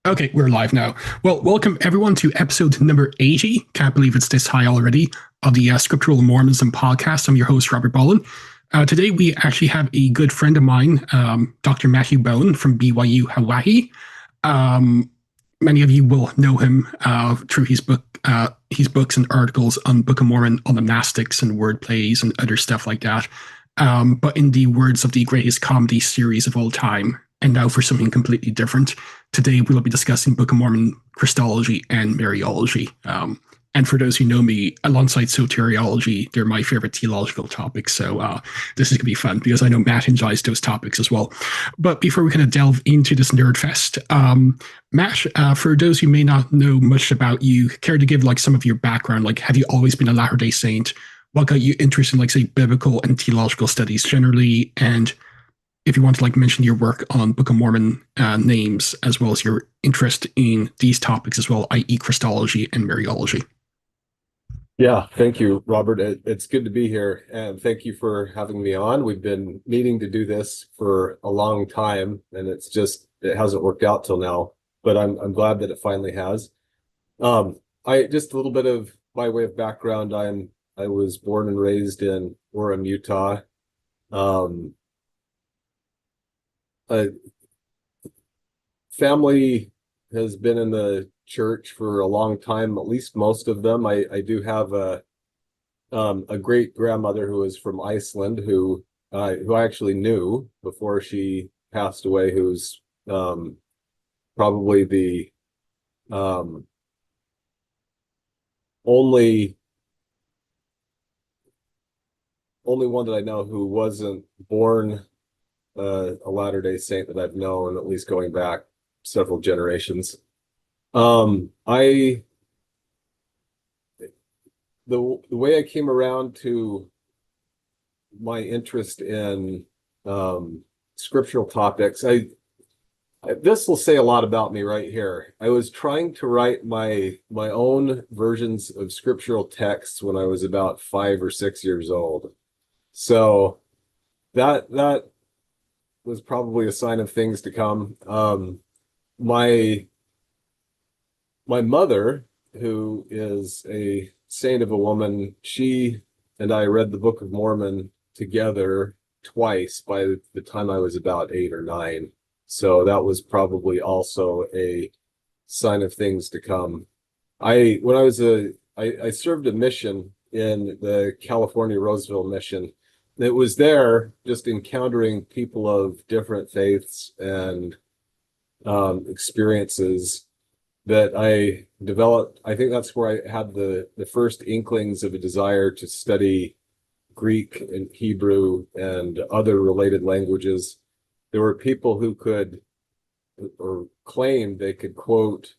Okay, we're live now. Well, welcome everyone to episode number 80. Can't believe it's this high already of the Scriptural Mormonism podcast. I'm your host, Robert Bowen. Today, we actually have a good friend of mine, Dr. Matthew Bowen from BYU, Hawaii. Many of you will know him through his books and articles on Book of Mormon, on the Gnostics and wordplays and other stuff like that. But in the words of the greatest comedy series of all time, and now for something completely different. Today, we'll be discussing Book of Mormon, Christology, and Mariology. And for those who know me, alongside soteriology, they're my favorite theological topics. So this is going to be fun because I know Matt enjoys those topics as well. But before we kind of delve into this nerd fest, Matt, for those who may not know much about you, care to give like some of your background? Like, have you always been a Latter-day Saint? What got you interested in, like, say, biblical and theological studies generally? And if you want to like mention your work on Book of Mormon names, as well as your interest in these topics as well, i.e. Christology and Mariology. Yeah, thank you, Robert. It's good to be here, and thank you for having me on. We've been needing to do this for a long time, and it hasn't worked out till now, but I'm glad that it finally has. I just a little bit of by way of background. I was born and raised in Orem, Utah. A family has been in the church for a long time, at least most of them. I do have a great grandmother who is from Iceland, who I actually knew before she passed away, who's probably the only one that I know who wasn't born a Latter-day Saint that I've known, at least going back several generations. The way I came around to my interest in scriptural topics, this will say a lot about me right here. I was trying to write my own versions of scriptural texts when I was about 5 or 6 years old. So that was probably a sign of things to come. My mother, who is a saint of a woman, she and I read the Book of Mormon together twice by the time I was about 8 or 9. So that was probably also a sign of things to come. I served a mission in the California Roseville mission. It was there, just encountering people of different faiths and experiences, that I developed. I think that's where I had the first inklings of a desire to study Greek and Hebrew and other related languages. There were people who could, or claimed they could quote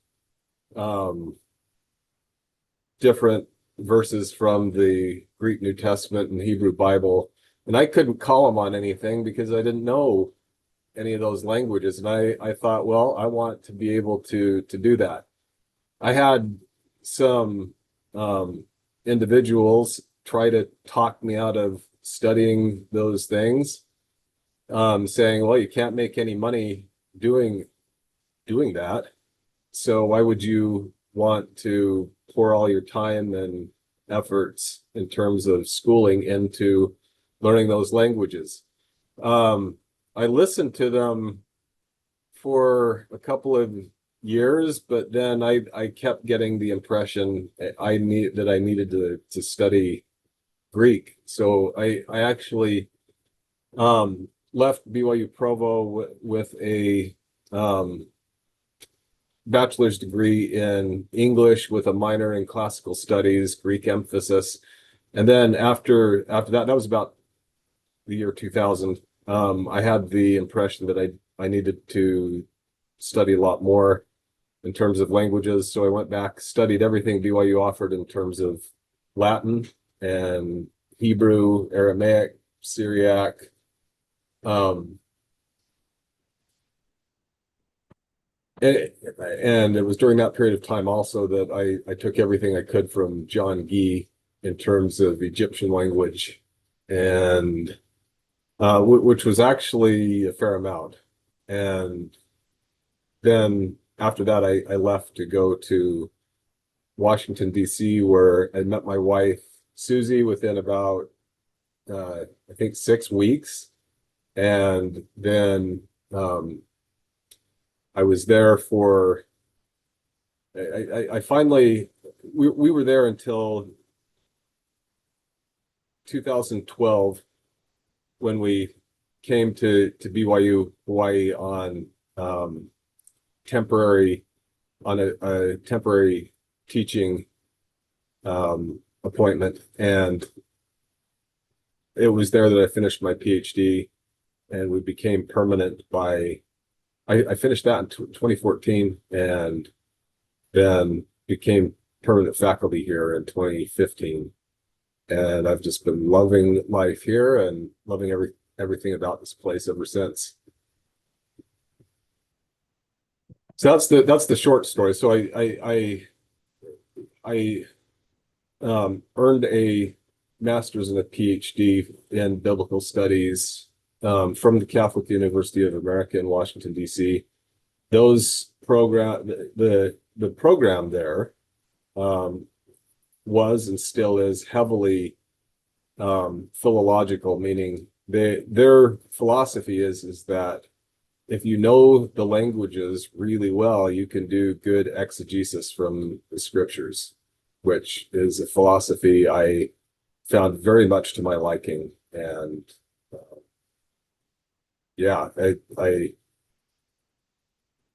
different verses from the Greek New Testament and Hebrew Bible. And I couldn't call them on anything because I didn't know any of those languages. And I thought, well, I want to be able to do that. I had some individuals try to talk me out of studying those things, saying, well, you can't make any money doing that. So why would you want to pour all your time and efforts in terms of schooling into learning those languages? I listened to them for a couple of years, but then I kept getting the impression that I needed to study Greek. So I actually left BYU Provo with a bachelor's degree in English with a minor in classical studies, Greek emphasis. And then after that, that was about the year 2000. I had the impression that I needed to study a lot more in terms of languages. So I went back, studied everything BYU offered in terms of Latin and Hebrew, Aramaic, Syriac. And it was during that period of time also that I took everything I could from John Gee in terms of Egyptian language, and which was actually a fair amount. And then after that, I left to go to Washington, D.C., where I met my wife, Susie, within about, I think, 6 weeks. And then I was there for, I finally, we were there until 2012 when we came to BYU, Hawaii on temporary, on a temporary teaching appointment. And it was there that I finished my PhD, and we became permanent by, I finished that in 2014 and then became permanent faculty here in 2015. And I've just been loving life here and loving everything about this place ever since. So that's the short story. So I earned a master's and a PhD in biblical studies from the Catholic University of America in Washington, D.C. Those program, the program there was and still is heavily philological, meaning their philosophy is that if you know the languages really well, you can do good exegesis from the scriptures, which is a philosophy I found very much to my liking. And yeah, I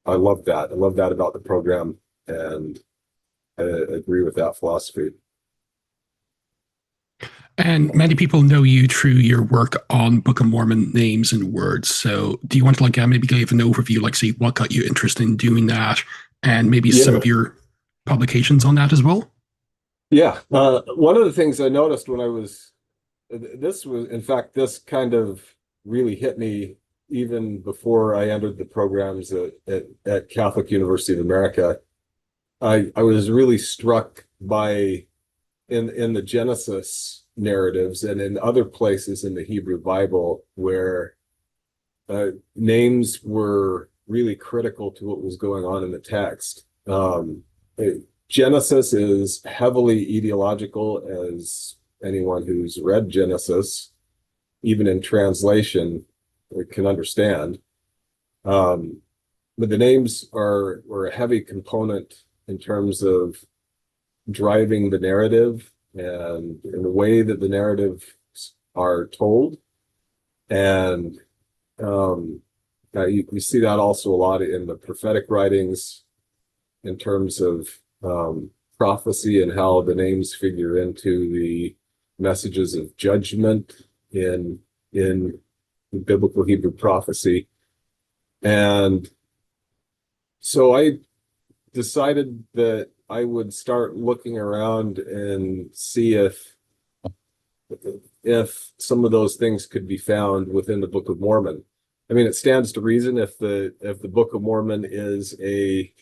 love that. I love that about the program, and I agree with that philosophy. And many people know you through your work on Book of Mormon names and words. So do you want to maybe give an overview, say what got you interested in doing that, and maybe some of your publications on that as well? Yeah. One of the things I noticed when I was, in fact, this kind of really hit me even before I entered the programs at Catholic University of America. I was really struck by in the Genesis narratives and in other places in the Hebrew Bible where names were really critical to what was going on in the text. Genesis is heavily ideological, as anyone who's read Genesis, even in translation, can understand. But the names were a heavy component in terms of driving the narrative and in the way that the narratives are told. And you see that also a lot in the prophetic writings in terms of prophecy and how the names figure into the messages of judgment in biblical Hebrew prophecy. And so I decided that I would start looking around and see if some of those things could be found within the Book of Mormon. I mean, it stands to reason if the Book of Mormon is a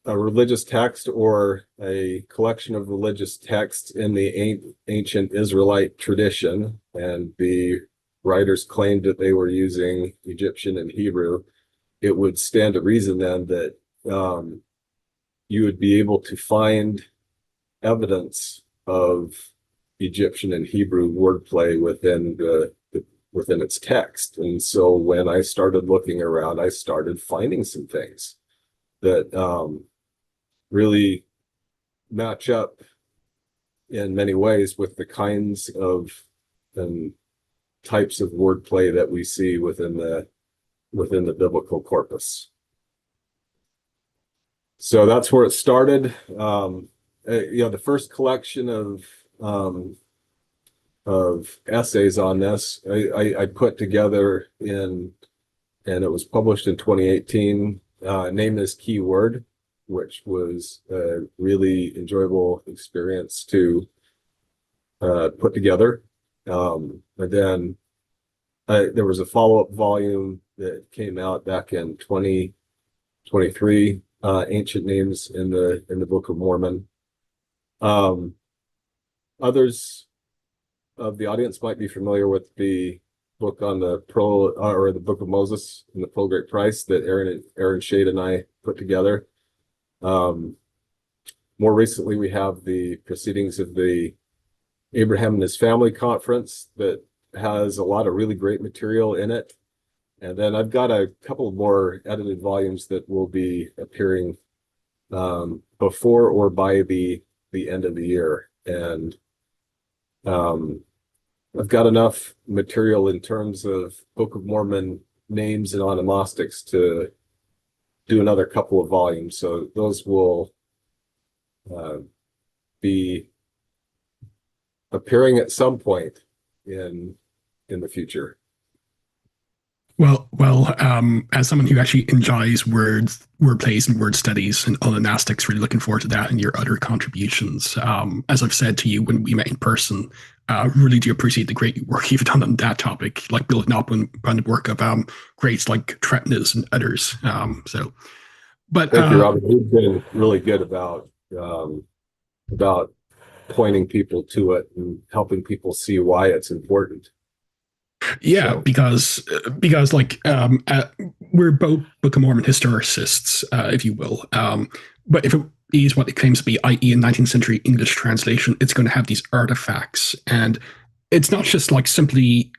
religious text or a collection of religious texts in the ancient Israelite tradition, and the writers claimed that they were using Egyptian and Hebrew, it would stand to reason then that you would be able to find evidence of Egyptian and Hebrew wordplay within its text. And so when I started looking around, I started finding some things that really match up in many ways with the kinds of and types of wordplay that we see within the biblical corpus. So that's where it started. The first collection of essays on this I put together and it was published in 2018. Name is Keyword, which was a really enjoyable experience to put together. And then there was a follow-up volume that came out back in 2023, Ancient Names in the Book of Mormon. Others of the audience might be familiar with the book on the or the Book of Moses and the Pearl Great Price that Aaron Shade and I put together. Um, More recently, we have the proceedings of the Abraham and His Family Conference that has a lot of really great material in it. And then I've got a couple of more edited volumes that will be appearing before or by the end of the year. And I've got enough material in terms of Book of Mormon names and onomastics to do another couple of volumes. So those will be appearing at some point in the future. Well, as someone who actually enjoys wordplays and word studies and onomastics, really looking forward to that and your other contributions. As I've said to you when we met in person, really do appreciate the great work you've done on that topic, like building up on the work of greats like Tretnes and others. But thank you, Robert. You've been really good about pointing people to it and helping people see why it's important. Yeah, so. because like we're both Book of Mormon historicists, if you will. But if it is what it claims to be, i.e., a 19th century English translation, it's going to have these artifacts, and it's not just like simply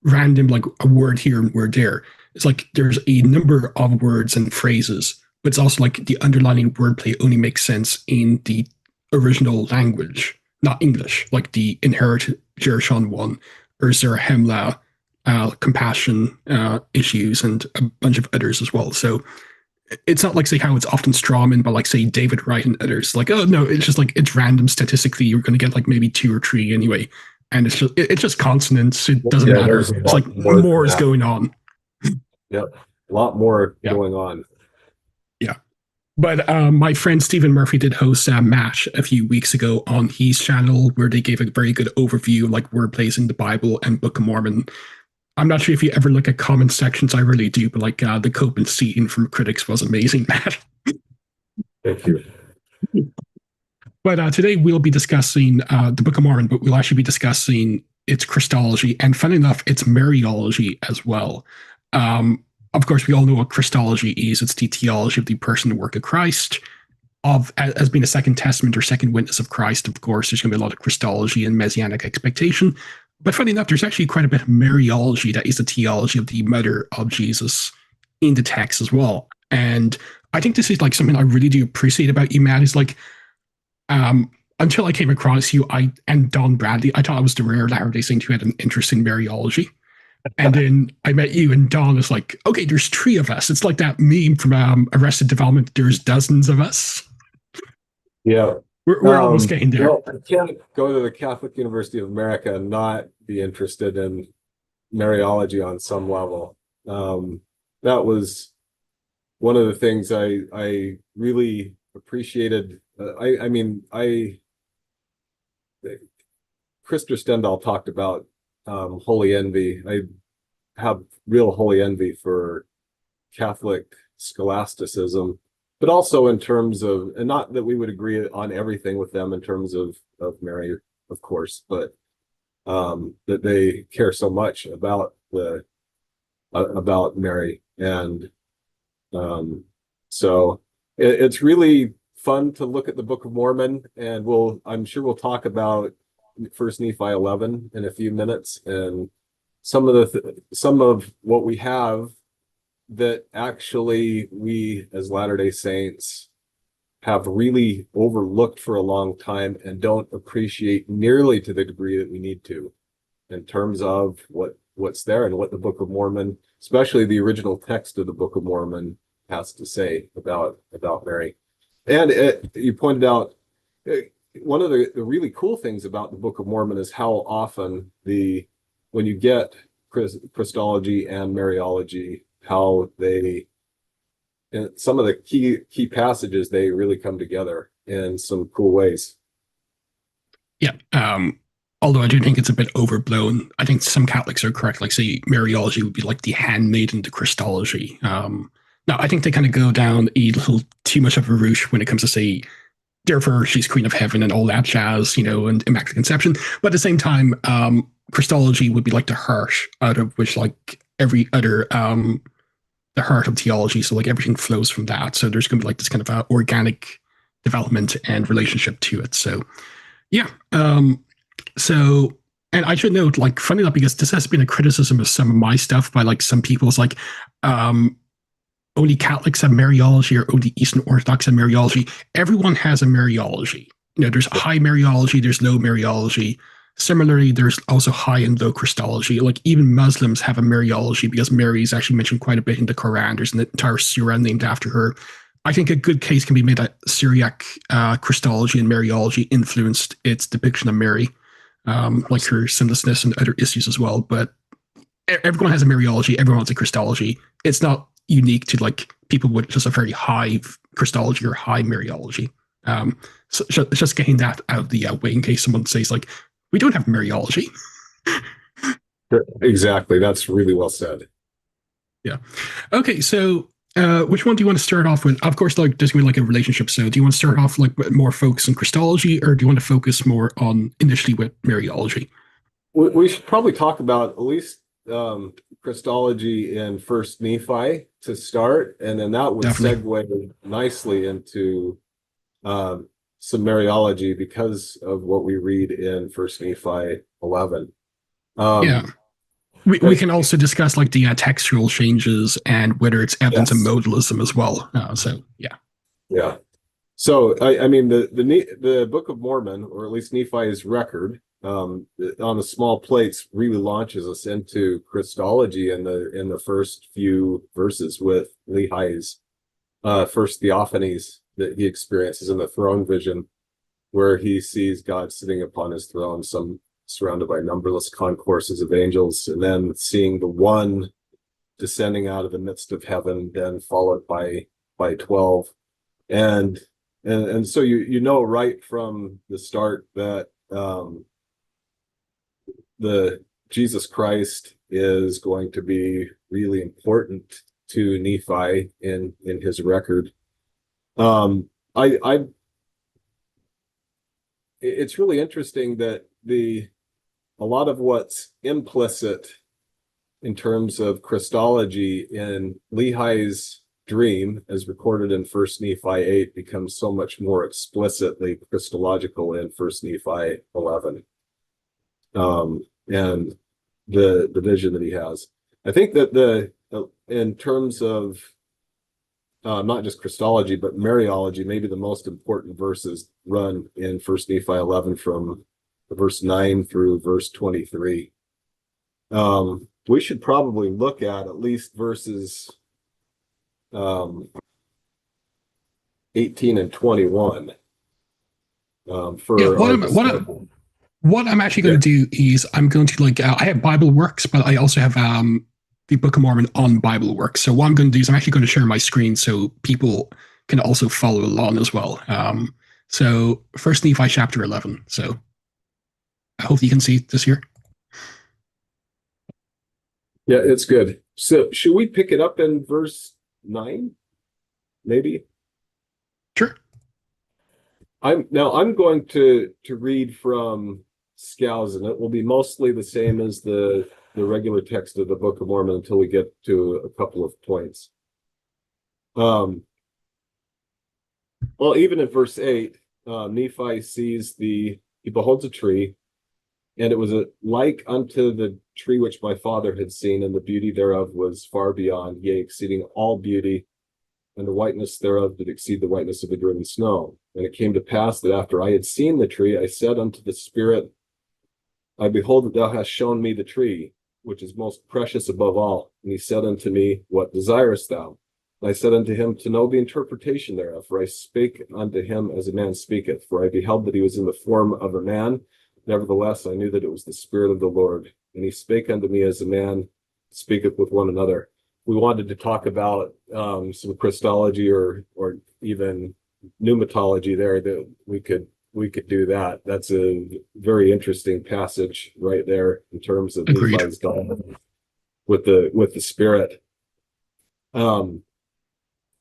random, like a word here and word there. It's like there's a number of words and phrases, but it's also like the underlining wordplay only makes sense in the original language, not English, like the inherited Jershon one, or Zarahemla, compassion issues, and a bunch of others as well. So it's not like, say, how it's often strawman by, like, say, David Wright and others. Like, oh, no, it's just like, it's random statistically. You're going to get like maybe 2 or 3 anyway. And it's just consonants. It doesn't matter. It's like more is going on. Yep. A lot more going on. Yeah. But my friend Stephen Murphy did host MASH a few weeks ago on his channel, where they gave a very good overview of like wordplays in the Bible and Book of Mormon. I'm not sure if you ever look at comment sections. I really do, but like the cope and scene from critics was amazing, Matt. Thank you. But today we'll be discussing the Book of Mormon, but we'll actually be discussing its Christology, and funny enough, its Mariology as well. Of course, we all know what Christology is. It's the theology of the person and work of Christ, as being a second testament or second witness of Christ. Of course, there's going to be a lot of Christology and messianic expectation. But funny enough, there's actually quite a bit of Mariology, that is the theology of the mother of Jesus, in the text as well. And I think this is like something I really do appreciate about you, Matt, is like, until I came across you and Don Bradley, I thought I was the rare Latter-day Saint who had an interest in Mariology. And then I met you, and Don is like, okay, there's 3 of us. It's like that meme from Arrested Development, there's dozens of us. Yeah. We're almost getting there. Well, I can't go to the Catholic University of America and not be interested in Mariology on some level. That was one of the things I really appreciated. Krister Stendahl talked about holy envy. I have real holy envy for Catholic scholasticism, but also in terms of, and not that we would agree on everything with them in terms of Mary, of course, but that they care so much about Mary. And so it's really fun to look at the Book of Mormon, and I'm sure we'll talk about First Nephi 11 in a few minutes, and some of what we have that actually we as Latter-day Saints have really overlooked for a long time and don't appreciate nearly to the degree that we need to, in terms of what's there and what the Book of Mormon, especially the original text of the Book of Mormon, has to say about Mary. And you pointed out, one of the really cool things about the Book of Mormon is how often when you get Christology and Mariology, how they, in some of the key passages, they really come together in some cool ways. Yeah. Although I do think it's a bit overblown. I think some Catholics are correct. Like, say, Mariology would be like the handmaiden to Christology. Now, I think they kind of go down a little too much of a route when it comes to, say, therefore she's queen of heaven and all that jazz, and immaculate conception. But at the same time, Christology would be like the heart out of which like every other the heart of theology. So like everything flows from that. So there's going to be like this kind of organic development and relationship to it. So yeah. So and I should note, like, funny enough, because this has been a criticism of some of my stuff by like some people. It's like only Catholics have Mariology or only Eastern Orthodox have Mariology. Everyone has a Mariology. There's high Mariology, there's low Mariology. Similarly, there's also high and low Christology. Like even Muslims have a Mariology because Mary is actually mentioned quite a bit in the Quran. There's an entire surah named after her. I think a good case can be made that Syriac Christology and Mariology influenced its depiction of Mary, like her sinlessness and other issues as well. But everyone has a Mariology, everyone has a Christology. It's not unique to like people with just a very high Christology or high Mariology. So just getting that out of the way in case someone says like, we don't have Mariology. Exactly. That's really well said. Yeah. Okay. So, which one do you want to start off with? Of course, like there's gonna be like a relationship. So, do you want to start off like with more focus on Christology, or do you want to focus more on initially with Mariology? We should probably talk about at least Christology in First Nephi to start, and then that would Definitely. segue nicely into some Mariology because of what we read in First Nephi 11. Yeah. We can also discuss like the textual changes and whether it's evidence of Yes. modalism as well. So yeah. Yeah. So I mean the Book of Mormon, or at least Nephi's record, on the small plates really launches us into Christology in the first few verses with Lehi's first theophanies that he experiences in the throne vision, where he sees God sitting upon his throne, some surrounded by numberless concourses of angels, and then seeing the one descending out of the midst of heaven, then followed by 12. And so you know right from the start that the Jesus Christ is going to be really important to Nephi in his record. I it's really interesting that a lot of what's implicit in terms of Christology in Lehi's dream, as recorded in First Nephi 8, becomes so much more explicitly Christological in First Nephi 11, and the vision that he has. I think that in terms of not just Christology but Mariology, maybe the most important verses run in First Nephi 11 from verse 9 through verse 23. We should probably look at least verses 18 and 21 for Yeah. our What I'm actually going to do is I'm going to like I have Bible Works, but I also have the Book of Mormon on Bible Works. So what I'm going to do is I'm actually going to share my screen so people can also follow along as well. So First Nephi chapter 11. So I hope you can see this here. Yeah, it's good. So should we pick it up in verse 9? Maybe. Sure. I'm going to read from Scows, and it will be mostly the same as the regular text of the Book of Mormon until we get to a couple of points. Well, even in verse 8, Nephi he beholds a tree, and it was like unto the tree which my father had seen, and the beauty thereof was far beyond, yea, exceeding all beauty, and the whiteness thereof did exceed the whiteness of the driven snow. And it came to pass that after I had seen the tree, I said unto the Spirit, I behold that thou hast shown me the tree, which is most precious above all. And he said unto me, What desirest thou? And I said unto him, To know the interpretation thereof. For I spake unto him as a man speaketh. For I beheld that he was in the form of a man. Nevertheless, I knew that it was the Spirit of the Lord. And he spake unto me as a man speaketh with one another. We wanted to talk about some Christology or even pneumatology there, that we could do that. That's a very interesting passage right there in terms of Agreed. Nephi's dialogue with the Spirit. But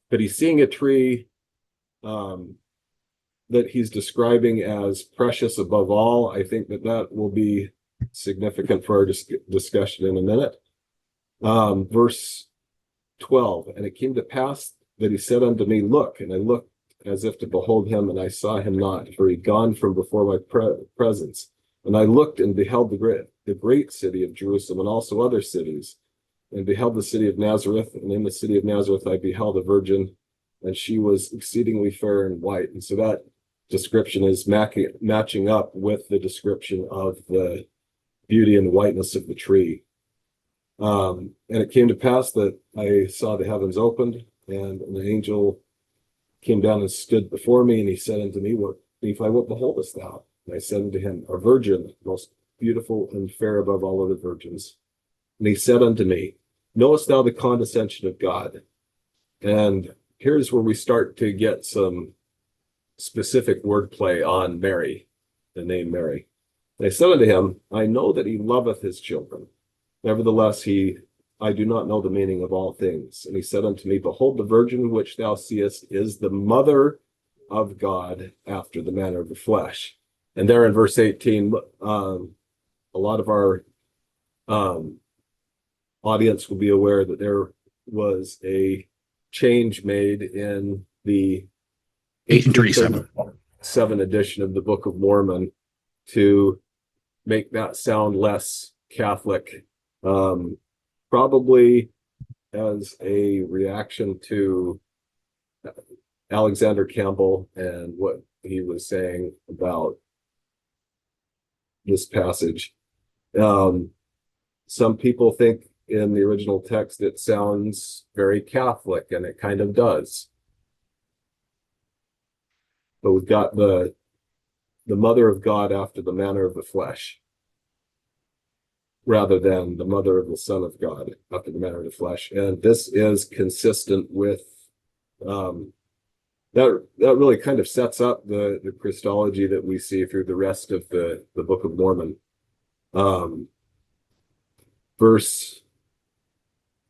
he's seeing a tree that that he's describing as precious above all. I think that that will be significant for our discussion in a minute. Verse 12, and it came to pass that he said unto me, Look, and I looked as if to behold him, and I saw him not, for he'd gone from before my presence. And I looked and beheld the great city of Jerusalem, and also other cities, and beheld the city of Nazareth. And in the city of Nazareth I beheld a virgin, and she was exceedingly fair and white. And so that description is matching up with the description of the beauty and whiteness of the tree. And it came to pass that I saw the heavens opened, and an angel came down and stood before me, and he said unto me, Nephi, what beholdest thou? And I said unto him, a virgin, most beautiful and fair above all other virgins. And he said unto me, knowest thou the condescension of God? And here's where we start to get some specific wordplay on Mary, the name Mary. And I said unto him, I know that he loveth his children. Nevertheless, I do not know the meaning of all things. And he said unto me, behold, the virgin which thou seest is the mother of God after the manner of the flesh. And there in verse 18, a lot of our audience will be aware that there was a change made in the 1837 edition of the Book of Mormon to make that sound less Catholic, probably as a reaction to Alexander Campbell and what he was saying about this passage. Some people think in the original text it sounds very Catholic, and it kind of does. But we've got the mother of God after the manner of the flesh, rather than the mother of the Son of God after the manner of the flesh. And this is consistent with that really kind of sets up the Christology that we see through the rest of the Book of Mormon. Verse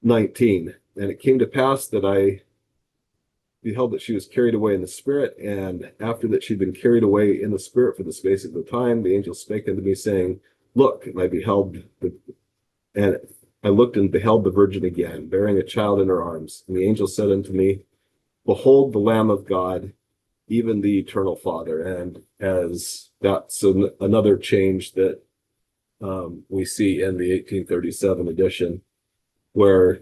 19, and it came to pass that I beheld that she was carried away in the spirit, and after that she'd been carried away in the spirit for the space of the time, the angel spake unto me, saying, Look, and I looked and beheld the virgin again, bearing a child in her arms. And the angel said unto me, Behold the Lamb of God, even the Eternal Father. And as that's another change that we see in the 1837 edition, where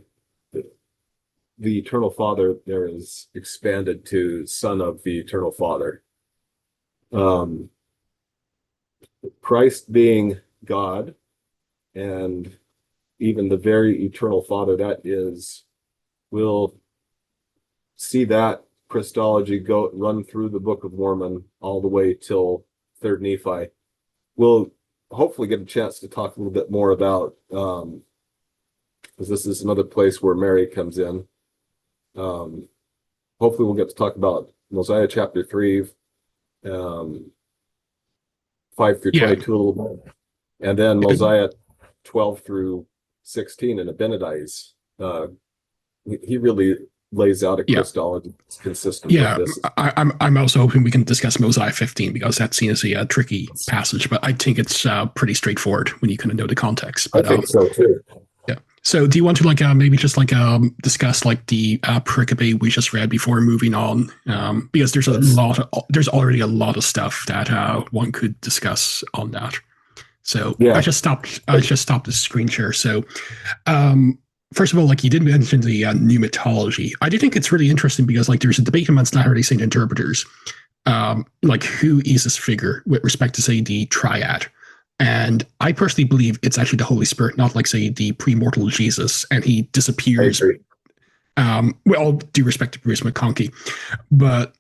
the Eternal Father there is expanded to Son of the Eternal Father. Christ being God and even the very Eternal Father, we'll see that Christology run through the Book of Mormon all the way till 3rd Nephi. We'll hopefully get a chance to talk a little bit more about, because this is another place where Mary comes in. Hopefully we'll get to talk about Mosiah chapter 3, 5 through 22 a little bit, and then Mosiah 12 through 16 in Abinadi's. He really lays out a Christology that's consistent with this. I'm also hoping we can discuss Mosiah 15, because that's seen as a tricky passage, but I think it's pretty straightforward when you kind of know the context. But, I think so too. Yeah. So do you want to maybe just discuss the pericope we just read before moving on? Because there's already a lot of stuff that one could discuss on that. So I just stopped the screen share. So first of all, you did mention the pneumatology. I do think it's really interesting, because there's a debate amongst Latter-day Saint interpreters, who is this figure with respect to, say, the triad. And I personally believe it's actually the Holy Spirit, not say the premortal Jesus, and he disappears. With all due respect to Bruce McConkie. But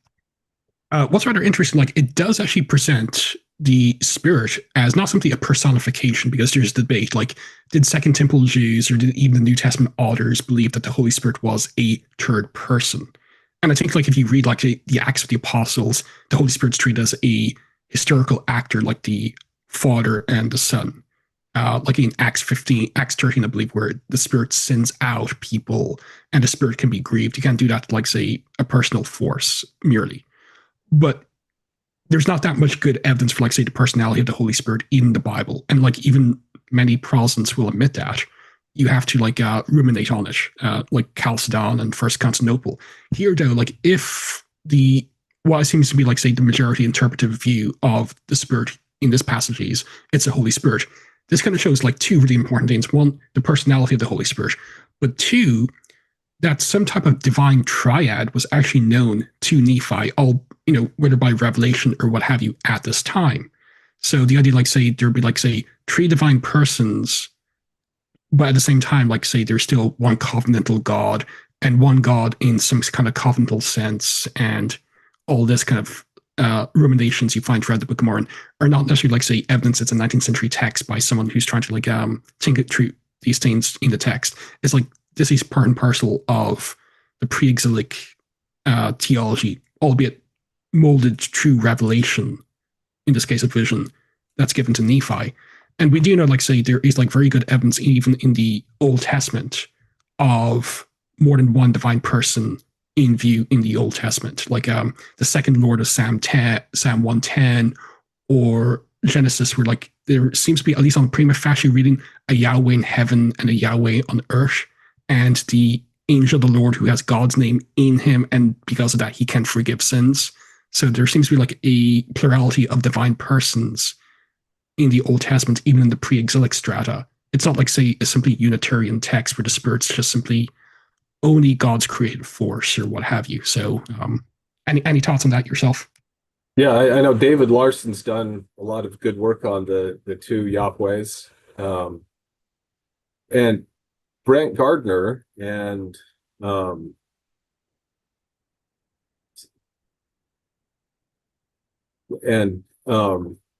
what's rather interesting, it does actually present the Spirit as not simply a personification, because there's debate, did Second Temple Jews or did even the New Testament authors believe that the Holy Spirit was a third person? And I think if you read the Acts of the Apostles, the Holy Spirit's treated as a historical actor, like the Father and the Son. In Acts 13, I believe, where the Spirit sends out people and the Spirit can be grieved. You can't do that say a personal force merely. But there's not that much good evidence for, like, say, the personality of the Holy Spirit in the Bible, and like even many Protestants will admit that. You have to like ruminate on it, like Chalcedon and First Constantinople. Here, though, like if the what seems to be like say the majority interpretive view of the Spirit in this passage is it's the Holy Spirit. This kind of shows like two really important things: one, the personality of the Holy Spirit, but two, that some type of divine triad was actually known to Nephi, all whether by revelation or what have you, at this time. So the idea, like say, there'd be like say three divine persons, but at the same time, like say, there's still one covenantal God and one God in some kind of covenantal sense, and all this kind of ruminations you find throughout the Book of Mormon are not necessarily like say evidence it's a 19th century text by someone who's trying to like think it through these things in the text. It's like this is part and parcel of the pre-exilic theology, albeit molded through revelation, in this case of vision, that's given to Nephi. And we do know, like say, there is like very good evidence even in the Old Testament of more than one divine person in view in the Old Testament, like the second Lord of Psalm 110, or Genesis, where like there seems to be, at least on prima facie reading, a Yahweh in heaven and a Yahweh on earth, and the angel of the Lord who has God's name in him, and because of that he can forgive sins. So there seems to be like a plurality of divine persons in the Old Testament, even in the pre-exilic strata. It's not like, say, a simply Unitarian text where the Spirit's just simply only God's creative force or what have you. So any thoughts on that yourself? Yeah, I know David Larson's done a lot of good work on the two Yahwehs. And Brent Gardner and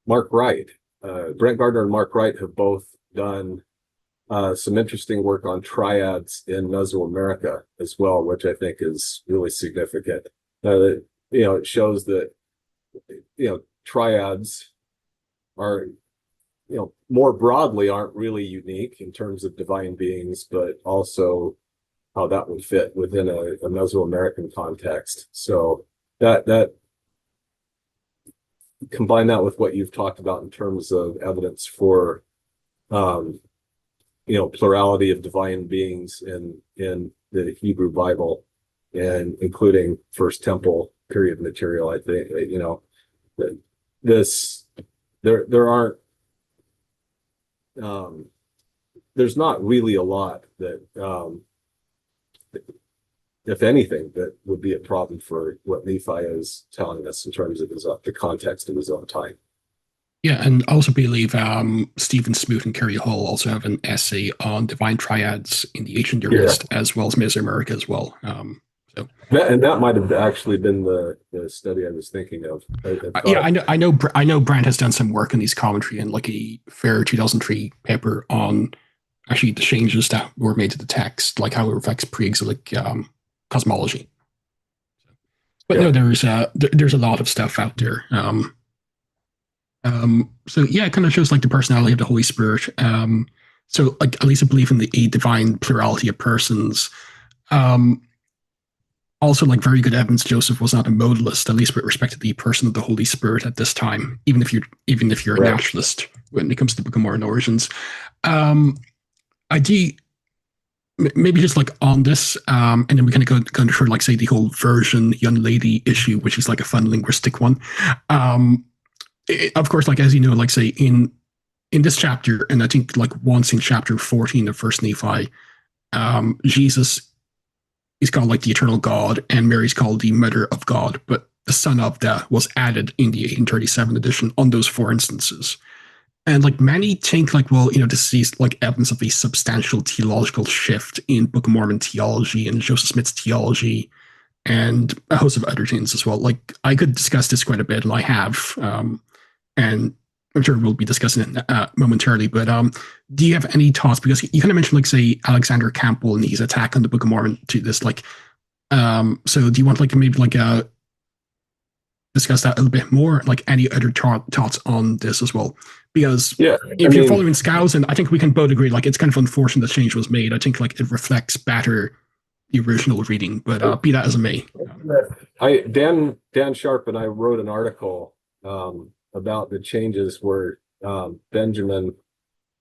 Mark Wright. Brent Gardner and Mark Wright have both done some interesting work on triads in Mesoamerica as well, which I think is really significant. It shows that triads are more broadly aren't really unique in terms of divine beings, but also how that would fit within a Mesoamerican context. So that combine that with what you've talked about in terms of evidence for plurality of divine beings in the Hebrew Bible, and including First Temple period material. I think there aren't there's not really a lot that if anything, that would be a problem for what Nephi is telling us in terms of the context of his own time. Yeah, and I also believe Stephen Smoot and Kerry Hall also have an essay on divine triads in the ancient Near East, as well as Mesoamerica as well. That might have actually been the study I was thinking of. I know Brand has done some work on these commentary and like a fair 2003 paper on actually the changes that were made to the text, like how it affects pre-exilic cosmology. But no, there's a lot of stuff out there. So yeah, it kind of shows like the personality of the Holy Spirit. So like at least a belief in the divine plurality of persons. Also, like very good evidence, Joseph was not a modalist, at least with respect to the person of the Holy Spirit at this time. Even if you're a naturalist when it comes to the Book of Mormon origins, I do maybe just like on this, and then we kind of go into like say the whole virgin young lady issue, which is like a fun linguistic one. Of course, like as you know, like say in this chapter, and I think like once in chapter 14 of First Nephi, Jesus is called like the eternal God, and Mary's called the mother of God, but the son of that was added in the 1837 edition on those four instances. And like many think like, well, this is like evidence of a substantial theological shift in Book of Mormon theology and Joseph Smith's theology and a host of other things as well. Like I could discuss this quite a bit, and I have, and I'm sure we'll be discussing it momentarily, but do you have any thoughts? Because you kind of mentioned, like, say, Alexander Campbell and his attack on the Book of Mormon to this, like, so do you want, like, maybe, like, discuss that a little bit more? Like, any other thoughts on this as well? Because if you're following Skousen, I think we can both agree, like, it's kind of unfortunate the change was made. I think, like, it reflects better the original reading, but be that as it may. Dan Sharp and I wrote an article about the changes where Benjamin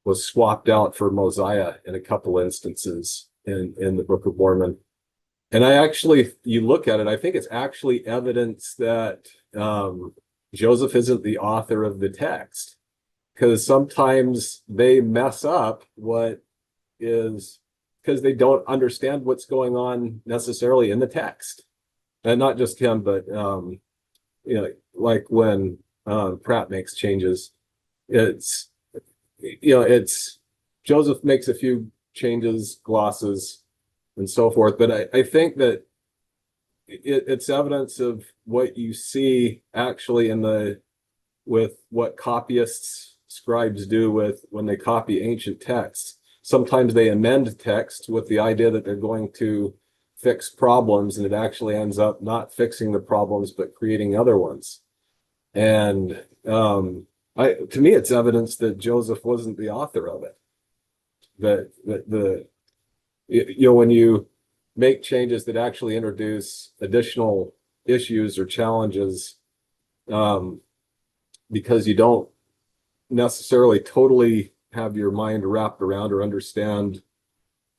was swapped out for Mosiah in a couple instances in the Book of Mormon. And you look at it, I think it's actually evidence that Joseph isn't the author of the text, because sometimes they mess up what is because they don't understand what's going on necessarily in the text. And not just him, but like when Pratt makes changes, it's it's Joseph makes a few changes, glosses, and so forth. But I think that it's evidence of what you see actually with what copyists, scribes do with when they copy ancient texts. Sometimes they amend text with the idea that they're going to fix problems, and it actually ends up not fixing the problems, but creating other ones. And to me, it's evidence that Joseph wasn't the author of it. That when you make changes that actually introduce additional issues or challenges, because you don't necessarily totally have your mind wrapped around or understand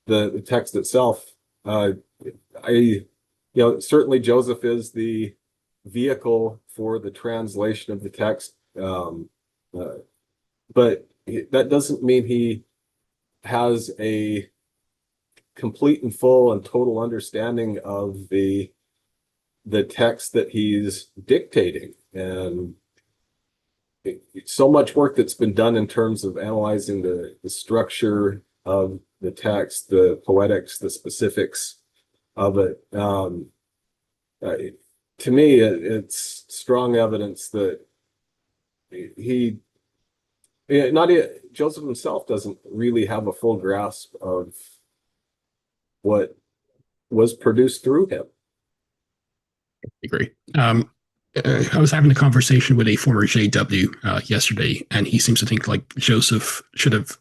the text itself. Certainly Joseph is the vehicle for the translation of the text, but that doesn't mean he has a complete and full and total understanding of the text that he's dictating. And so much work that's been done in terms of analyzing the structure of the text, the poetics, the specifics of it. To me, it's strong evidence that Joseph himself doesn't really have a full grasp of what was produced through him. I agree. I was having a conversation with a former JW yesterday, and he seems to think like Joseph should have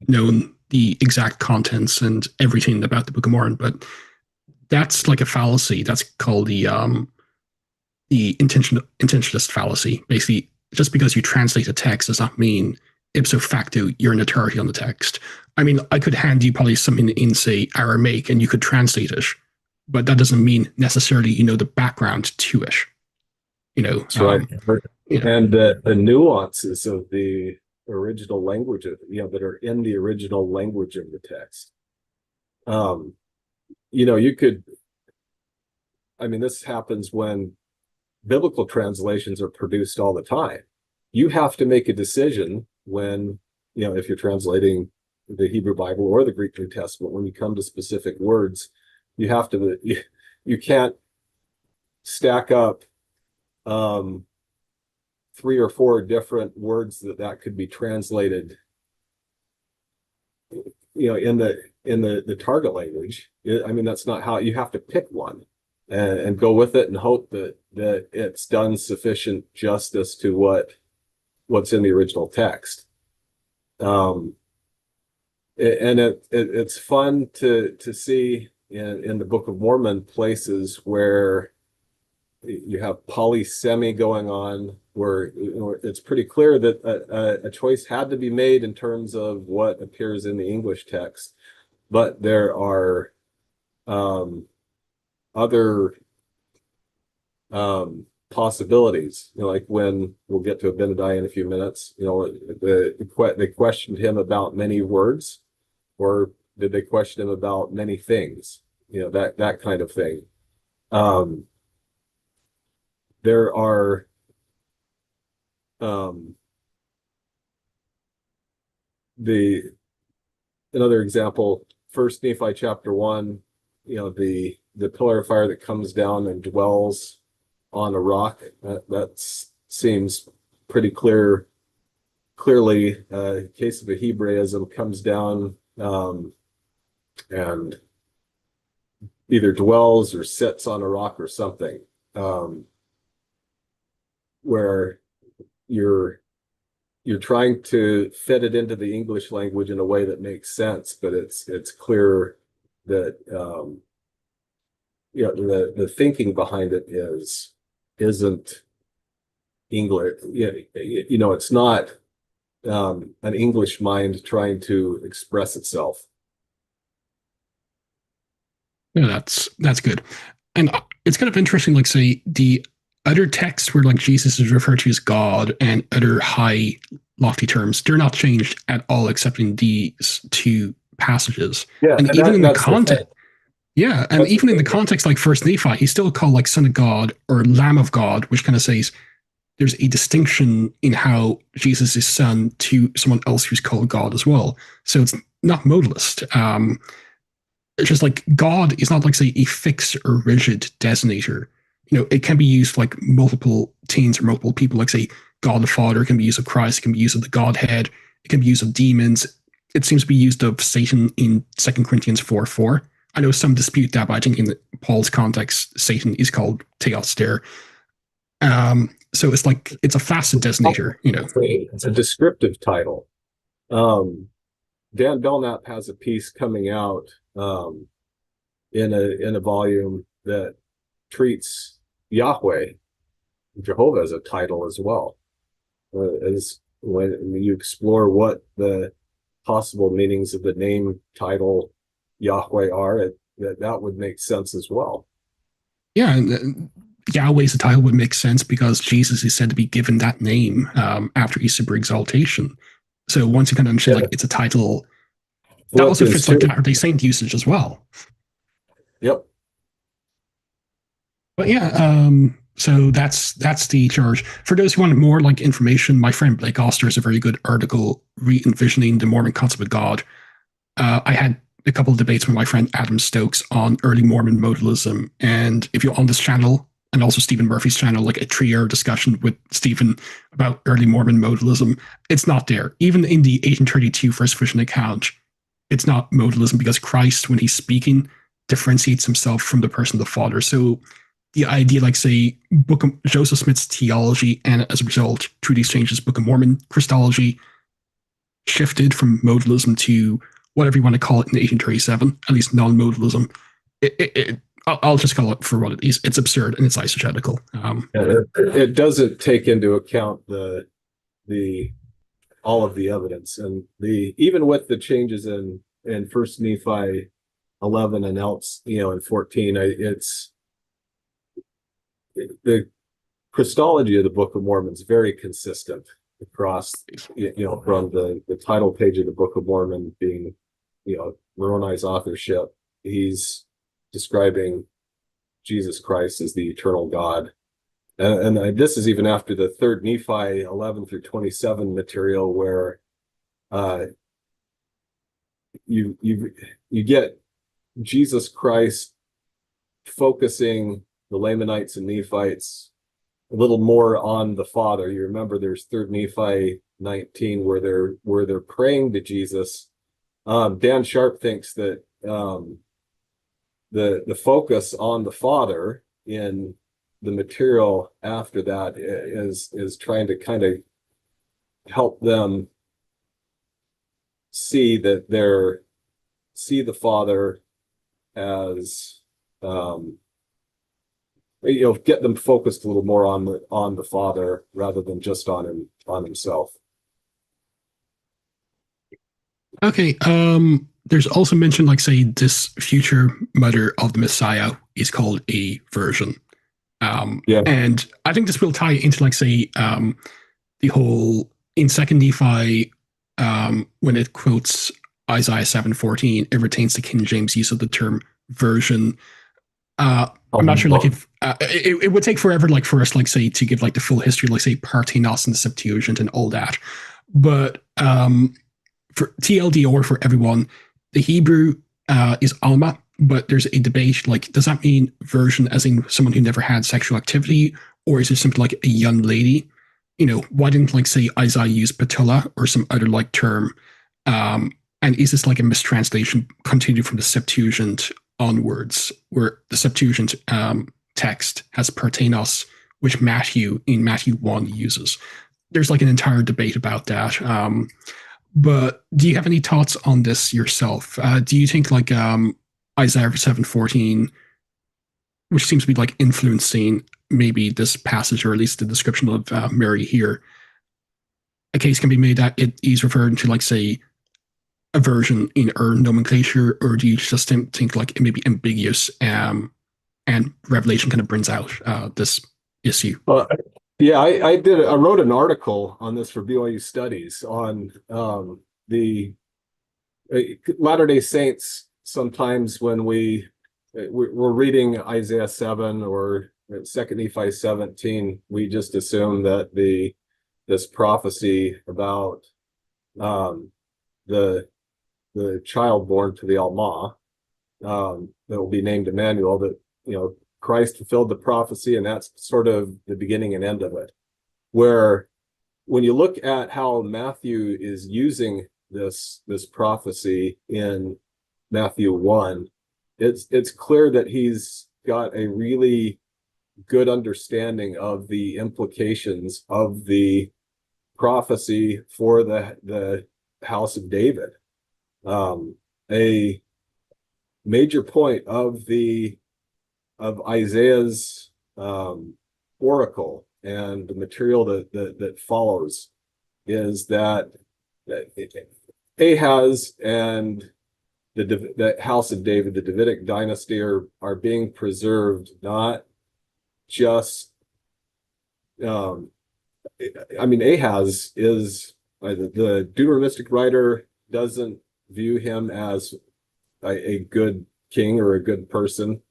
known the exact contents and everything about the Book of Mormon, but that's like a fallacy. That's called the intentionalist fallacy. Basically, just because you translate a text does not mean ipso facto you're an authority on the text. I mean, I could hand you probably something in, say, Aramaic, and you could translate it, but that doesn't mean necessarily you know the background to it. That's right. And the nuances of the original language that are in the original language of the text. This happens when biblical translations are produced all the time. You have to make a decision when, if you're translating the Hebrew Bible or the Greek New Testament, when you come to specific words, you can't stack up 3 or 4 different words that could be translated in the target language. That's not how. You have to pick one and go with it and hope that it's done sufficient justice to what's in the original text. And it's fun to see in the Book of Mormon places where you have polysemy going on, where it's pretty clear that a choice had to be made in terms of what appears in the English text, but there are other possibilities. Like when we'll get to Abinadi in a few minutes. They questioned him about many words, or did they question him about many things? That kind of thing. There are another example, First Nephi chapter 1, the pillar of fire that comes down and dwells on a rock. That seems pretty clearly a case of a Hebraism, comes down and either dwells or sits on a rock or something. Where you're trying to fit it into the English language in a way that makes sense, but it's clear that the thinking behind it isn't English. Yeah, it's not an English mind trying to express itself. Yeah, that's good. And it's kind of interesting, like say the other texts where like Jesus is referred to as God and other high lofty terms, they're not changed at all except in these two passages. Yeah, And and even in the that's the thing. context, yeah, and That's the even in the thing. context like First Nephi, he's still called like Son of God or Lamb of God, which kind of says there's a distinction in how Jesus is son to someone else who's called God as well. So it's not modalist. It's just like God is not like say a fixed or rigid designator. It can be used like multiple teens or multiple people. Like say God the Father can be used of Christ, it can be used of the Godhead, it can be used of demons. It seems to be used of Satan in 2 Corinthians 4:4. I know some dispute that, but I think in Paul's context, Satan is called Theos there. So it's like it's a facet designator. It's a descriptive title. Dan Belknap has a piece coming out in a volume that treats Yahweh, Jehovah, as a title as well. As when you explore what the possible meanings of the name title Yahweh are, that would make sense as well. Yeah, and Yahweh's a title would make sense because Jesus is said to be given that name after his super exaltation. So once you kind of understand, like it's a title, that also Philippians fits like 2. Latter-day Saint usage as well. Yep. But yeah, so that's the charge. For those who want more like information, my friend Blake Oster has a very good article re-envisioning the Mormon concept of God. I had a couple of debates with my friend Adam Stokes on early Mormon modalism, and if you're on this channel and also Stephen Murphy's channel, like a 3-hour discussion with Stephen about early Mormon modalism, it's not there. Even in the 1832 First Vision account, it's not modalism because Christ, when he's speaking, differentiates himself from the person of the Father. So the idea, like say, Book of Joseph Smith's theology, and as a result, through these changes, Book of Mormon Christology shifted from modalism to whatever you want to call it in 1837, at least non-modalism. I'll just call it for what it is. It's absurd and it's eisegetical. It doesn't take into account the all of the evidence, and even with the changes in First Nephi 11 and else, in 14, it's the Christology of the Book of Mormon is very consistent across, from the title page of the Book of Mormon being, Moroni's authorship. He's describing Jesus Christ as the eternal God. And this is even after the third Nephi 11 through 27 material, where you get Jesus Christ focusing the Lamanites and Nephites a little more on the Father. You remember there's third Nephi 19 where they're praying to Jesus. Dan Sharp thinks that the focus on the Father in the material after that is trying to kind of help them see the Father as get them focused a little more on the Father rather than just on himself. Okay. There's also mentioned, like, say, this future mother of the Messiah is called a virgin. Yeah. And I think this will tie into, like, say, the whole in Second Nephi, when it quotes Isaiah 7:14, it retains the King James use of the term virgin. I'm not sure, like, if it would take forever, like, for us, like, say, to give like the full history, like, say, Parthenos and the Septuagint and all that. But for TLD or for everyone, the Hebrew is Alma, but there's a debate, like, does that mean virgin as in someone who never had sexual activity, or is it simply like a young lady? Why didn't, like, say, Isaiah use patula or some other like term? And is this like a mistranslation continued from the Septuagint onwards, where the Septuagint text has Parthenos, which Matthew in Matthew 1 uses? There's like an entire debate about that. But do you have any thoughts on this yourself? Do you think like Isaiah 7:14, which seems to be like influencing maybe this passage, or at least the description of Mary here, a case can be made that it is referring to, like, say, a version in our nomenclature, or do you just think like it may be ambiguous, and Revelation kind of brings out this issue? Yeah, I wrote an article on this for BYU Studies on the Latter-day Saints. Sometimes when we're reading Isaiah 7 or 2 Nephi 17, we just assume that this prophecy about the child born to the Alma, that will be named Emmanuel, that, Christ fulfilled the prophecy, and that's sort of the beginning and end of it. Where when you look at how Matthew is using this prophecy in Matthew 1, it's clear that he's got a really good understanding of the implications of the prophecy for the house of David. A major point of Isaiah's oracle and the material that follows is that Ahaz and the house of David, the Davidic dynasty, are being preserved, not just Ahaz is the Deuteronomistic writer doesn't view him as a good king or a good person.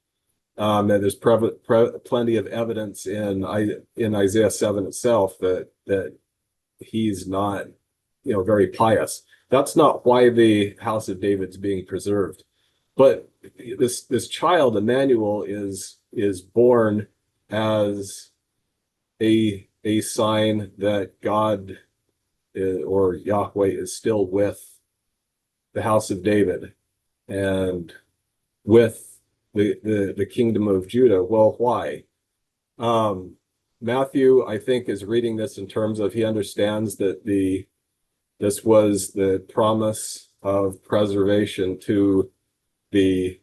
And there's plenty of evidence in Isaiah 7 itself that he's not, very pious. That's not why the house of David's being preserved. But this child, Emmanuel, is born as a sign that God or Yahweh is still with the house of David and with the kingdom of Judah. Well, why? Matthew, I think, is reading this in terms of he understands that this was the promise of preservation to the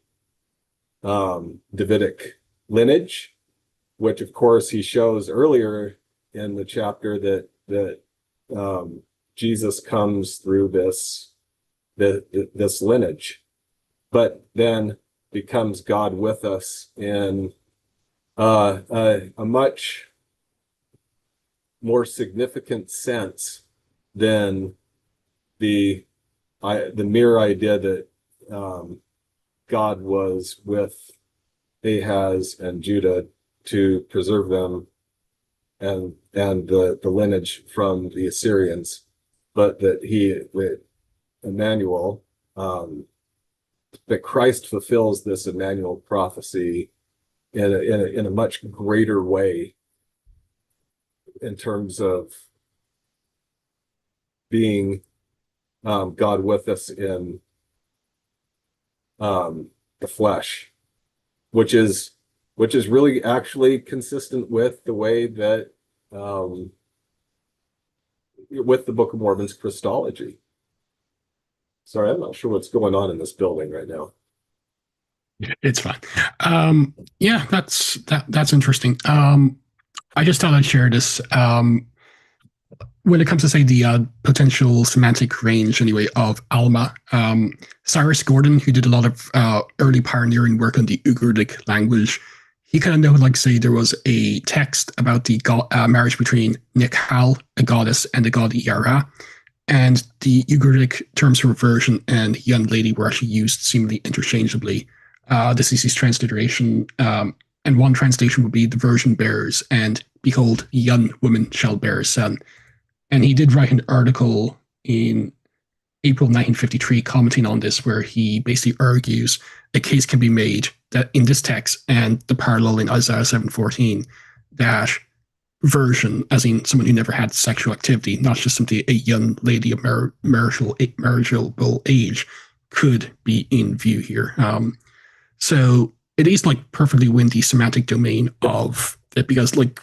Davidic lineage, which of course he shows earlier in the chapter that Jesus comes through this lineage, but then becomes God with us in a much more significant sense than the mere idea that God was with Ahaz and Judah to preserve them and the lineage from the Assyrians, but that with Emmanuel, that Christ fulfills this Emmanuel prophecy in a much greater way in terms of being God with us in the flesh, which is really actually consistent with the way that with the Book of Mormon's Christology. Sorry, I'm not sure what's going on in this building right now. It's fine. Yeah, that's interesting. I just thought I'd share this. When it comes to, say, the potential semantic range, anyway, of Alma, Cyrus Gordon, who did a lot of early pioneering work on the Ugaritic language, he kind of noted, like, say, there was a text about the marriage between Nikhal, a goddess, and the god Iara, and the Ugaritic terms for virgin and young lady were actually used seemingly interchangeably. This is his transliteration, and one translation would be the virgin bears, and behold, young woman shall bear a son. And he did write an article in April 1953 commenting on this, where he basically argues a case can be made that in this text and the parallel in Isaiah 7:14, that virgin, as in someone who never had sexual activity, not just simply a young lady of marriageable age, could be in view here. So it is like perfectly within the semantic domain of it, because like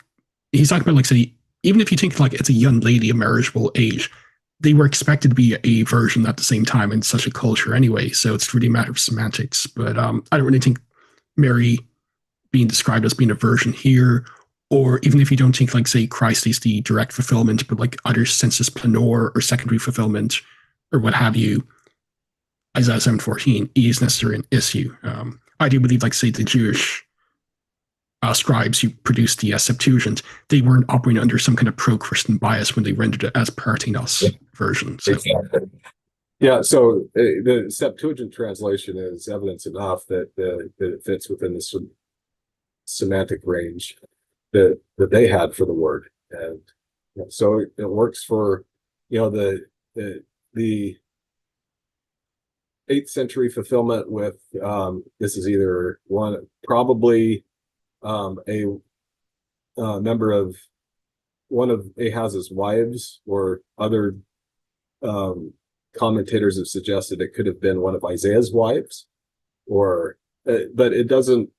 he's talking about, like, say, even if you think like it's a young lady of marriageable age, they were expected to be a virgin at the same time in such a culture anyway. So it's really a matter of semantics. But I don't really think Mary being described as being a virgin here, or even if you don't think, like, say, Christ is the direct fulfillment, but like other sensus planor or secondary fulfillment or what have you, Isaiah 7:14 is necessarily an issue. I do believe, like, say, the Jewish scribes who produced the Septuagint, they weren't operating under some kind of pro-Christian bias when they rendered it as Parthenos version. So. Exactly. Yeah, so the Septuagint translation is evidence enough that it fits within the semantic range that they had for the word, and so it works for the 8th century fulfillment with this is either probably a member of one of Ahaz's wives, or other commentators have suggested it could have been one of Isaiah's wives, or but it doesn't,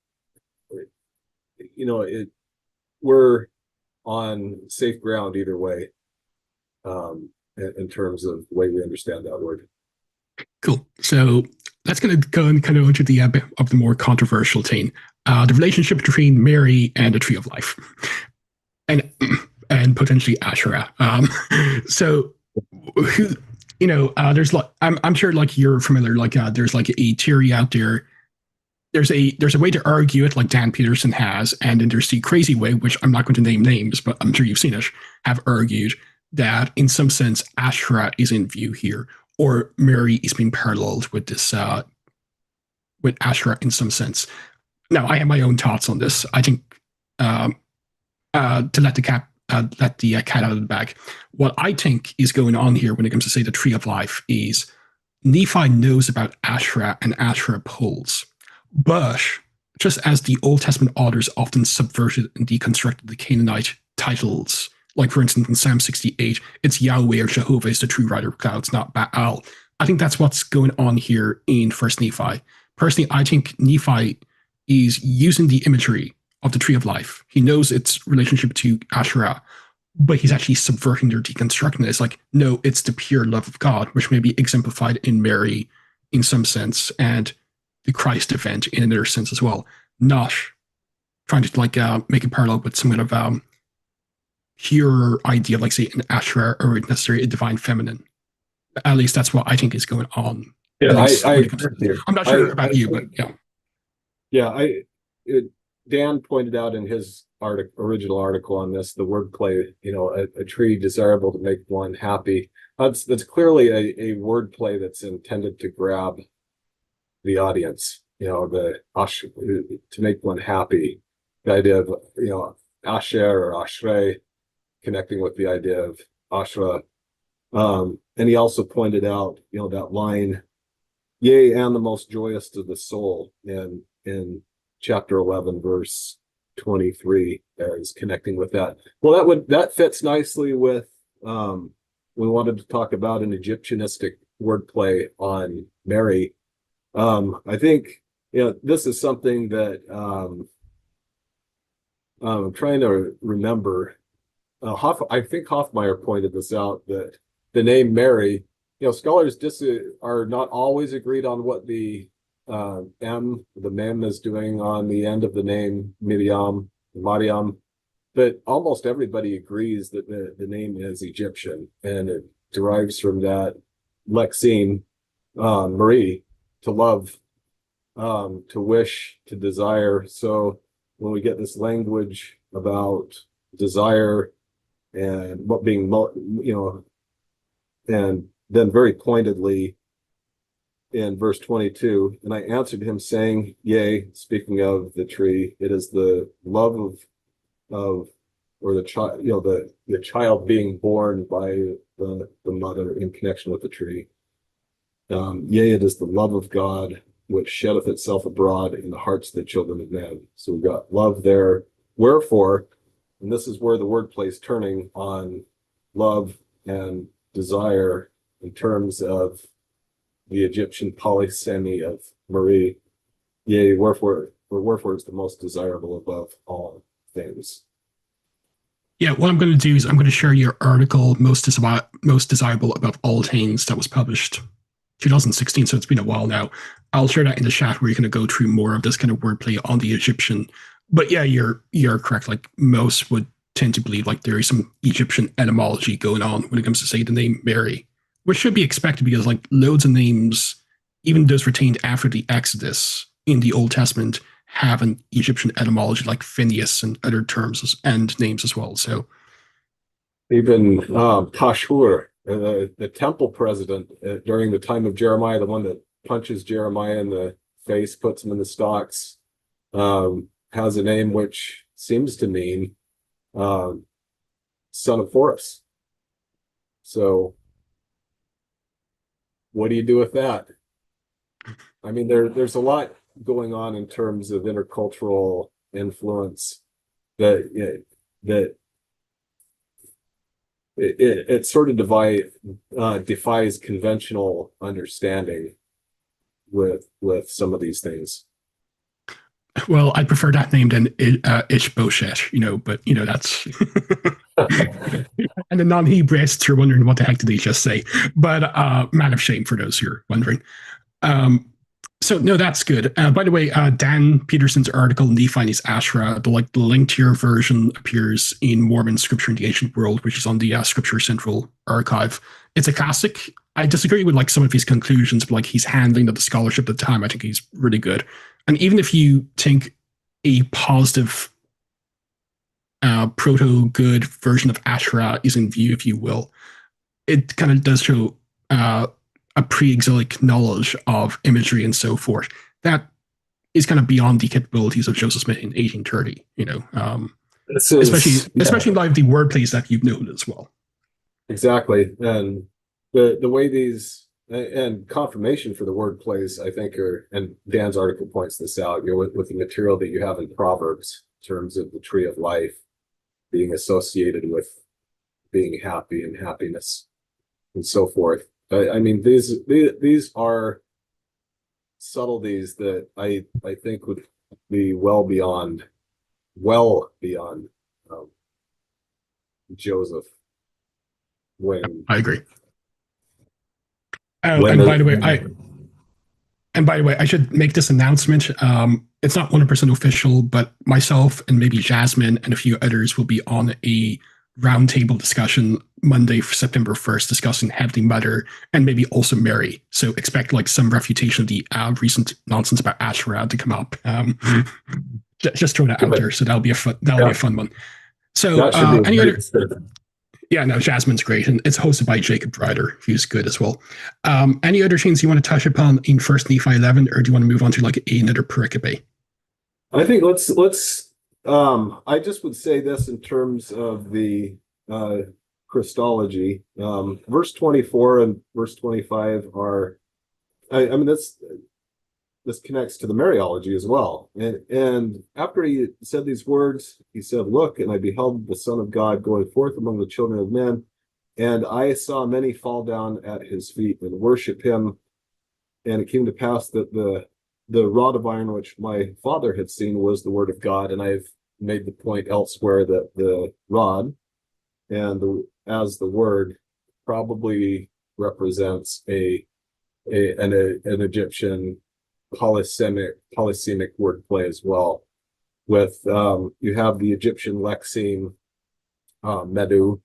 we're on safe ground either way, in terms of the way we understand that word. Cool. So that's going to go and kind of into the of the more controversial thing, the relationship between Mary and the Tree of Life, and potentially Asherah. So, there's like I'm sure, like, you're familiar. Like, there's like a theory out there. There's a way to argue it, like Dan Peterson has, and then there's the crazy way, which I'm not going to name names, but I'm sure you've seen it, have argued that in some sense Asherah is in view here, or Mary is being paralleled with this with Asherah in some sense. Now, I have my own thoughts on this. I think to let the cat out of the bag, what I think is going on here when it comes to, say, the Tree of Life is Nephi knows about Asherah and Asherah pulls, but just as the Old Testament authors often subverted and deconstructed the Canaanite titles, like, for instance, in Psalm 68, it's Yahweh or Jehovah is the true rider of clouds, not Baal. I think that's what's going on here in First Nephi. Personally, I think Nephi is using the imagery of the Tree of Life. He knows its relationship to Asherah, but he's actually subverting their deconstructing it. It's like, no, it's the pure love of God, which may be exemplified in Mary in some sense, and the Christ event in another sense as well, not trying to, like, make a parallel with some kind of pure idea, like, say, an Asherah or necessarily a divine feminine. At least that's what I think is going on. Yeah, I'm not sure about you, but yeah. Yeah, Dan pointed out in his original article on this, the wordplay, a tree desirable to make one happy. That's clearly a wordplay that's intended to grab the audience, to make one happy. The idea of, Asher or Ashrei connecting with the idea of Asherah. And he also pointed out, that line, yea, and the most joyous to the soul, in chapter 11, verse 23, is connecting with that. Well, that fits nicely with, we wanted to talk about an Egyptianistic wordplay on Mary. I think, this is something that I'm trying to remember. I think Hoffmeyer pointed this out, that the name Mary, scholars are not always agreed on what the mem is doing on the end of the name Mariam, but almost everybody agrees that the name is Egyptian, and it derives from that lexeme, Marie, to love, to wish, to desire. So when we get this language about desire and what being, and then very pointedly in verse 22, and I answered him saying, yea, speaking of the tree, it is the love of or the child, the child being born by the mother in connection with the tree. Yea, it is the love of God which sheddeth itself abroad in the hearts of the children of men. So we've got love there. Wherefore, and this is where the wordplay is turning on love and desire in terms of the Egyptian polysemy of Marie. Yea, wherefore is the most desirable above all things. Yeah, what I'm going to do is I'm going to share your article, most desirable above all things, that was published 2016, so it's been a while now. I'll share that in the chat where you're going to go through more of this kind of wordplay on the Egyptian But yeah, you're correct. Like most would tend to believe like there is some Egyptian etymology going on when it comes to say the name Mary, which should be expected because like loads of names, even those retained after the Exodus in the Old Testament, have an Egyptian etymology like Phineas and other terms and names as well. So Even Pashur, the temple president during the time of Jeremiah, the one that punches Jeremiah in the face, puts him in the stocks, has a name which seems to mean son of Horus. So what do you do with that? I mean, there's a lot going on in terms of intercultural influence that that it sort of defies conventional understanding with some of these things. well, I prefer that name than Ishbosheth, but that's and the non-Hebraists are wondering what the heck did he just say. But man of shame for those who are wondering. Um, so no, that's good. By the way, Dan Peterson's article Nephi is Asherah, the link to your version appears in Mormon Scripture in the Ancient World, which is on the Scripture Central Archive. It's a classic. I disagree with like some of his conclusions, but like he's handling the scholarship at the time, I think he's really good. And even if you think a positive proto-good version of Asherah is in view, if you will, it kind of does show a pre-exilic knowledge of imagery and so forth that is kind of beyond the capabilities of Joseph Smith in 1830. Especially in light of the wordplays that you've noted as well. Exactly, and the way these and confirmation for the wordplays, I think, and Dan's article points this out. With the material that you have in Proverbs in terms of the tree of life being associated with being happy and happiness and so forth. I mean, these are subtleties that I think would be well beyond Joseph. When I agree. And by the way, I should make this announcement. It's not 100% official, but myself and maybe Jasmine and a few others will be on a roundtable discussion Monday, September 1st, discussing Heavenly Mother and maybe also Mary. So expect like some refutation of the recent nonsense about Asherah to come up. Just throw that out there. So that'll be a fun one. So any other? Yeah, no, Jasmine's great, and it's hosted by Jacob Ryder, who's good as well. Any other things you want to touch upon in First Nephi 11, or do you want to move on to like another pericope? I think let's. I just would say this in terms of the Christology. Verse 24 and verse 25 are. I mean, this connects to the Mariology as well. And after he said these words, he said, "Look, and I beheld the Son of God going forth among the children of men, and I saw many fall down at his feet and worship him. And it came to pass that the rod of iron which my father had seen was the word of God." And I've made the point elsewhere that the rod and as the word probably represents an Egyptian polysemic wordplay as well. With you have the Egyptian lexeme medu,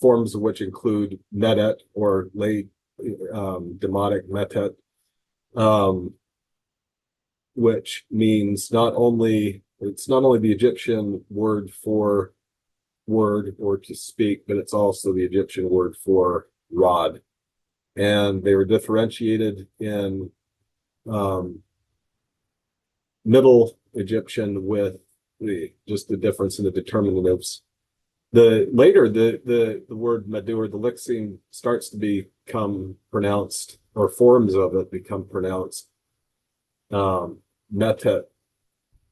forms of which include medet or late demotic metet, which means it's not only the Egyptian word for word or to speak, but it's also the Egyptian word for rod. And they were differentiated in Middle Egyptian with just the difference in the determinatives. The word medu or the lexeme starts to become pronounced, or forms of it become pronounced metet,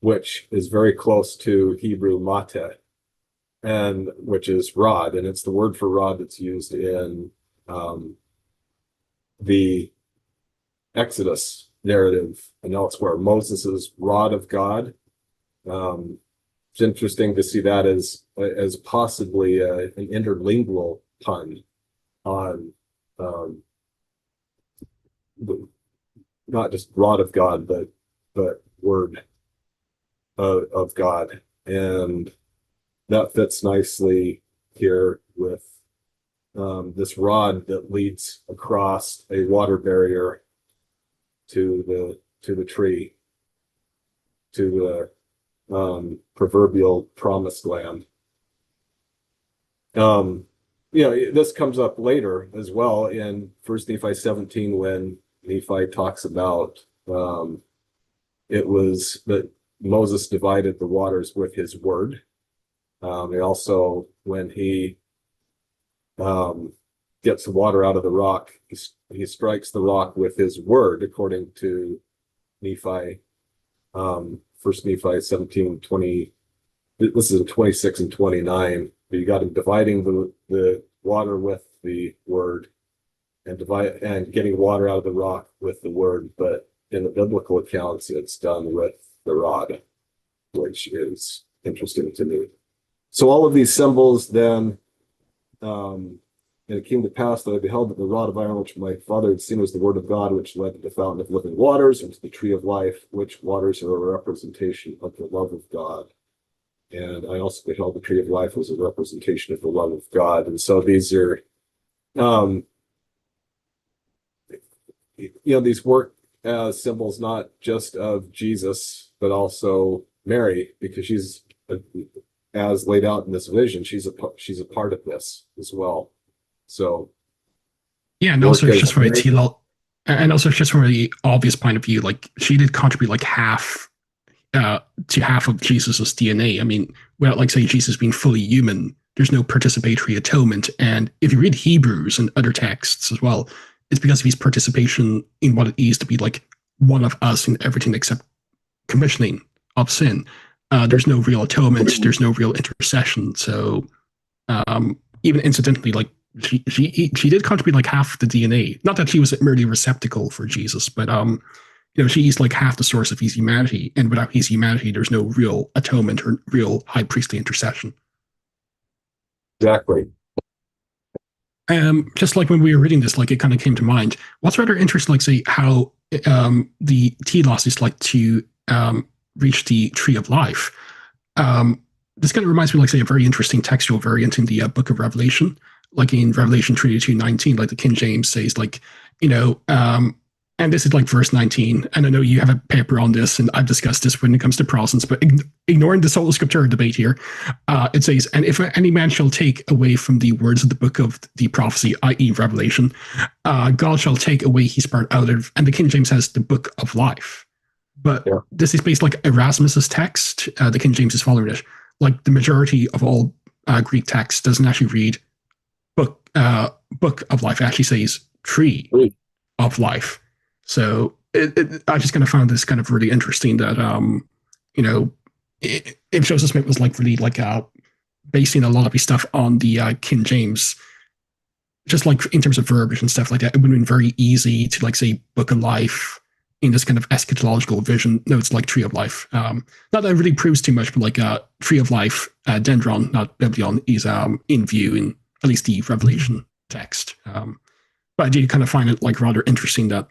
which is very close to Hebrew mateh, and which is rod, and it's the word for rod that's used in the Exodus narrative and elsewhere. Moses's rod of God. It's interesting to see that as possibly an interlingual pun on not just rod of God, but word. of God. And that fits nicely here with this rod that leads across a water barrier to the tree, to the proverbial promised land. This comes up later as well in First Nephi 17 when Nephi talks about it was that Moses divided the waters with his word. He also, when he gets the water out of the rock, he strikes the rock with his word, according to Nephi, First Nephi 17:20. This is in 26 and 29. You got him dividing the water with the word and getting water out of the rock with the word. But in the biblical accounts, it's done with the rod, which is interesting to me. So all of these symbols then, and it came to pass that I beheld that the rod of iron which my father had seen was the word of God, which led to the fountain of living waters and to the tree of life, which waters are a representation of the love of God. And I also beheld the tree of life was a representation of the love of God. And so these are, these work as symbols not just of Jesus, but also Mary, because she's, as laid out in this vision, she's a part of this as well. So, yeah, and also just from a the obvious point of view, like she did contribute like half to half of Jesus's DNA. I mean, without like say Jesus being fully human, there's no participatory atonement. And if you read Hebrews and other texts as well, it's because of his participation in what it is to be like one of us in everything except commissioning of sin. There's no real atonement. There's no real intercession. So even incidentally, like she did contribute like half the DNA. Not that she was merely a receptacle for Jesus, but she's like half the source of his humanity, and without his humanity, there's no real atonement or real high priestly intercession. Exactly. Just like when we were reading this, like it kind of came to mind. What's rather interesting, like say how the telos is like to reach the tree of life. This kind of reminds me, like say, a very interesting textual variant in the Book of Revelation, like in Revelation 22:19, like the King James says, like and this is like verse 19. And I know you have a paper on this, and I've discussed this when it comes to Protestants, but ignoring the sola scriptura debate here, it says, and if any man shall take away from the words of the book of the prophecy, i.e. Revelation, God shall take away his part out of, and the King James has the book of life. But this is based like Erasmus's text. The King James is following it. Like the majority of all Greek text doesn't actually read book of life. It actually says tree of life. So I just kind of found this kind of really interesting that if Joseph Smith was like really like basing a lot of his stuff on the King James, just like in terms of verbiage and stuff like that, it would have been very easy to like say book of life in this kind of eschatological vision. No, it's like tree of life. Not that it really proves too much, but like tree of life, dendron, not biblion, is in view in at least the Revelation text. But I do kind of find it like rather interesting that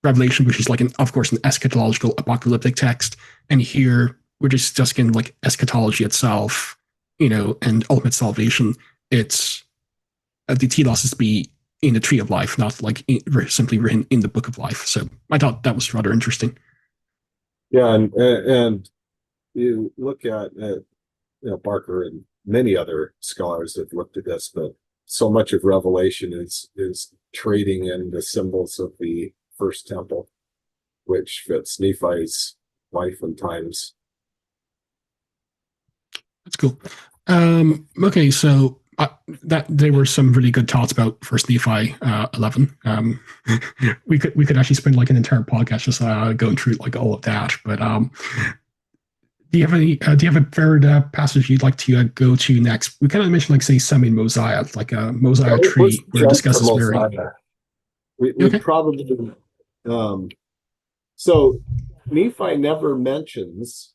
Revelation, which is like of course an eschatological apocalyptic text, and here we're just getting like eschatology itself, and ultimate salvation. It's the telos is to be in the tree of life, not like simply written in the book of life. So I thought that was rather interesting. Yeah, and you look at Barker and many other scholars have looked at this, but so much of Revelation is trading in the symbols of the first temple, which fits Nephi's life and times. That's cool. Okay, so that there were some really good thoughts about First Nephi 11. We could actually spend like an entire podcast just going through like all of that. But do you have any? Do you have a favorite passage you'd like to go to next? We kind of mentioned like say some in Mosiah, like a Mosiah tree, where it discusses Mary. We probably so Nephi never mentions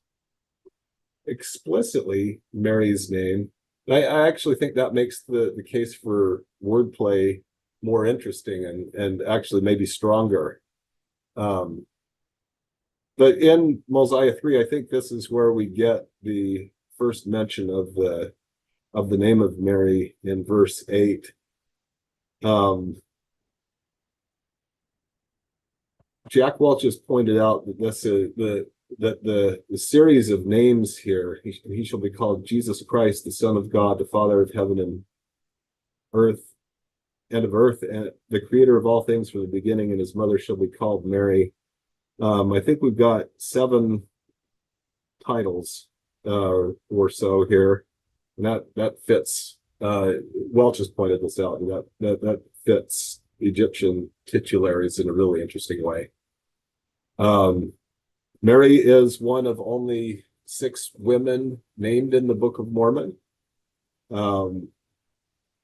explicitly Mary's name. I actually think that makes the case for wordplay more interesting and actually maybe stronger. But But in Mosiah 3, I think this is where we get the first mention of the name of Mary in verse 8. Jack Welch has pointed out that the series of names here, he shall be called Jesus Christ, the Son of God, the Father of heaven and earth, and the creator of all things from the beginning, and his mother shall be called Mary. I think we've got 7 titles or so here, and that fits. Welch has pointed this out, and that fits Egyptian titularies in a really interesting way. Mary is one of only 6 women named in the Book of Mormon. So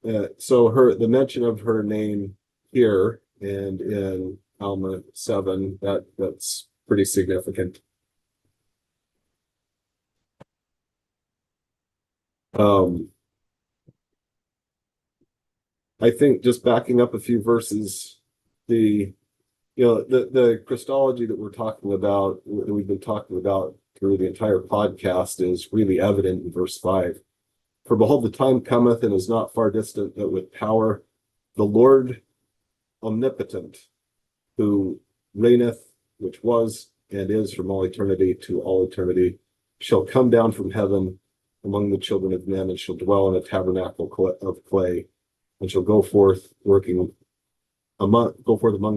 the mention of her name here and in Alma 7, that's pretty significant. I think just backing up a few verses, the Christology that we've been talking about through the entire podcast is really evident in verse 5. For behold, the time cometh and is not far distant that with power the Lord omnipotent, who reigneth, which was and is from all eternity to all eternity, shall come down from heaven among the children of men, and shall dwell in a tabernacle of clay, and shall go forth among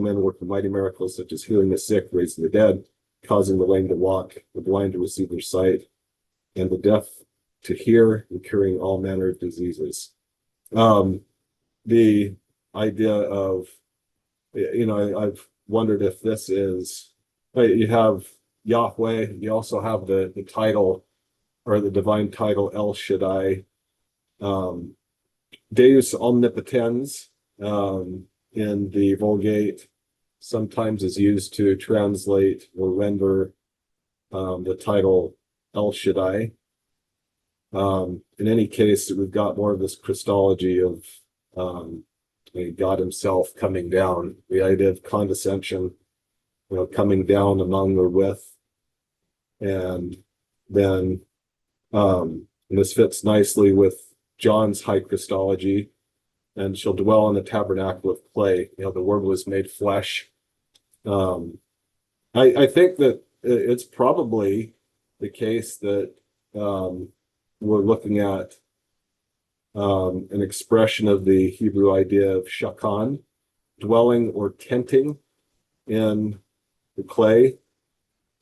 men, working mighty miracles, such as healing the sick, raising the dead, causing the lame to walk, the blind to receive their sight, and the deaf to hear, and curing all manner of diseases. The idea of, I've wondered if this is, you have Yahweh, you also have the title, or the divine title El Shaddai, Deus Omnipotens, in the Vulgate, sometimes is used to translate or render the title El Shaddai. In any case, we've got more of this Christology of God himself coming down, the idea of condescension, coming down among or with. And then and this fits nicely with John's high Christology, and shall dwell in the tabernacle of clay. The word was made flesh. I think that it's probably the case that we're looking at an expression of the Hebrew idea of shakan, dwelling or tenting in the clay.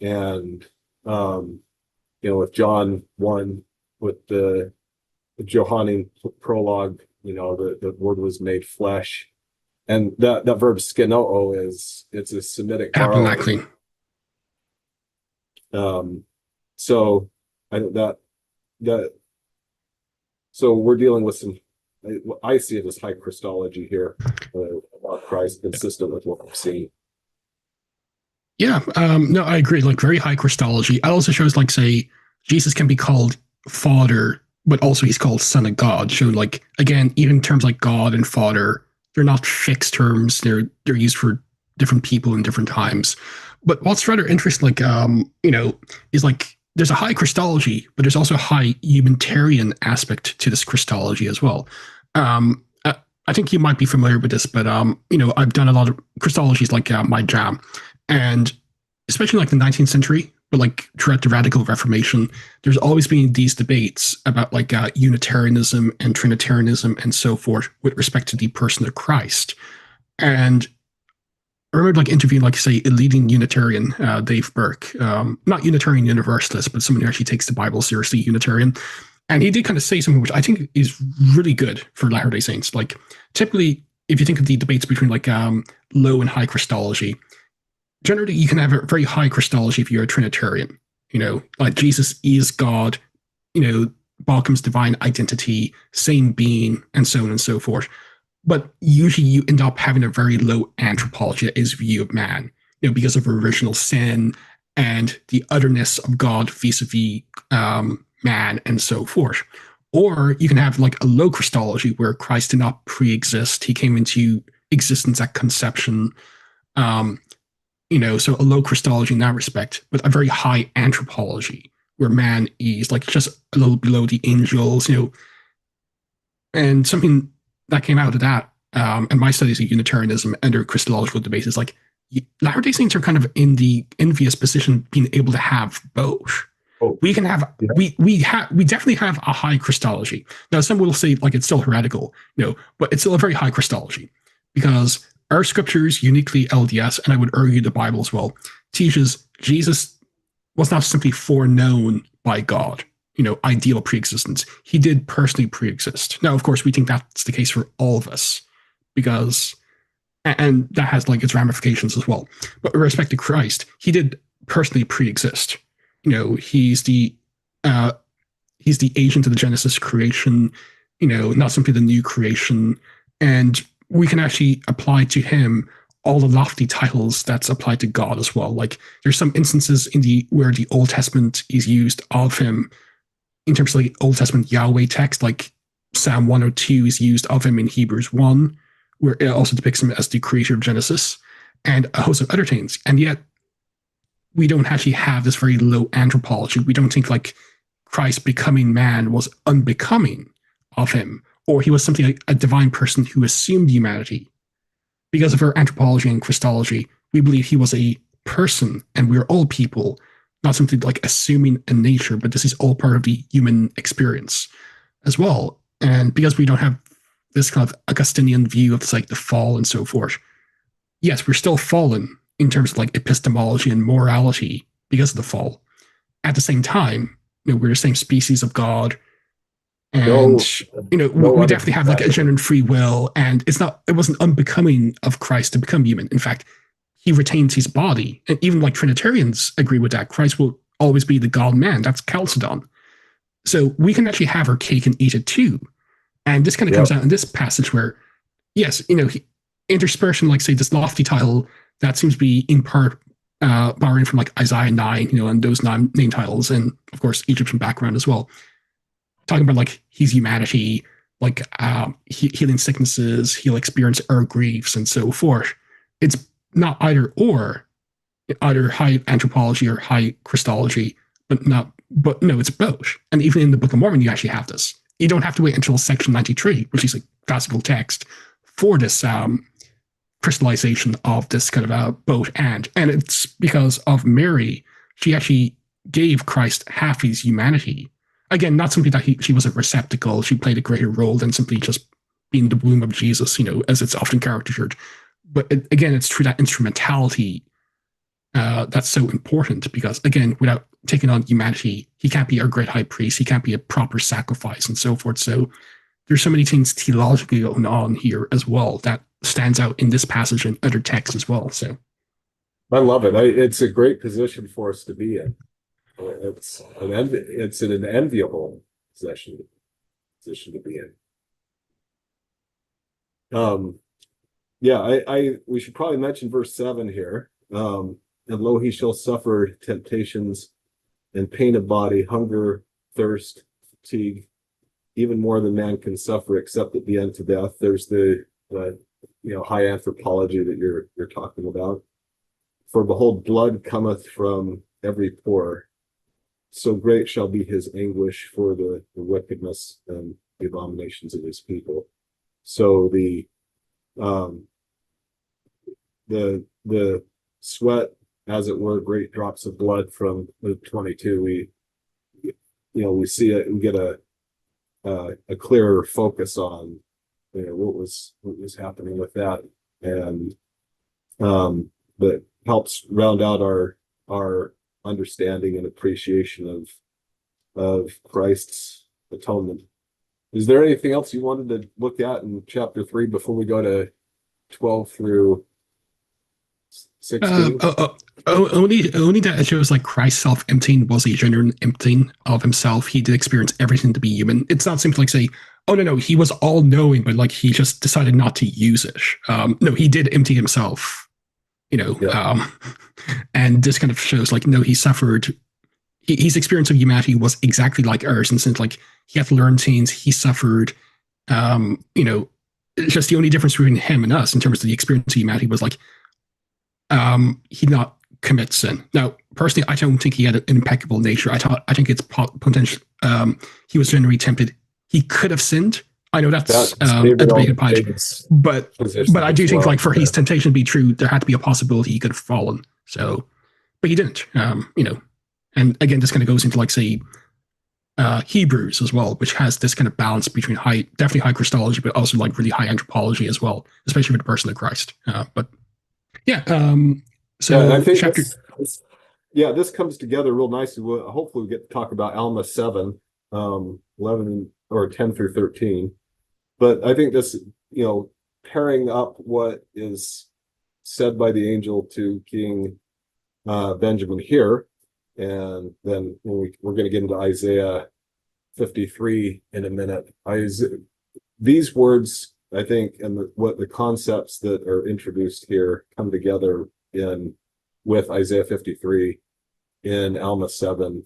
And with John 1, with the Johannine prologue, the word was made flesh, and that verb skenoo it's a Semitic Tabernacle. So I that so we're dealing with some, I see it as high Christology here about Christ, consistent with what we've seen. Yeah, no, I agree. Like very high Christology. It also shows, like, say, Jesus can be called Father, but also he's called Son of God. So, like, again, even terms like God and Father, they're not fixed terms. They're used for different people in different times. But what's rather interesting, is like there's a high Christology, but there's also a high humanitarian aspect to this Christology as well. I think you might be familiar with this, but I've done a lot of Christologies, like my jam, and especially like the 19th century, but like throughout the Radical Reformation, there's always been these debates about like Unitarianism and Trinitarianism and so forth with respect to the person of Christ. And I remember like interviewing, like, say, a leading Unitarian, Dave Burke, not Unitarian Universalist, but someone who actually takes the Bible seriously, Unitarian. And he did kind of say something which I think is really good for Latter-day Saints. Like, typically, if you think of the debates between like low and high Christology, generally you can have a very high Christology if you're a Trinitarian. Like Jesus is God, Balkum's divine identity, same being, and so on and so forth. But usually you end up having a very low anthropology, that is, view of man, because of original sin and the otherness of God vis-a-vis man and so forth. Or you can have like a low Christology where Christ did not pre-exist. He came into existence at conception. So a low Christology in that respect, but a very high anthropology where man is like just a little below the angels, and something that came out of that, and my studies of Unitarianism and their Christological debates is like Latter-day Saints are kind of in the envious position of being able to have both. Oh, We can have yeah. we definitely have a high Christology. Now some will say like it's still heretical, but it's still a very high Christology because our scriptures, uniquely LDS, and I would argue the Bible as well, teaches Jesus was not simply foreknown by God, ideal preexistence. He did personally preexist. Now, of course, we think that's the case for all of us because, and that has like its ramifications as well. But with respect to Christ, he did personally preexist. He's the agent of the Genesis creation, not simply the new creation. And we can actually apply to him all the lofty titles that's applied to God as well. Like there's some instances where the Old Testament is used of him in terms of like Old Testament Yahweh text, like Psalm 102 is used of him in Hebrews 1, where it also depicts him as the creator of Genesis, and a host of other things. And yet we don't actually have this very low anthropology. We don't think like Christ becoming man was unbecoming of him, or he was something like a divine person who assumed humanity. Because of our anthropology and Christology, we believe he was a person and we're all people, not something like assuming a nature, but this is all part of the human experience as well. And because we don't have this kind of Augustinian view of like the fall and so forth, yes, we're still fallen in terms of like epistemology and morality because of the fall. At the same time, we're the same species of God. And we definitely have like a genuine free will, and it wasn't unbecoming of Christ to become human. In fact, he retains his body, and even like Trinitarians agree with that. Christ will always be the God man. That's Chalcedon. So we can actually have our cake and eat it too. And this kind of comes out in this passage where, yes, interspersion, like say this lofty title that seems to be in part borrowing from like Isaiah 9, and those name titles, and of course Egyptian background as well. Talking about like his humanity, like healing sicknesses, he'll experience our griefs and so forth. It's not either high anthropology or high Christology, but no, it's both. And even in the Book of Mormon, you actually have this. You don't have to wait until section 93, which is a classical text, for this crystallization of this kind of both and it's because of Mary. She actually gave Christ half his humanity. Again, not simply that she was a receptacle, she played a greater role than simply just being the womb of Jesus, as it's often caricatured. But again, it's through that instrumentality that's so important because, again, without taking on humanity, he can't be our great high priest, he can't be a proper sacrifice and so forth. So there's so many things theologically going on here as well that stands out in this passage and other texts as well. So I love it. It's a great position for us to be in. It's an enviable position to be in. We should probably mention verse 7 here. And lo, he shall suffer temptations and pain of body, hunger, thirst, fatigue, even more than man can suffer, except at the end to death. There's the high anthropology that you're talking about. For behold, blood cometh from every pore. So great shall be his anguish for the wickedness and the abominations of his people. So the sweat, as it were, great drops of blood from Luke 22. We see it and get a clearer focus on what was happening with that, and that helps round out our understanding and appreciation of Christ's atonement. Is there anything else you wanted to look at in chapter 3 before we go to 12 through 16? Only that it shows like Christ's self-emptying was a genuine emptying of himself. He did experience everything to be human. It's not simply like say, oh no, he was all knowing, but like he just decided not to use it. No, he did empty himself. And this kind of shows like no, he suffered. His experience of humanity was exactly like ours, and since like he had to learn things, he suffered. It's just the only difference between him and us in terms of the experience of humanity was like he not commit sin. Now, personally, I don't think he had an impeccable nature. I think it's potential. He was generally tempted. He could have sinned. I know that's a debated point, but I do think like for his temptation to be true, there had to be a possibility he could have fallen. So, but he didn't. And again, this kind of goes into like say Hebrews as well, which has this kind of balance between definitely high Christology, but also like really high anthropology as well, especially with the person of Christ. But yeah, so yeah, I think chapter. This comes together real nicely. Hopefully, we get to talk about Alma 7, 11 or 10 through 13. But I think this, pairing up what is said by the angel to King Benjamin here, and then we're going to get into Isaiah 53 in a minute. These words, I think, and what the concepts that are introduced here come together with Isaiah 53 in Alma 7,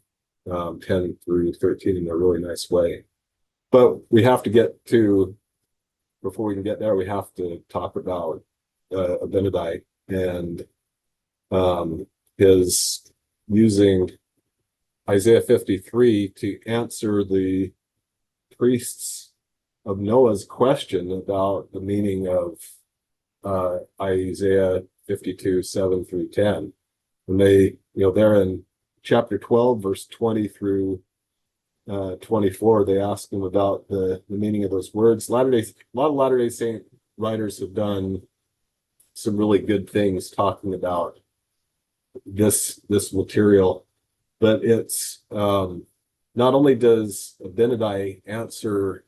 10 through 13 in a really nice way. But we have to before we can get there, we have to talk about Abinadi and his using Isaiah 53 to answer the priests of Noah's question about the meaning of Isaiah 52, 7 through 10. When they, they're in chapter 12, verse 20 through 24, they ask him about the meaning of those words. A lot of Latter-day Saint writers have done some really good things talking about this material, but it's not only does Abinadi answer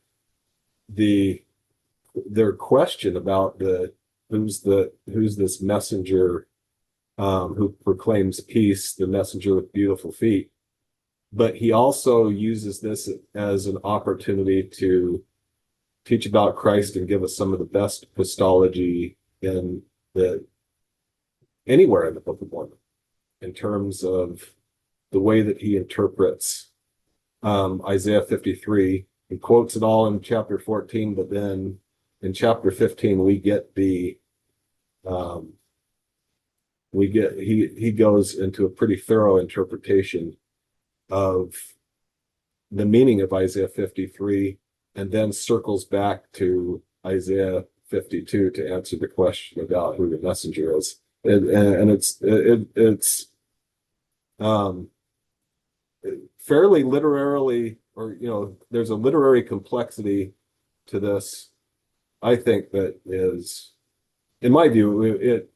their question about who's this messenger who proclaims peace, the messenger with beautiful feet, but he also uses this as an opportunity to teach about Christ and give us some of the best Christology anywhere in the Book of Mormon, in terms of the way that he interprets Isaiah 53. He quotes it all in chapter 14, but then in chapter 15 he goes into a pretty thorough interpretation of the meaning of Isaiah 53, and then circles back to Isaiah 52 to answer the question about who the messenger is. And it's fairly literarily, or there's a literary complexity to this, I think, that is, in my view, it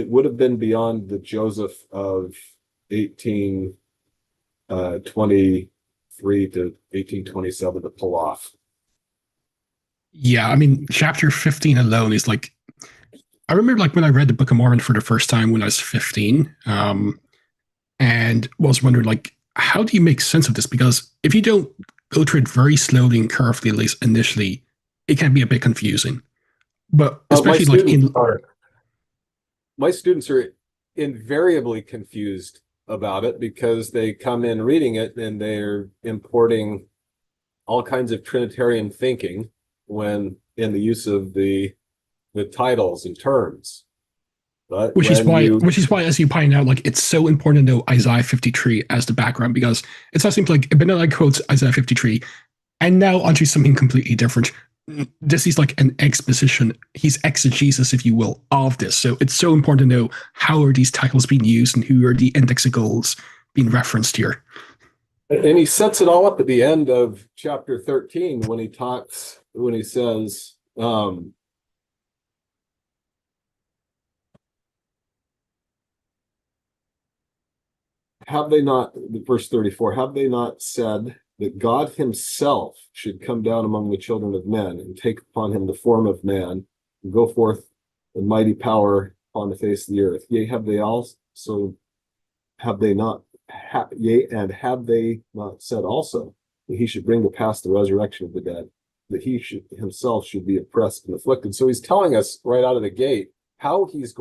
would have been beyond the Joseph of 1823 to 1827 to pull off. Yeah, I mean, chapter 15 alone is like, I remember like when I read the Book of Mormon for the first time when I was 15, and was wondering like, how do you make sense of this? Because if you don't go through it very slowly and carefully, at least initially, it can be a bit confusing. But especially my students are invariably confused about it because they come in reading it and they're importing all kinds of Trinitarian thinking when in the use of the titles and terms. But which is why, as you point out, like it's so important to know Isaiah 53 as the background, because it's not simply like Abinadi quotes Isaiah 53 and now onto something completely different. This is like an exposition, he's exegesis, if you will, of this. So it's so important to know how are these titles being used and who are the indexicals being referenced here. And he sets it all up at the end of chapter 13 when he says, have they not, verse 34, have they not said that God himself should come down among the children of men and take upon him the form of man and go forth in mighty power upon the face of the earth? Yea, have they not said also that he should bring to pass the resurrection of the dead, that he himself should be oppressed and afflicted? So he's telling us right out of the gate how he's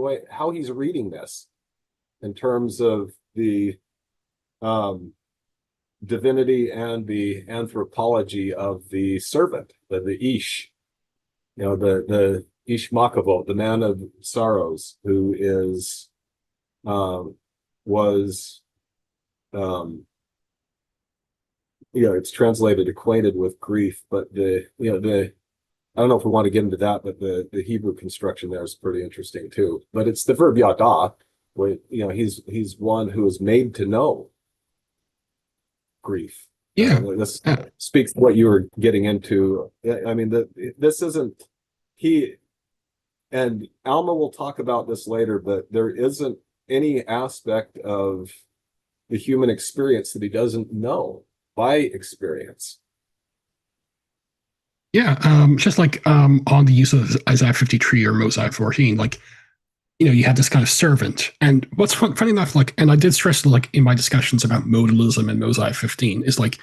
reading this in terms of the divinity and the anthropology of the servant, the Ish, the Ishmakavot, the man of sorrows, who is was it's translated acquainted with grief, but the I don't know if we want to get into that, but the Hebrew construction there is pretty interesting too. But it's the verb yada, where he's one who is made to know grief. Yeah. This speaks to what you were getting into. I mean, this isn't he, and Alma will talk about this later, but there isn't any aspect of the human experience that he doesn't know by experience. Yeah, just like on the use of Isaiah 53 or Mosiah 14, like, you had this kind of servant. And what's funny enough, like, and I did stress, like, in my discussions about modalism and Mosiah 15, is like,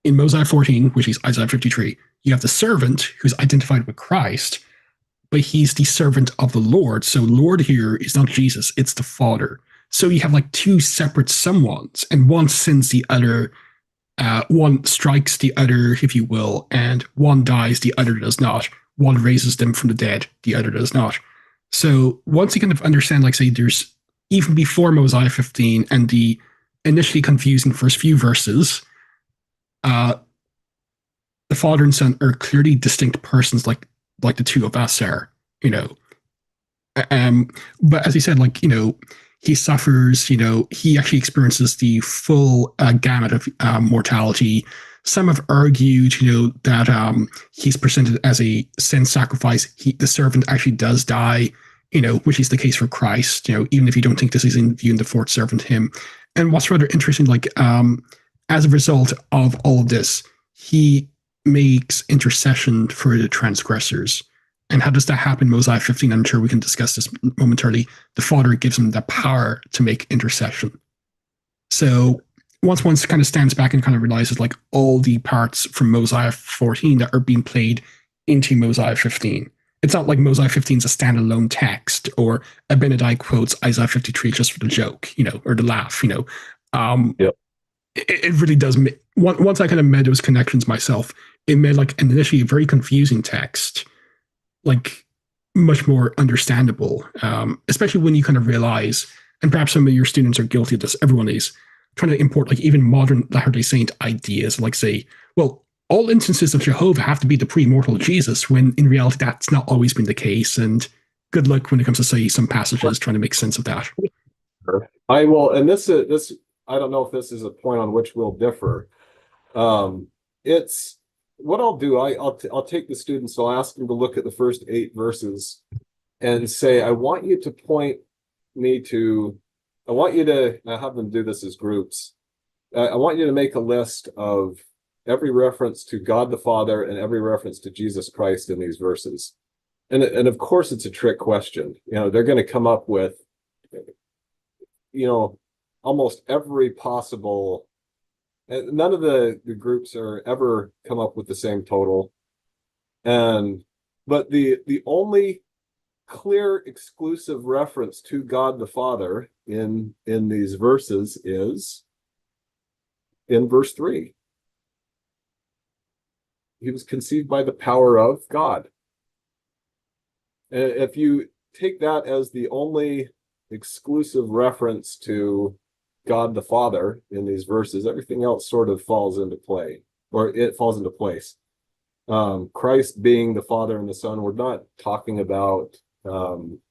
in Mosiah 14, which is Isaiah 53, you have the servant who's identified with Christ, but he's the servant of the Lord. So Lord here is not Jesus, it's the Father. So you have like two separate someones, and one sins the other. One strikes the other, if you will, and one dies, the other does not. One raises them from the dead, the other does not. So once you kind of understand, like, say, there's even before Mosiah 15 and the initially confusing first few verses, the Father and Son are clearly distinct persons, like the two of us are, But as he said, like, he suffers, he actually experiences the full gamut of mortality. Some have argued, that he's presented as a sin sacrifice. The servant actually does die, which is the case for Christ, even if you don't think this is in viewing the fourth servant hymn. And what's rather interesting, like, as a result of all of this, he makes intercession for the transgressors. And how does that happen? Mosiah 15, I'm sure we can discuss this momentarily. The Father gives him the power to make intercession. So once one kind of stands back and kind of realizes, like, all the parts from Mosiah 14 that are being played into Mosiah 15. It's not like Mosiah 15 is a standalone text, or Abinadi quotes Isaiah 53 just for the joke, or the laugh, Yep. It really does. Once I kind of made those connections myself, it made, like, an initially very confusing text, like, much more understandable, especially when you kind of realize, and perhaps some of your students are guilty of this, everyone is trying to import, like, even modern Latter-day Saint ideas, like, say, well, all instances of Jehovah have to be the pre-mortal Jesus, when in reality that's not always been the case, and good luck when it comes to, say, some passages trying to make sense of that. I will, and this I don't know if this is a point on which we'll differ. It's what I'll do. I'll take the students. I'll ask them to look at the first 8 verses and say, I want you to point me to. I want you to. I have them do this as groups. I want you to make a list of every reference to God the Father and every reference to Jesus Christ in these verses. And of course, it's a trick question. They're going to come up with, almost every possible. None of the groups are ever come up with the same total. But the only clear exclusive reference to God the Father in these verses is in verse 3. He was conceived by the power of God. If you take that as the only exclusive reference to God the Father in these verses, everything else sort of falls into play, or it falls into place. Christ being the Father and the Son, we're not talking about Person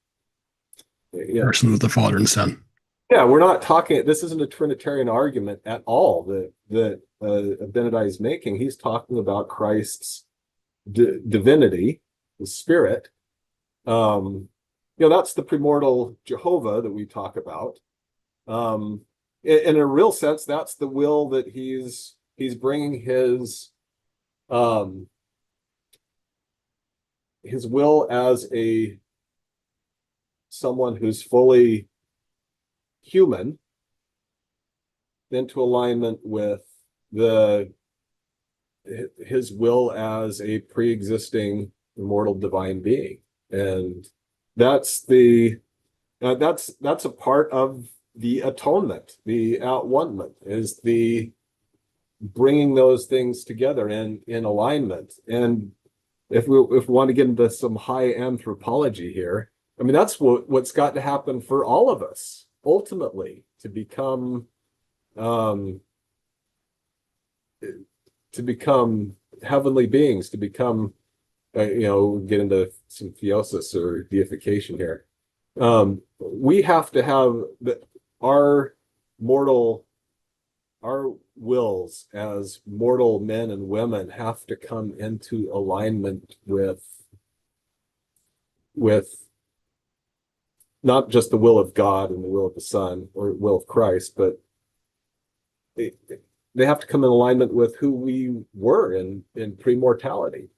of the Father and Son. Yeah, we're not talking. This isn't a Trinitarian argument at all that Abinadi is making. He's talking about Christ's divinity, the Spirit. That's the premortal Jehovah that we talk about. In a real sense, that's the will that he's bringing his will as someone who's fully human into alignment with his will as a pre-existing immortal divine being. And that's a part of the atonement, the at-one-ment, is the bringing those things together in alignment. And if we want to get into some high anthropology here, I mean, that's what's got to happen for all of us ultimately to become heavenly beings, to become get into some theosis or deification here. We have to have our wills as mortal men and women have to come into alignment with not just the will of God and the will of the Son or will of Christ, but they have to come in alignment with who we were in pre-mortality.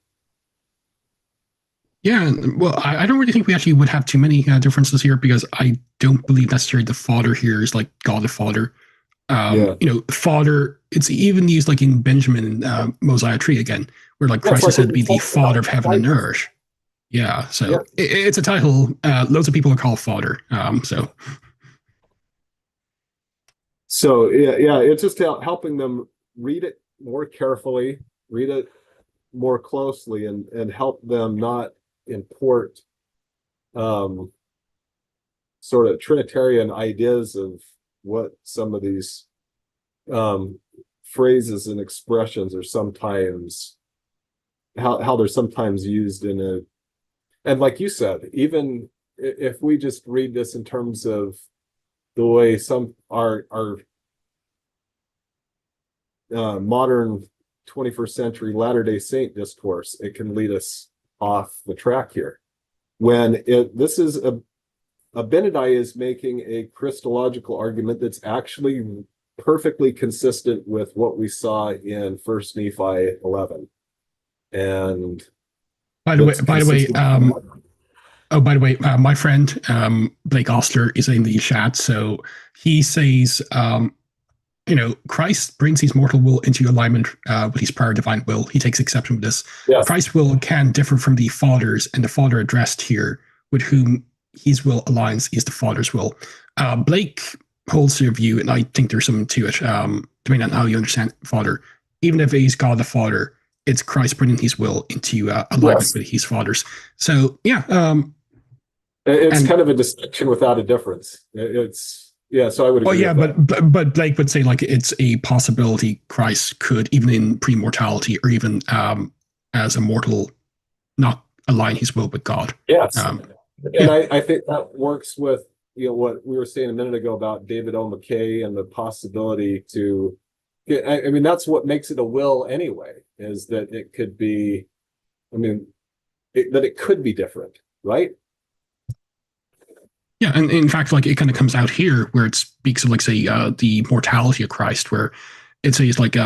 Yeah, well, I don't really think we actually would have too many differences here, because I don't believe necessarily the Father here is like God the Father. Father, it's even used like in Benjamin and Mosiah 3 again, where like Christ is said to be the Father of heaven and earth. Yeah, so it's a title loads of people are called Father. So it's just helping them read it more carefully, read it more closely, and help them not import sort of Trinitarian ideas of what some of these phrases and expressions are sometimes, how they're sometimes used and like you said, even if we just read this in terms of the way some our modern 21st century Latter-day Saint discourse, it can lead us off the track here. When this is Abinadi is making a Christological argument that's actually perfectly consistent with what we saw in First Nephi 11. And by the way, my friend Blake Ostler is in the chat, so he says, Christ brings his mortal will into alignment with his prior divine will. He takes exception with this. Yes. Christ's will can differ from the Father's, and the Father addressed here, with whom his will aligns, is the Father's will. Blake holds their view, and I think there's something to it, depending on how you understand Father. Even if he's God the Father, it's Christ bringing his will into alignment with his Father's. So, it's kind of a distinction without a difference. So I would agree. But Blake would say like it's a possibility Christ could, even in pre-mortality or even as a mortal, not align his will with God. Yes. I think that works with what we were saying a minute ago about David O. McKay and the possibility to, I mean, that's what makes it a will anyway, is that it could be, that it could be different, right? Yeah, and in fact, like it kind of comes out here where it speaks of, like, say, the mortality of Christ, where it says like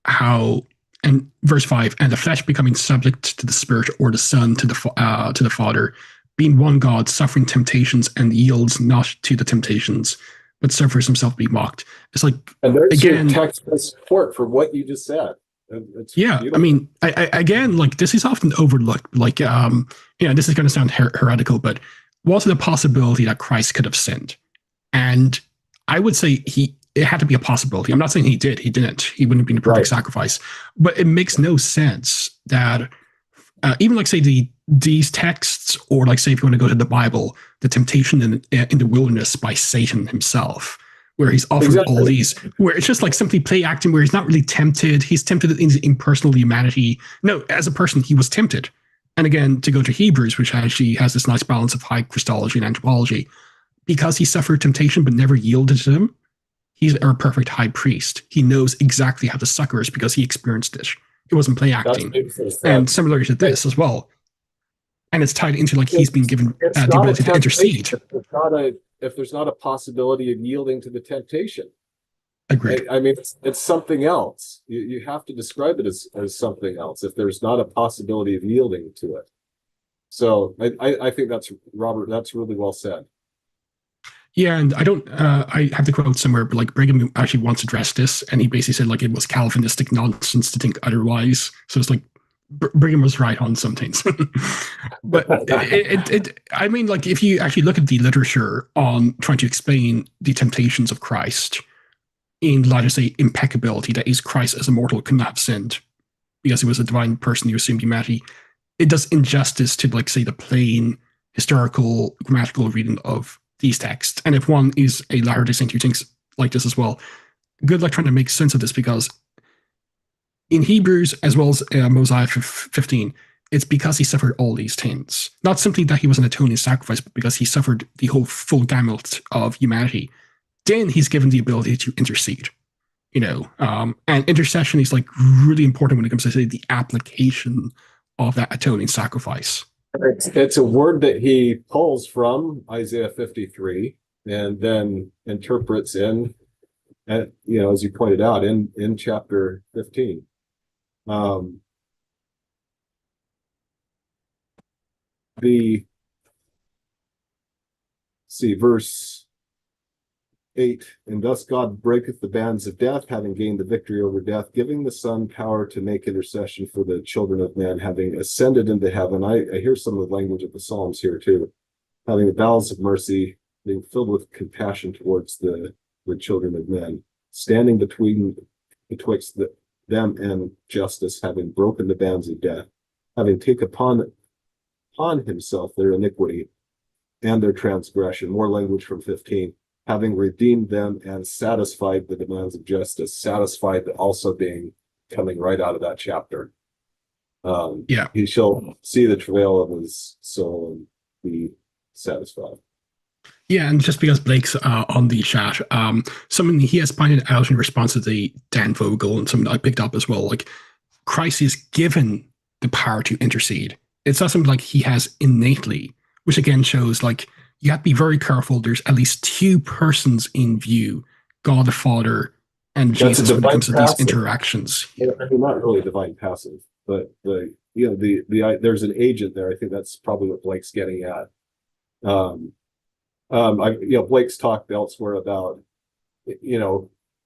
how, and verse 5, and the flesh becoming subject to the Spirit, or the Son to the Father, being one God, suffering temptations, and yields not to the temptations, but suffers himself to be mocked. It's like, and there's again, your textual support for what you just said. It's beautiful. I mean, I again, like this is often overlooked. Like, this is going to sound heretical, but was it a possibility that Christ could have sinned? And I would say it had to be a possibility. I'm not saying he did. He didn't. He wouldn't have been a perfect sacrifice. But it makes no sense that even like, say, these texts, or like, say, if you want to go to the Bible, the temptation in the wilderness by Satan himself, where he's offered all these, where it's just like simply play acting, where he's not really tempted. He's tempted in his impersonal humanity. No, as a person, he was tempted. And again, to go to Hebrews, which actually has this nice balance of high Christology and anthropology, because he suffered temptation but never yielded to them, he's our perfect high priest. He knows exactly how to succor us because he experienced it. It wasn't play acting. And similar to this as well. And it's tied into, like, he's been given the ability to intercede. If there's not a possibility of yielding to the temptation. Agreed. I mean, it's something else. You have to describe it as something else if there's not a possibility of yielding to it. So I think that's, Robert, that's really well said. Yeah, and I have the quote somewhere, but like Brigham actually once addressed this, and he basically said like it was Calvinistic nonsense to think otherwise. So it's like Brigham was right on some things. But I mean, like, if you actually look at the literature on trying to explain the temptations of Christ in light of, say, impeccability, that is, Christ as a mortal could not have sinned because he was a divine person who assumed humanity, it does injustice to, like, say, the plain historical grammatical reading of these texts. And if one is a Latter-day Saint who thinks like this as well, good luck trying to make sense of this, because in Hebrews as well as Mosiah 15, it's because he suffered all these things. Not simply that he was an atoning sacrifice, but because he suffered the whole full gamut of humanity. Then he's given the ability to intercede. And intercession is, like, really important when it comes to, say, the application of that atoning sacrifice. It's a word that he pulls from Isaiah 53 and then interprets in, as you pointed out, in chapter 15. Verse 8, and thus God breaketh the bands of death, having gained the victory over death, giving the Son power to make intercession for the children of men, having ascended into heaven. I hear some of the language of the Psalms here too. Having the bowels of mercy, being filled with compassion towards the children of men, standing betwixt them and justice, having broken the bands of death, having taken upon himself their iniquity and their transgression. More language from 15. Having redeemed them and satisfied the demands of justice, satisfied also being coming right out of that chapter. He shall see the travail of his soul and be satisfied. Yeah, and just because Blake's on the chat, something he has pointed out in response to the Dan Vogel, and something I picked up as well, like, Christ is given the power to intercede. It's not something like he has innately, which again shows, like, you have to be very careful. There's at least two persons in view, God the Father and Jesus, when it comes to these interactions. Not really divine passive, but there's an agent there. I think that's probably what Blake's getting at. Blake's talked elsewhere about,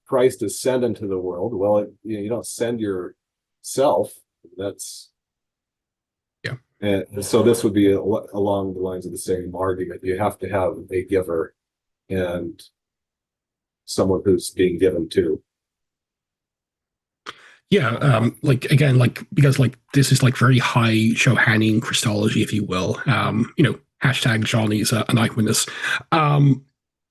Christ is sent into the world. Well, you don't send yourself. That's And so this would be along the lines of the same argument. You have to have a giver and someone who's being given to. Yeah, because this is like very high Johannine Christology, if you will. Hashtag Johnny's an eyewitness.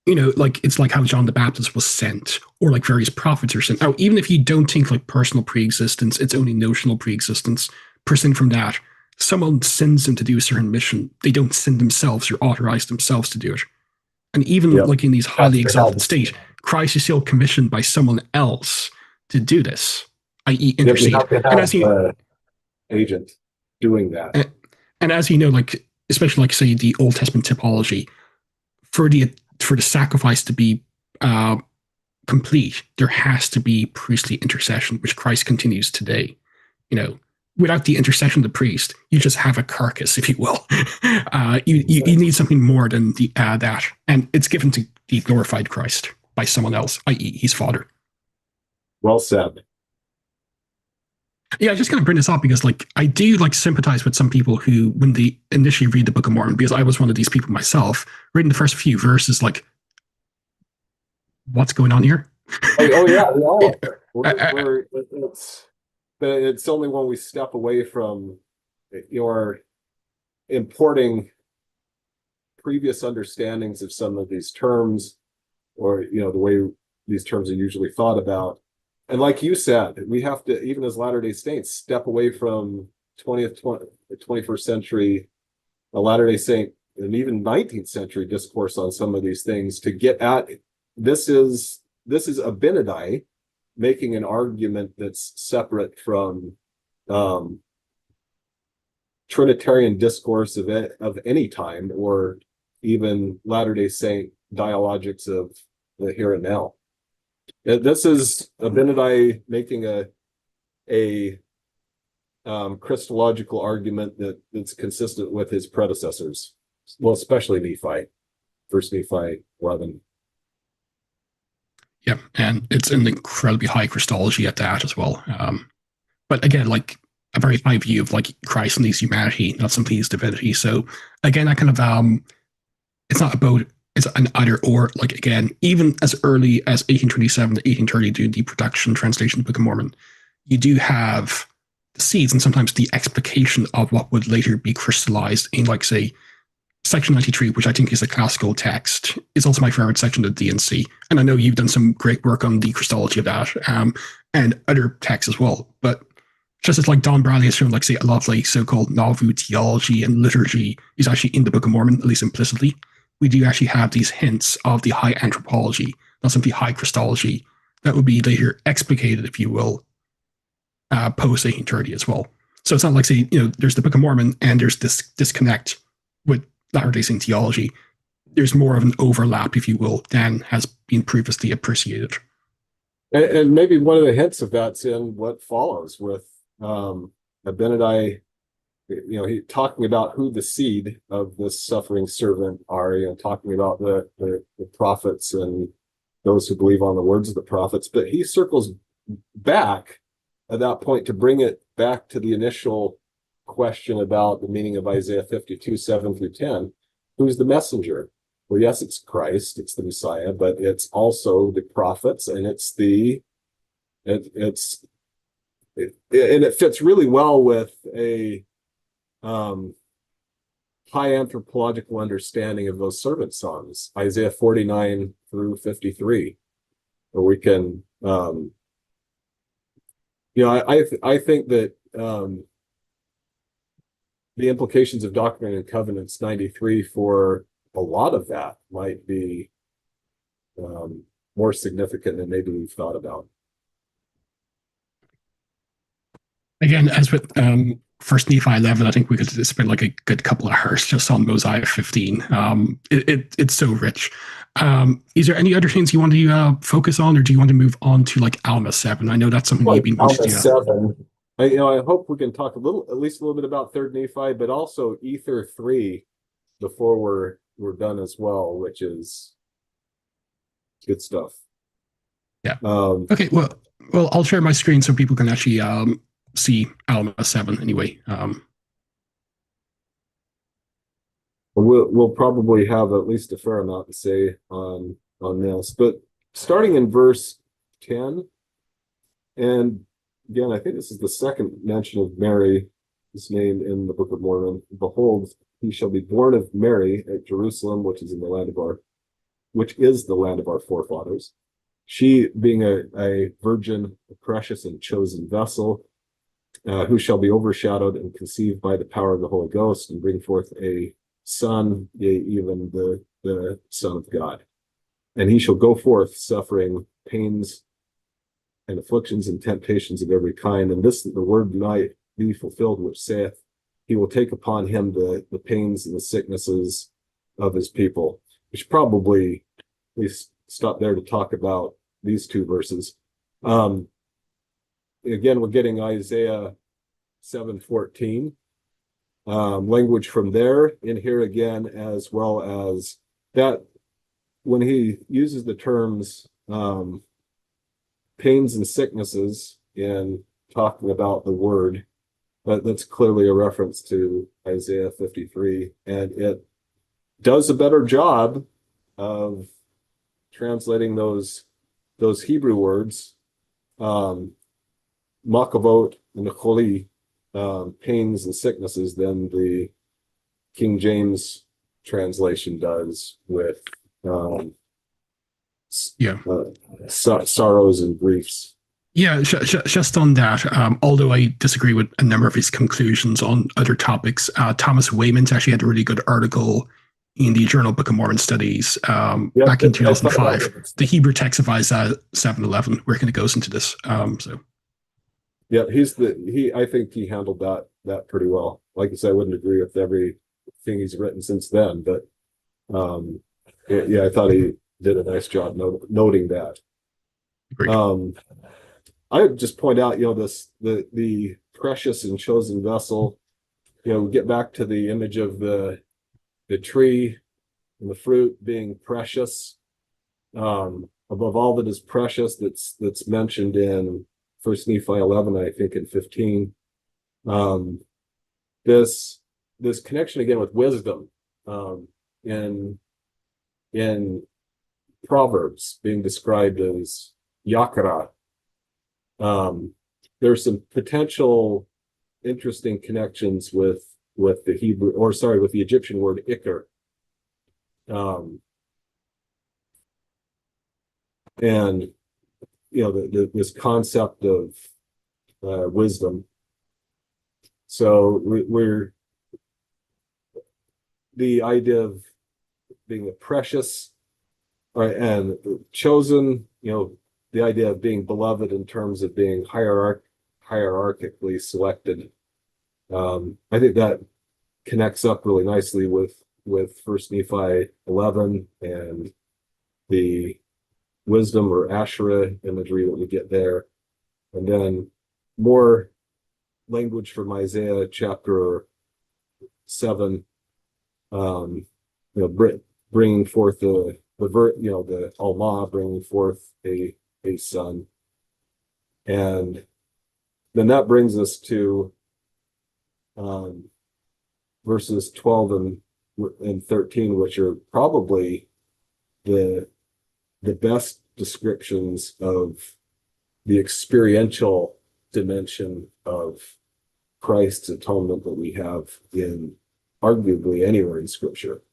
It's like how John the Baptist was sent, or like various prophets are sent. Now, even if you don't think like personal preexistence, it's only notional preexistence. Percent from that, someone sends them to do a certain mission. They don't send themselves or authorize themselves to do it. And even like in these highly exalted state, Christ is still commissioned by someone else to do this, i.e. intercede. And as you agent doing that. And as you know, like, especially like say the Old Testament typology, for the sacrifice to be complete, there has to be priestly intercession, which Christ continues today. Without the intercession of the priest, you just have a carcass, if you will. You need something more than that, and it's given to the glorified Christ by someone else, i.e. his Father. Well said. Yeah, I just kind of bring this up because, like, I do like sympathize with some people who, when they initially read the Book of Mormon, because I was one of these people myself, reading the first few verses, like, what's going on here? Oh yeah, we all it's only when we step away from your importing previous understandings of some of these terms, or the way these terms are usually thought about. And like you said, we have to, even as Latter-day Saints, step away from 21st century, a Latter-day Saint, and even 19th century discourse on some of these things to get at this is Abinadi making an argument that's separate from Trinitarian discourse of any time, or even Latter-day Saint dialogics of the here and now. This is Abinadi making a Christological argument that's consistent with his predecessors, well, especially Nephi, First Nephi 11. Yeah, and it's an incredibly high Christology at that as well. But again, like a very high view of like Christ and his humanity, not simply his divinity. So again, I kind of it's not about, it's an either or. Like again, even as early as 1827 to 1830, doing the production translation of the Book of Mormon, you do have seeds and sometimes the explication of what would later be crystallized in, like, say, Section 93, which I think is a classical text, is also my favorite section of the DNC. And I know you've done some great work on the Christology of that, and other texts as well. But just as like Don Bradley has shown, like, say, a lot of like so-called novel theology and liturgy is actually in the Book of Mormon, at least implicitly, we do actually have these hints of the high anthropology, not simply high Christology, that would be later explicated, if you will, post 1830 as well. So it's not like, say, there's the Book of Mormon and there's this disconnect with Latter-day Saint theology. There's more of an overlap, if you will, than has been previously appreciated. And maybe one of the hints of that's in what follows with Abinadi, he talking about who the seed of this suffering servant are, talking about the prophets and those who believe on the words of the prophets. But he circles back at that point to bring it back to the initial question about the meaning of Isaiah 52, 7 through 10. Who's the messenger? Well, yes, it's Christ, it's the Messiah, but it's also the prophets, and it fits really well with a high anthropological understanding of those servant songs, Isaiah 49 through 53, where we can, I think that the implications of Doctrine and Covenants 93 for a lot of that might be more significant than maybe we've thought about. Again, as with First Nephi 11, I think we could spend like a good couple of hours just on Mosiah 15. It's so rich. Is there any other things you want to focus on, or do you want to move on to like Alma 7? I know that's something you've been Alma 7. I hope we can talk at least a little bit about Third Nephi, but also Ether 3 before we're done as well, which is good stuff. Yeah. Okay. Well, I'll share my screen so people can actually see Alma 7 anyway. We'll probably have at least a fair amount to say on this, but starting in verse 10, and again, I think this is the second mention of Mary, his name in the Book of Mormon. Behold, he shall be born of Mary at Jerusalem, which is the land of our forefathers. She being a virgin, a precious and chosen vessel, who shall be overshadowed and conceived by the power of the Holy Ghost and bring forth a son, yea, even the Son of God. And he shall go forth suffering pains and afflictions and temptations of every kind. And this the word might be fulfilled, which saith, he will take upon him the pains and the sicknesses of his people. We should probably at least stop there to talk about these two verses. Again, we're getting Isaiah 7:14. Language from there in here again, as well as that when he uses the terms pains and sicknesses in talking about the word, that's clearly a reference to Isaiah 53, and it does a better job of translating those Hebrew words, makavot and choli, pains and sicknesses, than the King James translation does with sorrows and griefs. Yeah, just on that, although I disagree with a number of his conclusions on other topics, Thomas Wayman's actually had a really good article in the Journal Book of Mormon Studies back in 2005, the Hebrew text of Isaiah 7:11, where it goes into this. Yeah, I think he handled that pretty well. Like I said, I wouldn't agree with everything he's written since then, but I thought he did a nice job noting that. I would just point out, the precious and chosen vessel. We get back to the image of the tree and the fruit being precious. Above all that is precious, that's mentioned in First Nephi 11, I think, and 15. This connection again with wisdom in Proverbs being described as yakara. There's some potential interesting connections with the Hebrew, or sorry, with the Egyptian word ikar. And this concept of wisdom. So we're the idea of being a precious, right, and chosen, the idea of being beloved in terms of being hierarchically selected. I think that connects up really nicely with First Nephi 11 and the wisdom or Asherah imagery that we get there, and then more language from Isaiah chapter 7, bringing forth the Alma, bringing forth a son, and then that brings us to verses 12 and 13, which are probably the best descriptions of the experiential dimension of Christ's atonement that we have in arguably anywhere in Scripture.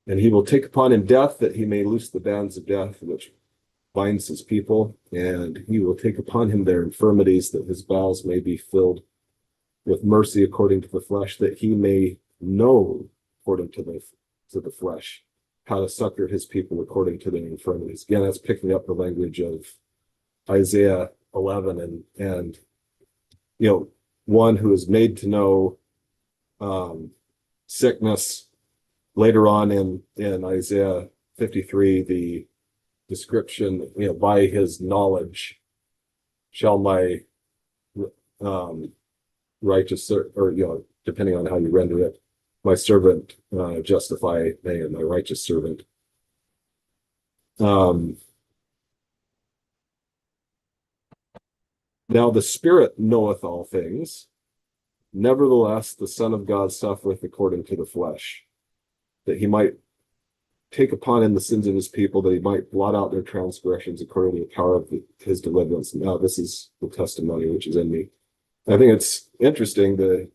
And he will take upon him death, that he may loose the bands of death which binds his people, and he will take upon him their infirmities, that his bowels may be filled with mercy according to the flesh, that he may know according to the flesh how to succor his people according to their infirmities. Again, that's picking up the language of Isaiah 11, and one who is made to know sickness. Later on in Isaiah 53, the description, by his knowledge shall my righteous, or depending on how you render it, my servant justify me, and my righteous servant. Now the Spirit knoweth all things, nevertheless the Son of God suffereth according to the flesh, that he might take upon him the sins of his people, that he might blot out their transgressions according to the power of his deliverance. Now this is the testimony which is in me. I think it's interesting that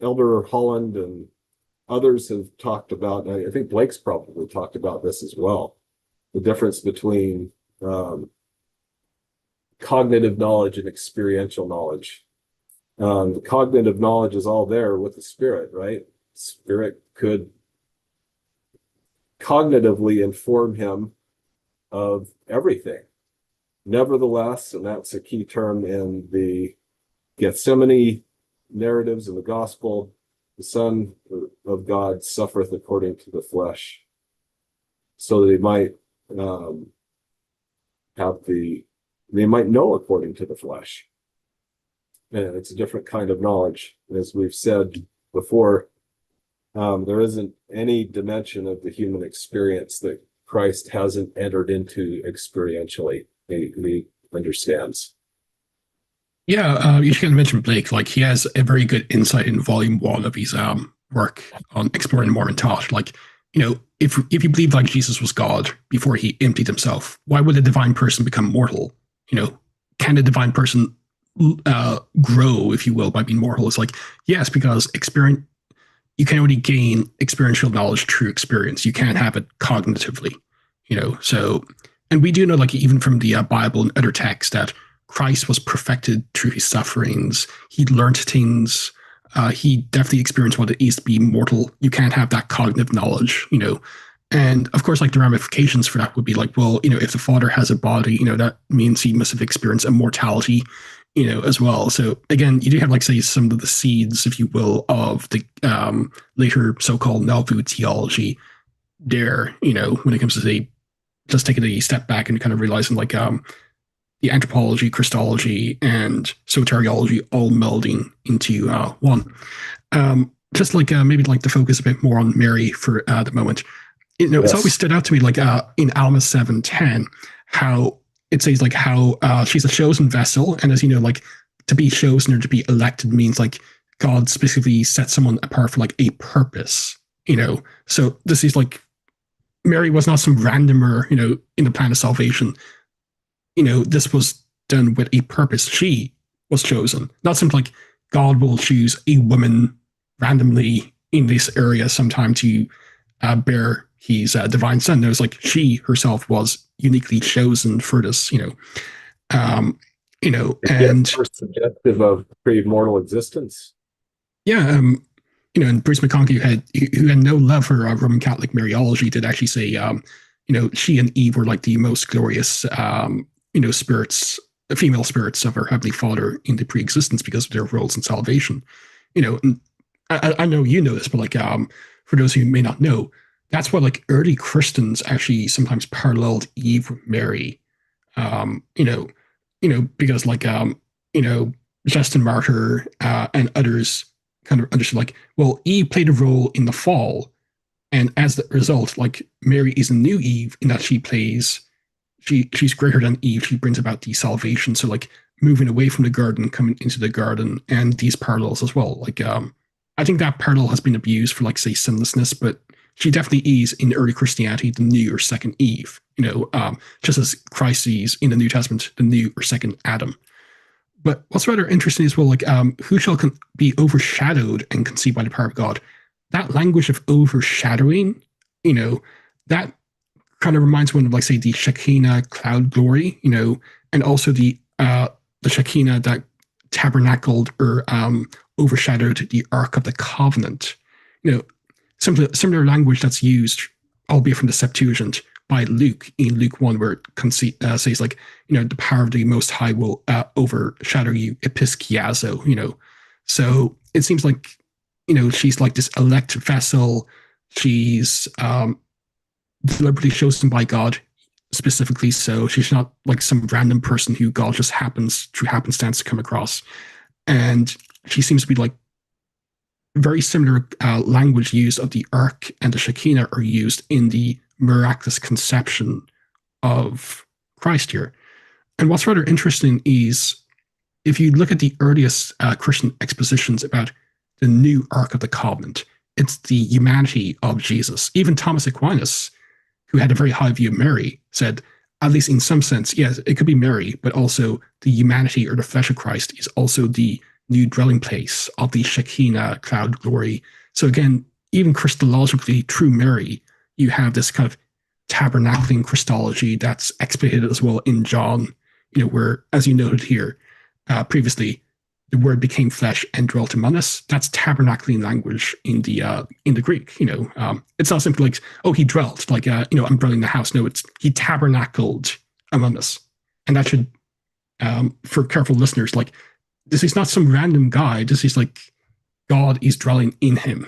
Elder Holland and others have talked about, and I think Blake's probably talked about this as well, the difference between cognitive knowledge and experiential knowledge. The cognitive knowledge is all there with the Spirit, right? Spirit could cognitively inform him of everything. Nevertheless, and that's a key term in the Gethsemane narratives in the gospel, the Son of God suffereth according to the flesh, so that he might they might know according to the flesh. And it's a different kind of knowledge. As we've said before, there isn't any dimension of the human experience that Christ hasn't entered into experientially. He understands. Yeah, you kind of mentioned Blake. Like, he has a very good insight in volume 1 of his work on exploring the Mormon thought. Like, if you believe like Jesus was God before he emptied himself, why would a divine person become mortal? Can a divine person grow, if you will, by being mortal? It's like, yes, because you can only gain experiential knowledge through experience. You can't have it cognitively, so. And we do know, like, even from the Bible and other texts, that Christ was perfected through his sufferings. He learned things. He definitely experienced what it is to be mortal. You can't have that cognitive knowledge, And of course, like, the ramifications for that would be like, well, if the Father has a body, that means he must have experienced immortality, as well. So again, you do have, like, say, some of the seeds, if you will, of the later so-called Nauvoo theology there, when it comes to, say, just taking a step back and kind of realizing, like, the anthropology, Christology, and soteriology all melding into one. Just like maybe like to focus a bit more on Mary for the moment. Yes. It's always stood out to me, like in Alma 7:10, how it says like how she's a chosen vessel, and as like to be chosen or to be elected means like God specifically set someone apart for like a purpose. So this is like Mary was not some randomer, in the plan of salvation. This was done with a purpose. She was chosen, not simply like God will choose a woman randomly in this area sometime to bear his divine son. No, it's like she herself was uniquely chosen for this, um, Yet and we're suggestive of pre-mortal existence. yeah, and Bruce McConkie, who had no love for Roman Catholic Mariology, did actually say, she and Eve were like the most glorious, spirits, female spirits of our Heavenly Father in the pre-existence because of their roles in salvation. And I know you know this, but like, for those who may not know, that's why like early Christians actually sometimes paralleled Eve with Mary, um, you know, because like, Justin Martyr and others kind of understood like, well, Eve played a role in the fall, and as the result, like Mary is a new Eve in that she's greater than Eve. She brings about the salvation. So like moving away from the garden, coming into the garden, and these parallels as well. Like I think that parallel has been abused for like say sinlessness, but she definitely is in early Christianity the new or second Eve. Just as Christ is in the New Testament the new or second Adam. But what's rather interesting as well, like who shall be overshadowed and conceived by the power of God? That language of overshadowing, that kind of reminds one of like say the Shekinah cloud glory, and also the Shekinah that tabernacled or overshadowed the Ark of the Covenant. Similar language that's used, albeit from the Septuagint, by Luke in Luke 1, where it says like, the power of the Most High will overshadow you, episkiazo, So it seems like, she's like this elect vessel. She's deliberately chosen by God specifically. So she's not like some random person who God just happens through happenstance to come across. And she seems to be like very similar language used of the Ark and the Shekinah are used in the miraculous conception of Christ here. And what's rather interesting is if you look at the earliest Christian expositions about the new Ark of the Covenant, it's the humanity of Jesus. Even Thomas Aquinas, who had a very high view of Mary, said, at least in some sense, yes, it could be Mary, but also the humanity or the flesh of Christ is also the new dwelling place of the Shekinah cloud glory. So again, even Christologically, through Mary, you have this kind of tabernacling Christology that's explicated as well in John, where, as you noted here previously, the word became flesh and dwelt among us. That's tabernacling language in the Greek. It's not simply like, oh, he dwelt, like I'm building the house. No, it's he tabernacled among us, and that should, for careful listeners, like this is not some random guy. This is like God is dwelling in him.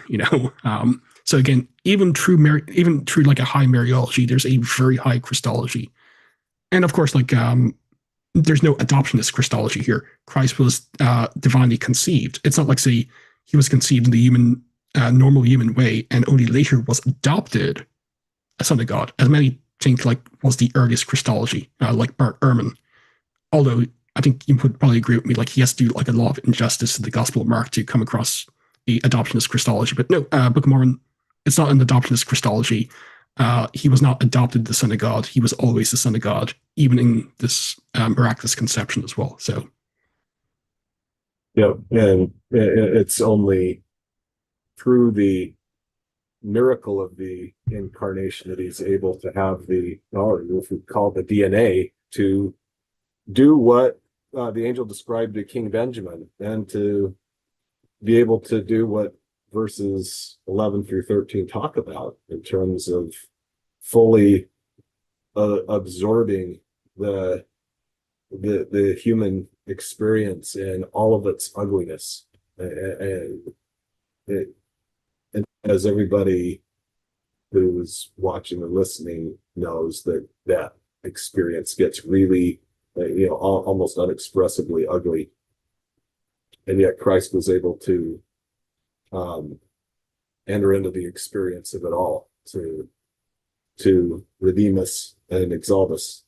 So again, even through like a high Mariology, there's a very high Christology, and of course, like there's no adoptionist Christology here. Christ was divinely conceived. It's not like say he was conceived in the normal human way, and only later was adopted a son of God, as many think like was the earliest Christology, like Bart Ehrman. Although I think you would probably agree with me, like he has to do like a lot of injustice to the Gospel of Mark to come across the adoptionist Christology. But no, Book of Mormon, it's not an adoptionist Christology. He was not adopted the Son of God. He was always the Son of God, even in this miraculous conception as well. So, yeah, and it's only through the miracle of the incarnation that he's able to have or if we call the DNA, to do what the angel described to King Benjamin, and to be able to do what verses 11 through 13 talk about in terms of fully absorbing the human experience in all of its ugliness. And as everybody who's watching and listening knows, that experience gets really almost unexpressibly ugly, and yet Christ was able to enter into the experience of it all to redeem us and exalt us.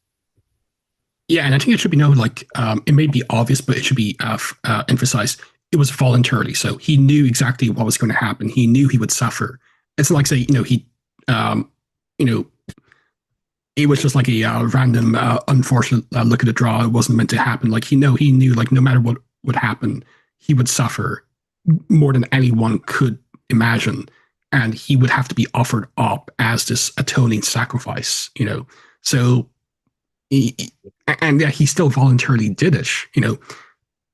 Yeah, and I think it should be known, like, it may be obvious, but it should be emphasized. It was voluntarily, so he knew exactly what was going to happen. He knew he would suffer. It's not like, say, he, it was just like a random, unfortunate look at the draw. It wasn't meant to happen. Like he knew like no matter what would happen, he would suffer more than anyone could imagine, and he would have to be offered up as this atoning sacrifice. So he, and yeah, he still voluntarily did it.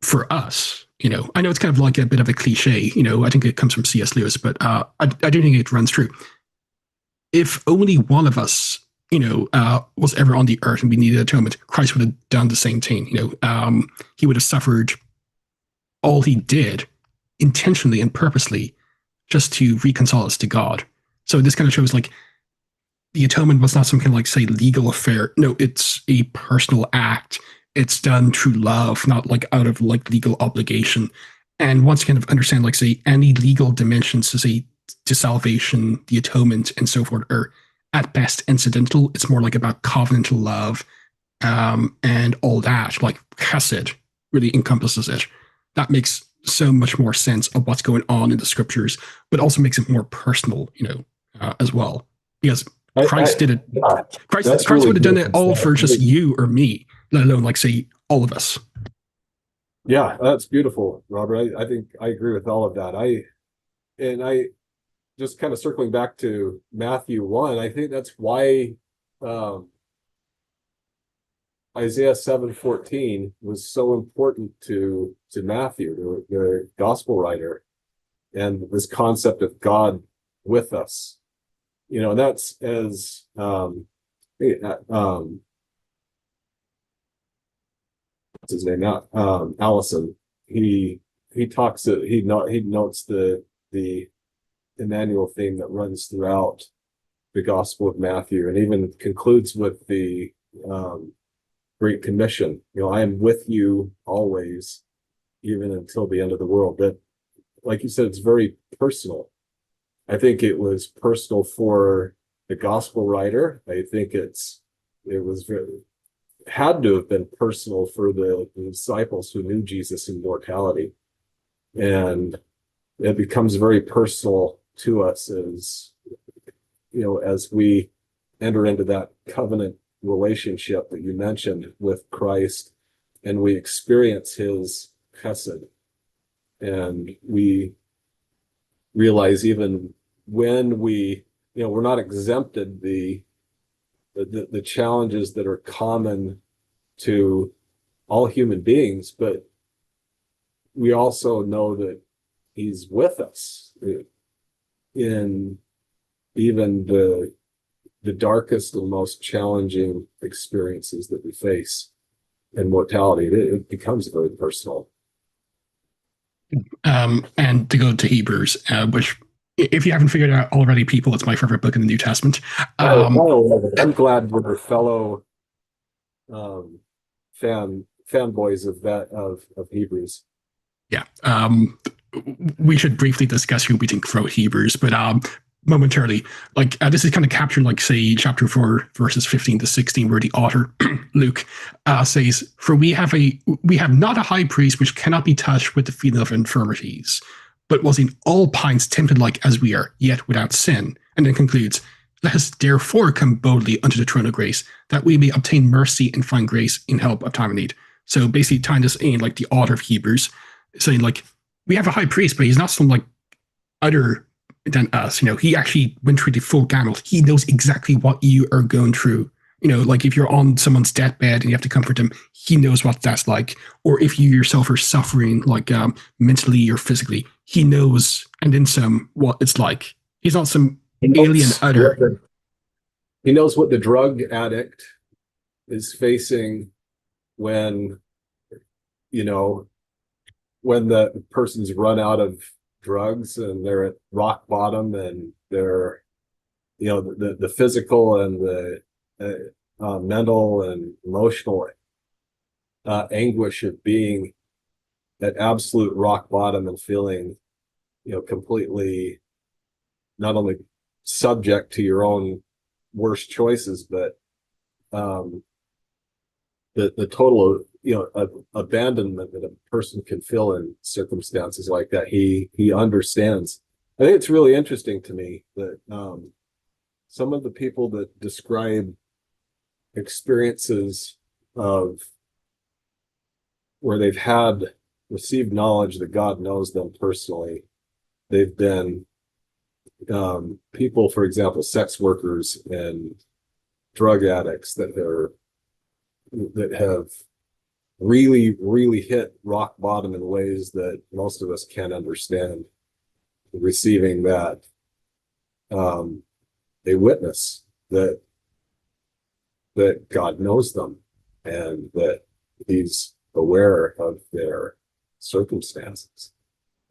For us. I know it's kind of like a bit of a cliche. I think it comes from C.S. Lewis, but I do think it runs true. If only one of us was ever on the earth and we needed atonement, Christ would have done the same thing. He would have suffered all he did intentionally and purposely just to reconcile us to God. So this kind of shows like the atonement was not some kind of like, say, legal affair. No, it's a personal act. It's done through love, not like out of like legal obligation. And once you kind of understand, like, say, any legal dimensions to say to salvation, the atonement, and so forth are at best incidental. It's more like about covenantal love, and all that. Like chesed really encompasses it. That makes so much more sense of what's going on in the scriptures, but also makes it more personal, as well. Because Christ did it. Yeah, Christ really would have done it all for just really, you or me, let alone like say all of us. yeah, that's beautiful, Robert. I think I agree with all of that. I just kind of circling back to Matthew 1, I think that's why um, Isaiah 7:14 was so important to Matthew, the gospel writer, and this concept of God with us. And that's as what's his name now? Allison. He talks he notes the Emmanuel theme that runs throughout the Gospel of Matthew, and even concludes with the Great Commission. I am with you always, even until the end of the world. That, like you said, it's very personal. I think it was personal for the gospel writer. I think it was very, had to have been personal for the disciples who knew Jesus in mortality. And it becomes very personal to us as we enter into that covenant relationship that you mentioned with Christ, and we experience his chesed, and we realize even when we're not exempted the challenges that are common to all human beings, but we also know that he's with us in even the darkest and most challenging experiences that we face in mortality. It becomes very personal. And to go to Hebrews, which, if you haven't figured it out already, people, it's my favorite book in the New Testament. I'm glad we're fellow fanboys of Hebrews. Yeah. We should briefly discuss who we think wrote Hebrews, but momentarily, like this is kind of captured, like say chapter 4, verses 15 to 16, where the author Luke says, "For we have not a high priest which cannot be touched with the feeling of infirmities, but was in all points tempted like as we are, yet without sin." And then concludes, "Let us therefore come boldly unto the throne of grace, that we may obtain mercy and find grace in help of time of need." So basically tying this in, like the author of Hebrews saying, like, we have a high priest, but he's not some like other than us. He actually went through the full gamut. He knows exactly what you are going through. Like if you're on someone's deathbed and you have to comfort them, he knows what that's like. Or if you yourself are suffering, like mentally or physically, he knows, and then some, what it's like. He's not some alien other. He knows what the drug addict is facing when the person's run out of drugs and they're at rock bottom, and they're the physical and the mental and emotional anguish of being at absolute rock bottom and feeling completely not only subject to your own worst choices, but the total abandonment that a person can feel in circumstances like that. He understands. I think it's really interesting to me that some of the people that describe experiences of where they've received knowledge that God knows them personally. They've been people, for example, sex workers and drug addicts that have really, really hit rock bottom in ways that most of us can't understand. Receiving that, they witness that God knows them and that He's aware of their circumstances.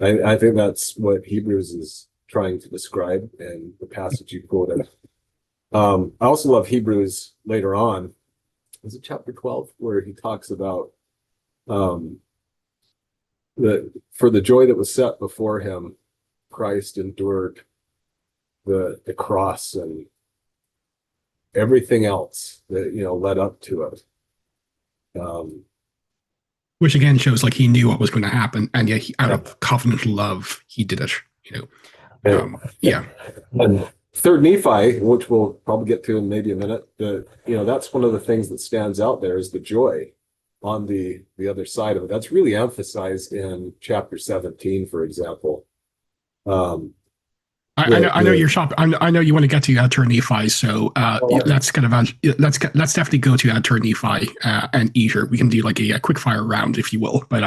I think that's what Hebrews is trying to describe in the passage you quoted. I also love Hebrews later on. Is it chapter 12 where he talks about for the joy that was set before him, Christ endured the cross and everything else that led up to it. Which again shows like he knew what was going to happen, and yet out of covenant love, he did it. Yeah. And Third Nephi, which we'll probably get to in maybe a minute, that's one of the things that stands out there is the joy on the other side of it. That's really emphasized in chapter 17, for example. I know you're shopping. I know you want to get to Third Nephi, so let's definitely go to Third Nephi and Eater. We can do like a quick fire round, if you will. But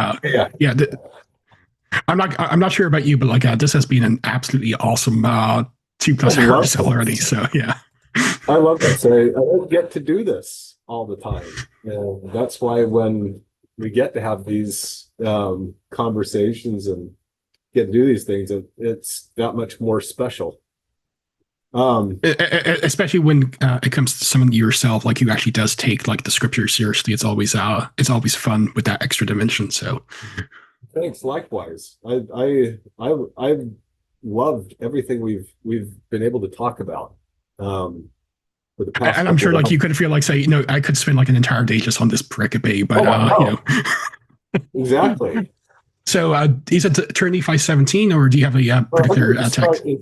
I'm not sure about you, but like this has been an absolutely awesome 2+ hours already. So yeah, I love that. So I don't get to do this all the time, and that's why when we get to have these conversations and get to do these things, it's that much more special. Especially when it comes to someone yourself, like who actually does take like the scripture seriously. It's always fun with that extra dimension. So thanks. Likewise, I've loved everything we've been able to talk about. For the past and I'm sure like you could feel like say, I could spend like an entire day just on this pericope, but exactly. So is it Third Nephi 17, or do you have a particular text? In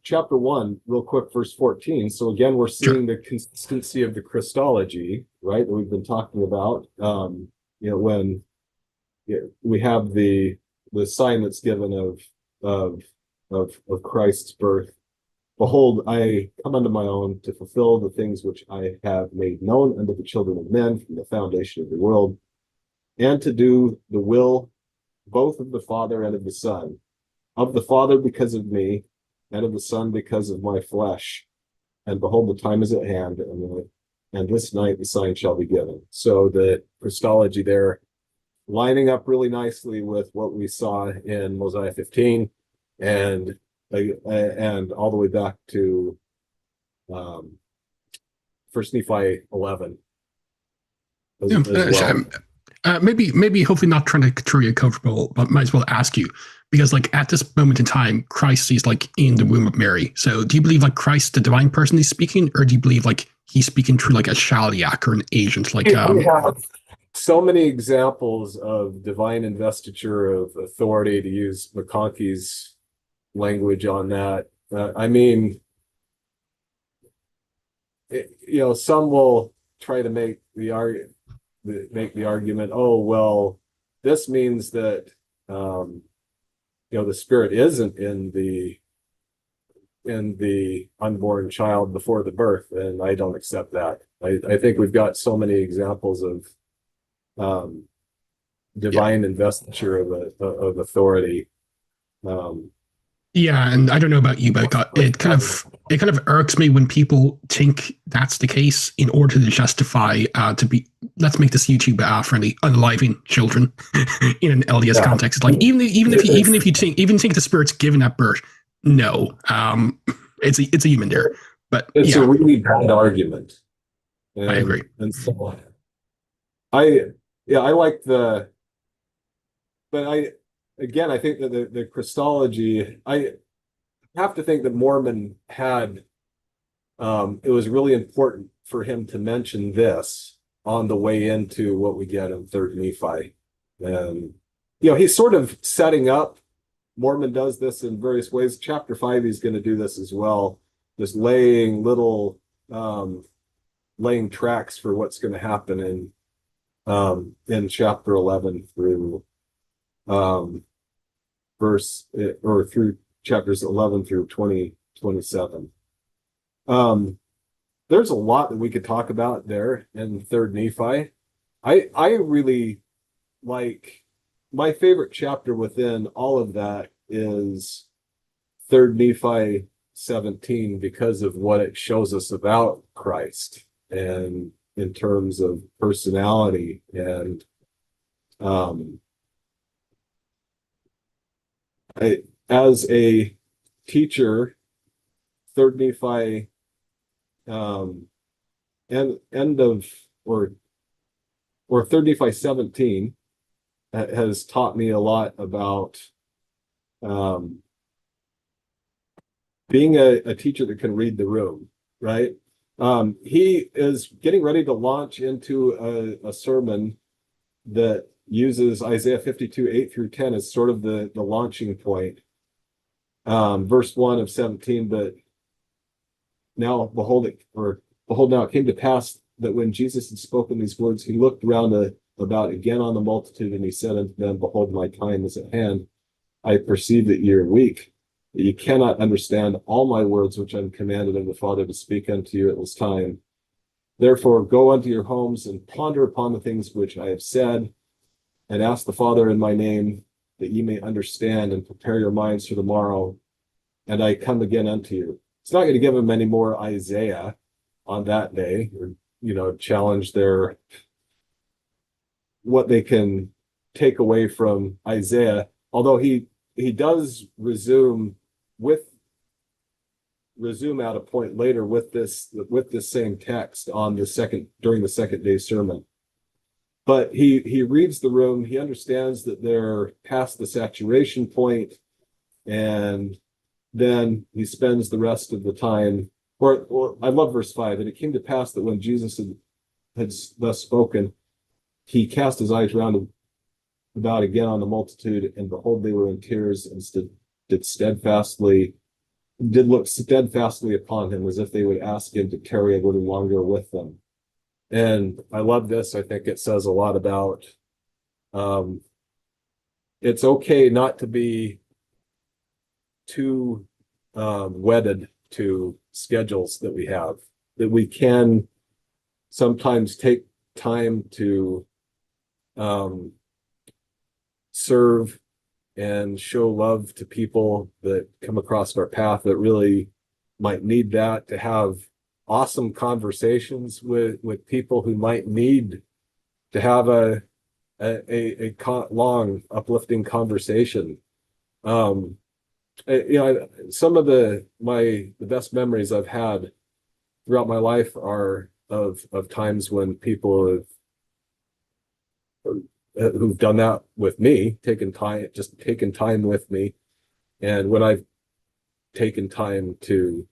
chapter 1, real quick, verse 14. So again, we're seeing the consistency of the Christology, right, that we've been talking about. When we have the sign that's given of Christ's birth. Behold, I come unto my own to fulfill the things which I have made known unto the children of men from the foundation of the world, and to do the will both of the Father and of the Son, of the Father because of me, and of the Son because of my flesh. And behold, the time is at hand, and this night the sign shall be given. So the Christology there lining up really nicely with what we saw in Mosiah 15, and all the way back to First Nephi 11. Maybe hopefully not trying to throw you comfortable, but might as well ask you, because like at this moment in time, Christ is like in the womb of Mary. So do you believe like Christ, the divine person, is speaking, or do you believe like he's speaking through like a Shaliach or an agent? Like we have so many examples of divine investiture of authority, to use McConkie's language on that. Some will try to make the argument, oh well, this means that the Spirit isn't in the unborn child before the birth, and I don't accept that. I think we've got so many examples of divine investiture of authority. Yeah, and I don't know about you, but it kind of irks me when people think that's the case in order to justify let's make this YouTube friendly, unaliving children in an LDS context. It's like even if you think the Spirit's given at birth, no, it's a human there. But it's a really bad argument. I agree. And so I like I think that the Christology, I have to think that Mormon had, it was really important for him to mention this on the way into what we get in Third Nephi. And, he's sort of setting up, Mormon does this in various ways. Chapter 5, he's going to do this as well, just laying little laying tracks for what's going to happen in chapter 11 through through chapters 11 through 27. There's a lot that we could talk about there in Third Nephi. I really like, my favorite chapter within all of that is Third Nephi 17, because of what it shows us about Christ and in terms of personality. And as a teacher, Third Nephi end of or Third Nephi 17 has taught me a lot about being a teacher that can read the room, right? He is getting ready to launch into a sermon that uses Isaiah 52, 8 through 10 as sort of the launching point. Verse 1 of 17, but now behold now it came to pass that when Jesus had spoken these words, he looked round about again on the multitude, and he said unto them, behold, my time is at hand. I perceive that ye are weak, that ye cannot understand all my words which I'm commanded of the Father to speak unto you at this time. Therefore go unto your homes and ponder upon the things which I have said, and ask the Father in my name, that ye may understand and prepare your minds for the morrow. And I come again unto you. It's not going to give them any more Isaiah on that day, or challenge what they can take away from Isaiah. Although he does resume at a point later with this same text during the second day sermon. But he reads the room. He understands that they're past the saturation point, and then he spends the rest of the time. Or I love verse 5. And it came to pass that when Jesus had thus spoken, he cast his eyes round about again on the multitude, and behold, they were in tears, and did look steadfastly upon him, as if they would ask him to tarry a little longer with them. And I love this. I think it says a lot about it's okay not to be too wedded to schedules that we have, that we can sometimes take time to serve and show love to people that come across our path that really might need that, to have awesome conversations with people who might need to have a long, uplifting conversation. Some of the best memories I've had throughout my life are of times when people who've done that with me, taken time with me, and when I've taken time to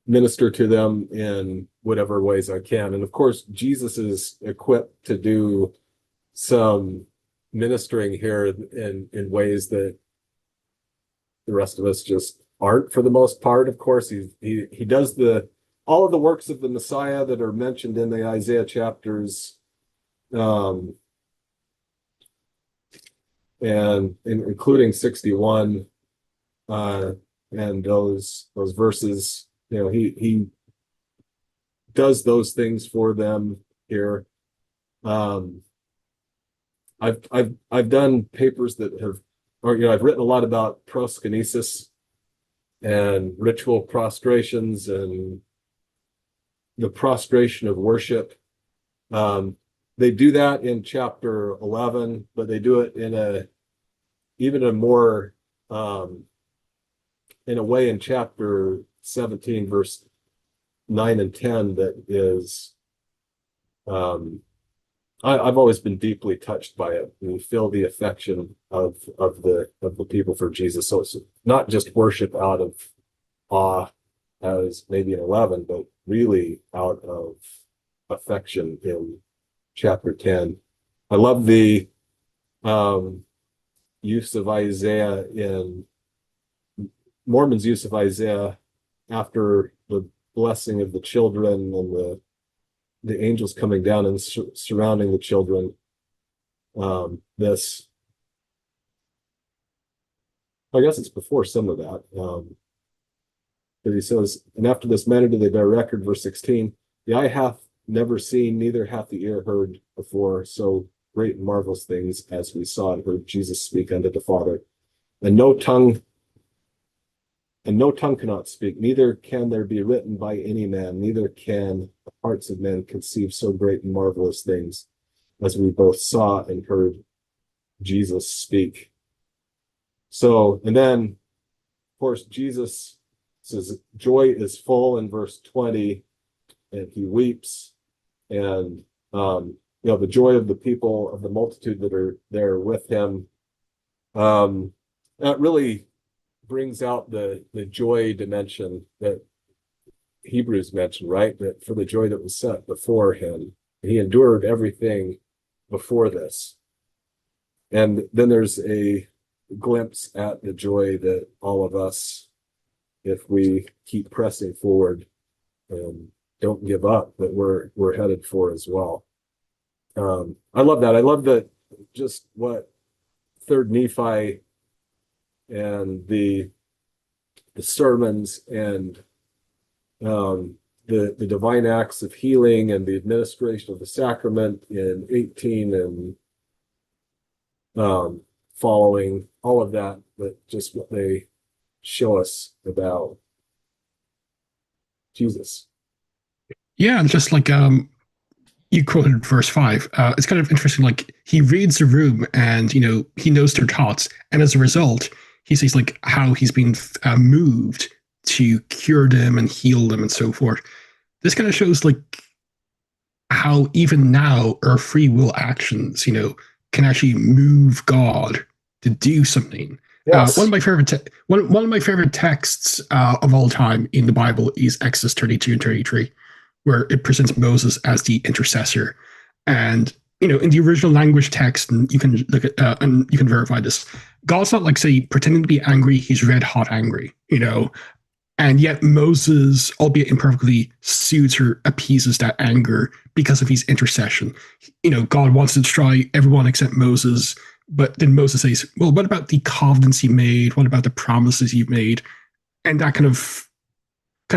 minister to them in whatever ways I can. And of course, Jesus is equipped to do some ministering here in ways that the rest of us just aren't, for the most part. Of course, he does all of the works of the Messiah that are mentioned in the Isaiah chapters, and including 61, and those verses. He does those things for them here. I've done papers that I've written a lot about proskinesis and ritual prostrations and the prostration of worship. They do that in chapter 11, but they do it in a way in chapter 17, verse 9 and 10, that is, I've always been deeply touched by it, and feel the affection of the people for Jesus. So it's not just worship out of awe, as maybe in 11, but really out of affection in chapter 10. I love the use of Isaiah in Mormon's use of Isaiah after the blessing of the children and the angels coming down and surrounding the children, this, I guess it's before some of that. But he says, and after this manner do they bear record, verse 16, the eye hath never seen, neither hath the ear heard before, so great and marvelous things as we saw and heard Jesus speak unto the Father. And no tongue cannot speak, neither can there be written by any man, neither can the hearts of men conceive so great and marvelous things as we both saw and heard Jesus speak. So, and then, of course, Jesus says, joy is full in verse 20, and he weeps, and the joy of the people, of the multitude that are there with him, that really brings out the joy dimension that Hebrews mentioned, right? That for the joy that was set before him, he endured everything before this. And then there's a glimpse at the joy that all of us, if we keep pressing forward and don't give up, that we're headed for as well. I love that. I love that, just what Third Nephi and the sermons and the divine acts of healing and the administration of the sacrament in 18 and following, all of that, but just what they show us about Jesus. Yeah, and just like you quoted verse 5, it's kind of interesting. Like, he reads the room and, he knows their thoughts. And as a result, he sees like how he's been moved to cure them and heal them and so forth. This kind of shows like how even now our free will actions, can actually move God to do something. Yes. One of my favorite texts of all time in the Bible is Exodus 32 and 33, where it presents Moses as the intercessor. And, in the original language text, and you can look at, and you can verify this, God's not like, say, pretending to be angry, he's red hot angry, and yet Moses, albeit imperfectly, soothes or appeases that anger because of his intercession. God wants to destroy everyone except Moses, but then Moses says, well, what about the covenants you made? What about the promises you made? And that kind of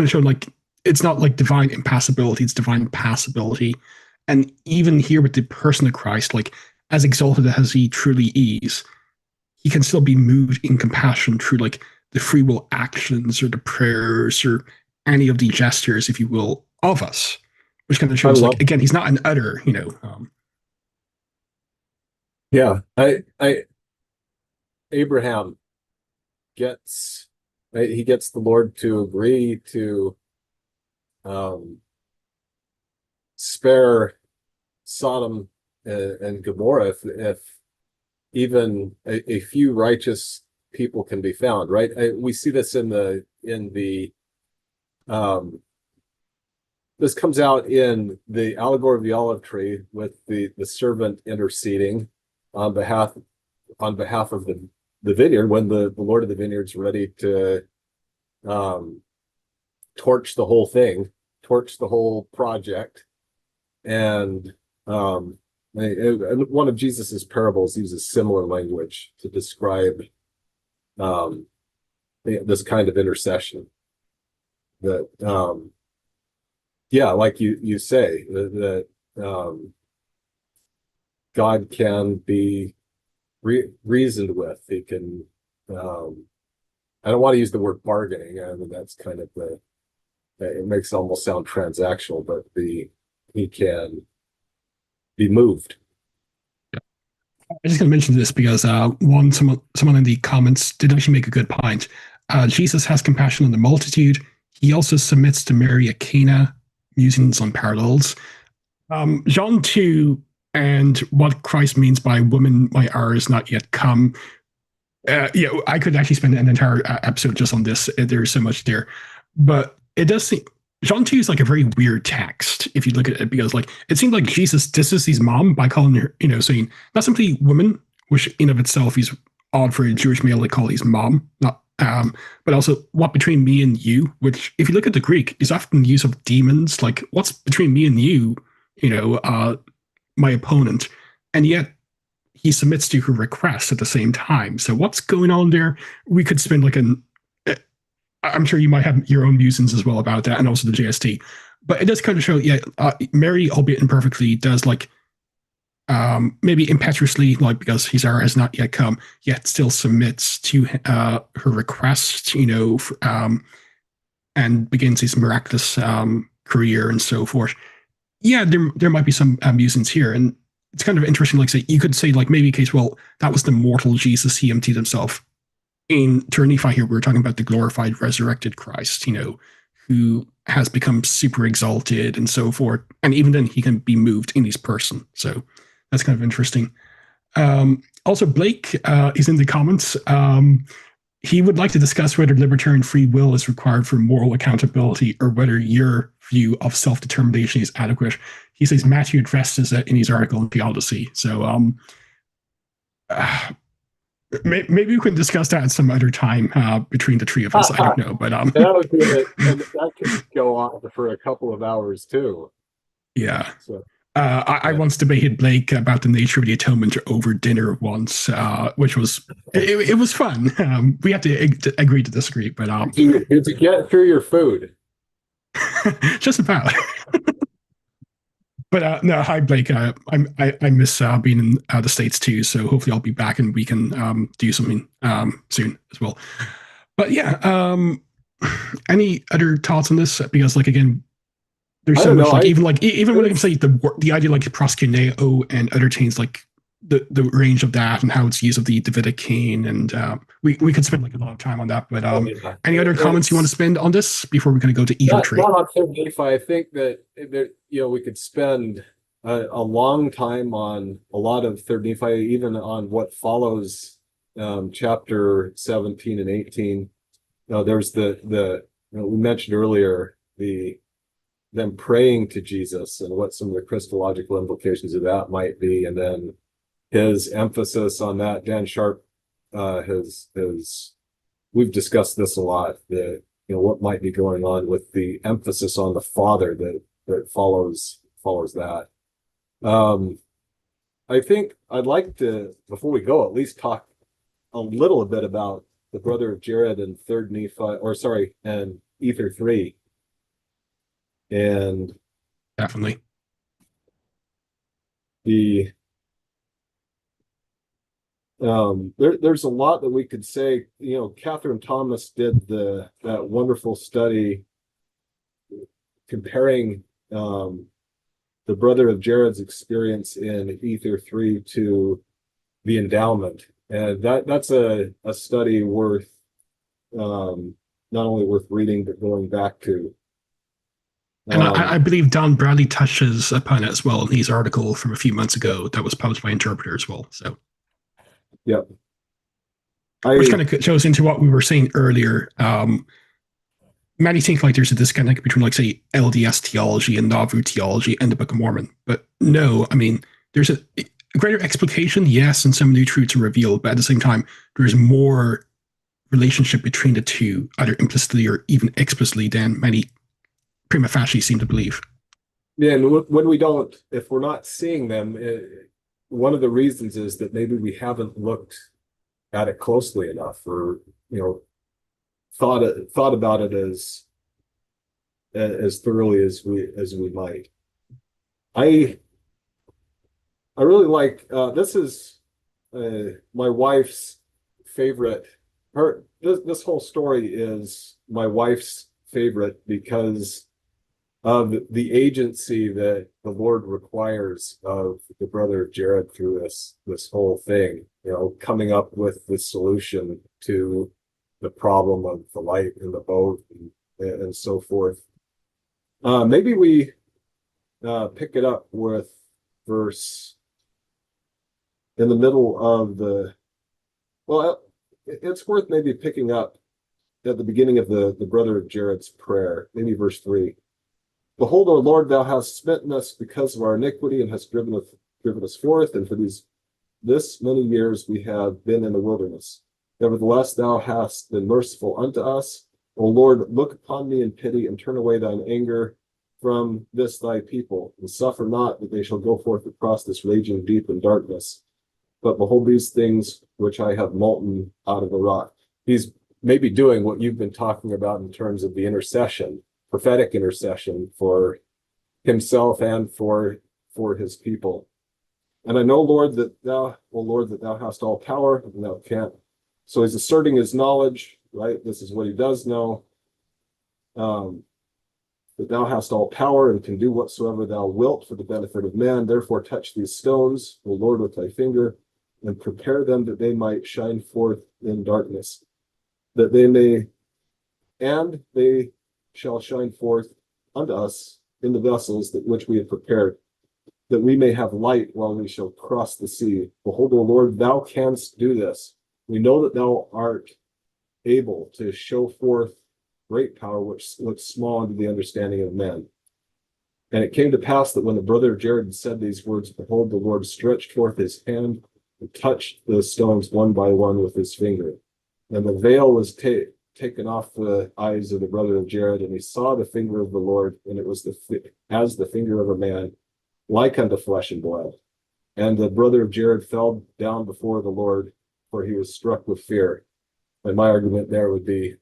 showed like, it's not like divine impassibility, it's divine passibility. And even here with the person of Christ, like, as exalted as he truly is, he can still be moved in compassion through like the free will actions or the prayers or any of the gestures, if you will, of us, which kind of shows like, again, he's not an utter, Yeah, Abraham gets the Lord to agree to spare Sodom and Gomorrah if even a few righteous people can be found, right? We see this in the this comes out in the allegory of the olive tree with the servant interceding on behalf of the vineyard when the Lord of the vineyard's ready to torch the whole thing, torch the whole project. And one of Jesus's parables uses similar language to describe this kind of intercession. That like you say, that God can be reasoned with. He can. I don't want to use the word bargaining. I mean, that's kind of it makes it almost sound transactional, but he can be moved. I'm just going to mention this because someone in the comments did actually make a good point. Jesus has compassion on the multitude. He also submits to Mary at Cana, using some parallels. John 2 and what Christ means by woman, my hour is not yet come. I could actually spend an entire episode just on this. There's so much there. But it does seem John 2 is like a very weird text if you look at it, because like it seems like Jesus disses his mom by calling her, saying not simply woman, which in of itself is odd for a Jewish male to call his mom, not but also what between me and you, which if you look at the Greek, is often the use of demons. Like what's between me and you, my opponent, and yet he submits to her request at the same time. So what's going on there? We could spend like I'm sure you might have your own musings as well about that, and also the JST. But it does kind of show, Mary, albeit imperfectly, does like maybe impetuously, like because his hour has not yet come, yet still submits to her request, and begins his miraculous career and so forth. Yeah, there might be some musings here, and it's kind of interesting. Like, say, you could say, like, maybe case, well, that was the mortal Jesus. He emptied himself. In turn Nephi here, we're talking about the glorified, resurrected Christ, who has become super exalted and so forth. And even then, he can be moved in his person. So that's kind of interesting. Also, Blake is in the comments. He would like to discuss whether libertarian free will is required for moral accountability or whether your view of self-determination is adequate. He says Matthew addresses it in his article in Theodicy. So maybe we can discuss that at some other time between the three of us. I don't know, but that would be it. And that could go on for a couple of hours too. Yeah. So. I once debated Blake about the nature of the atonement over dinner once, which was it was fun. We had to agree to disagree, but did you get through your food? Just about. But no, hi Blake. I miss being in the States too, so hopefully I'll be back and we can do something soon as well. But yeah, any other thoughts on this? Because like again, there's so much even when I say the idea like proskuneo and other chains, like the range of that and how it's used of the Davidic cane, and we could spend like a lot of time on that. But any other comments you want to spend on this before we kind of go to evil tree? Not on third Nephi. I think that we could spend a long time on a lot of third Nephi, even on what follows chapter 17 and 18. There's the we mentioned earlier them praying to Jesus and what some of the Christological implications of that might be, and then his emphasis on that. Dan Sharp we've discussed this a lot, that what might be going on with the emphasis on the Father that follows that. I think I'd like to, before we go, at least talk a little bit about the brother of Jared and third Nephi, and Ether 3. And definitely there's a lot that we could say. Catherine Thomas did that wonderful study comparing the brother of Jared's experience in Ether 3 to the endowment, and that's a study worth not only worth reading but going back to. And I believe Don Bradley touches upon it as well in his article from a few months ago that was published by Interpreter as well. So, yep. Which kind of shows into what we were saying earlier. Many think like there's a disconnect between, like, say, LDS theology and Nauvoo theology and the Book of Mormon. But no, I mean, there's a greater explication, yes, and some new truths are revealed, but at the same time, there's more relationship between the two, either implicitly or even explicitly, than many prima facie seem to believe. Yeah, and when we don't, if we're not seeing them, one of the reasons is that maybe we haven't looked at it closely enough, or thought about it as thoroughly as we might. I really like this is my wife's favorite. This whole story is my wife's favorite because of the agency that the Lord requires of the brother of Jared through this whole thing, coming up with the solution to the problem of the light in the boat and so forth. Maybe we pick it up with verse in the middle of it's worth maybe picking up at the beginning of the brother of Jared's prayer, maybe verse 3. Behold, O Lord, thou hast smitten us because of our iniquity, and hast driven us forth, and for this many years we have been in the wilderness. Nevertheless, thou hast been merciful unto us. O Lord, look upon me in pity, and turn away thine anger from this thy people, and suffer not that they shall go forth across this raging deep in darkness. But behold these things which I have molten out of the rock. He's maybe doing what you've been talking about in terms of the intercession, prophetic intercession for himself and for his people. And I know, Lord, that thou, O Lord, that thou hast all power, and thou can't. So he's asserting his knowledge, right? This is what he does know. That thou hast all power and can do whatsoever thou wilt for the benefit of man. Therefore touch these stones, O Lord, with thy finger, and prepare them that they might shine forth in darkness, that they shall shine forth unto us in the vessels that which we have prepared, that we may have light while we shall cross the sea. Behold, O Lord, thou canst do this. We know that thou art able to show forth great power, which looks small unto the understanding of men. And it came to pass that when the brother of Jared had said these words, behold, the Lord stretched forth his hand and touched the stones one by one with his finger. And the veil was taken off the eyes of the brother of Jared, and he saw the finger of the Lord, and it was as the finger of a man, like unto flesh and blood. And the brother of Jared fell down before the Lord, for he was struck with fear. And my argument there would be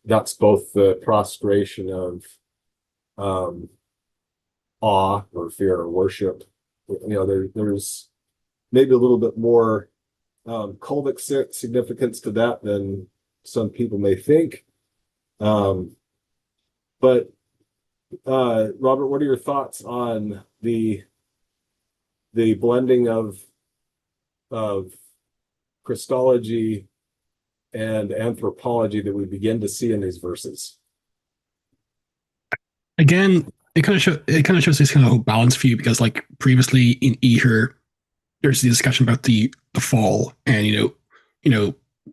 that's both the prostration of awe or fear or worship. There's maybe a little bit more cultic significance to that than some people may think. But Robert, what are your thoughts on the blending of Christology and anthropology that we begin to see in these verses? Again, it kind of shows this kind of whole balance view, because like previously in Eher, there's the discussion about the fall, and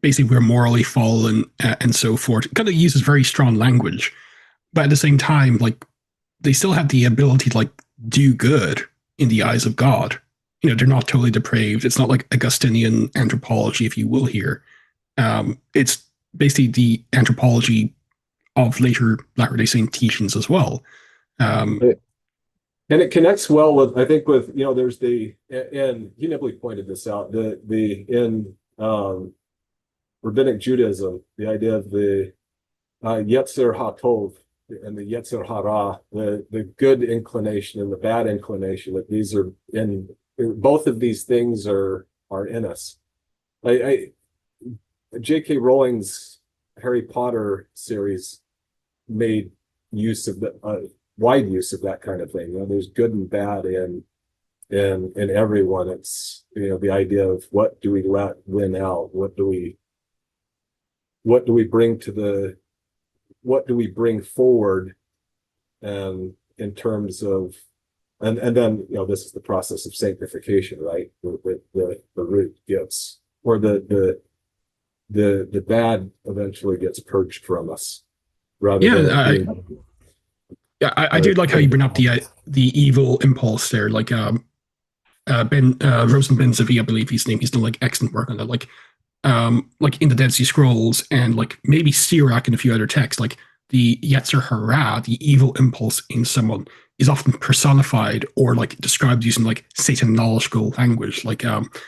basically we're morally fallen, and so forth. It kind of uses very strong language, but at the same time, like they still have the ability to like do good in the eyes of God. They're not totally depraved. It's not like Augustinian anthropology, if you will, here. It's basically the anthropology of later Latter-day Saint teachings as well. And it connects well with, I think, with, there's and he never pointed this out, in rabbinic Judaism, the idea of the Yetzer HaTov and the Yetzer Hara, the good inclination and the bad inclination, that these are in both of these things are in us. J.K. Rowling's Harry Potter series made use of wide use of that kind of thing. There's good and bad in everyone. It's the idea of what do we let win out? What do we bring forward, and in terms of and then this is the process of sanctification, right? The root gets, or the bad eventually gets purged from us, rather than I do like how you bring up the evil impulse there. Like Rosen Ben Zavi, I believe his name. He's done like excellent work on that. Like in the Dead Sea Scrolls, and like maybe Sirach and a few other texts, like the Yetzer Hara, the evil impulse in someone, is often personified or like described using like satanological language. Like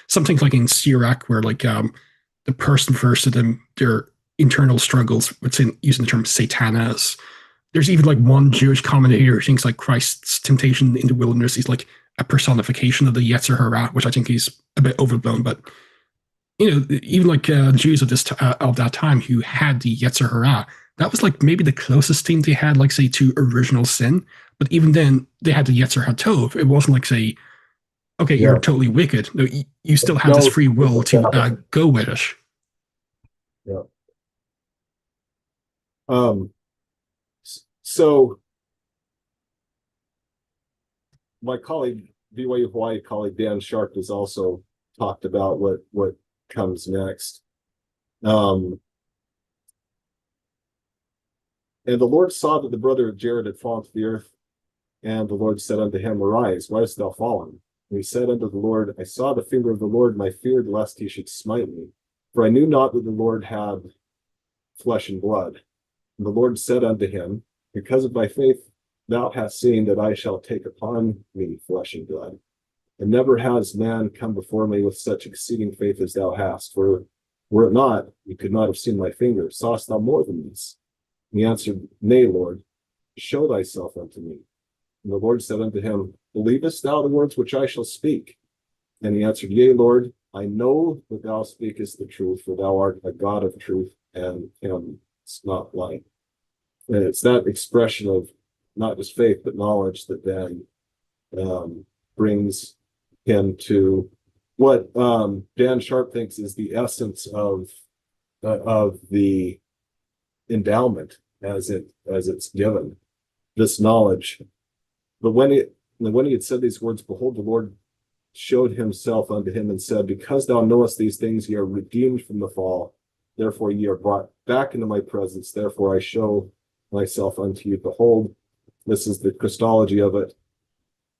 some things like in Sirach, where like the person refers to their internal struggles within using the term satanas. There's even like one Jewish commentator who thinks like Christ's temptation in the wilderness is like a personification of the Yetzer Hara, which I think is a bit overblown. But even like Jews of that time who had the Yetzer Hara, that was like maybe the closest thing they had, like say, to original sin. But even then, they had the Yetzer HaTov. It wasn't like say, okay, you're totally wicked. No, you still have this free will to go with it. Yeah. So my colleague, BYU Hawaii colleague Dan Sharp, has also talked about what comes next. And the Lord saw that the brother of Jared had fallen to the earth, and the Lord said unto him, Arise, why hast thou fallen? And he said unto the Lord, I saw the finger of the Lord, and I feared lest he should smite me. For I knew not that the Lord had flesh and blood. And the Lord said unto him, Because of thy faith thou hast seen that I shall take upon me flesh and blood. And never has man come before me with such exceeding faith as thou hast. For were it not, you could not have seen my finger. Sawest thou more than this? And he answered, Nay, Lord, show thyself unto me. And the Lord said unto him, Believest thou the words which I shall speak? And he answered, Yea, Lord, I know that thou speakest the truth, for thou art a God of truth, and it's not lying. And it's that expression of not just faith, but knowledge that then brings him to what Dan Sharp thinks is the essence of the endowment as it's given, this knowledge. But when he had said these words, behold, the Lord showed himself unto him and said, Because thou knowest these things, ye are redeemed from the fall. Therefore ye are brought back into my presence. Therefore I show myself unto you. Behold, this is the Christology of it.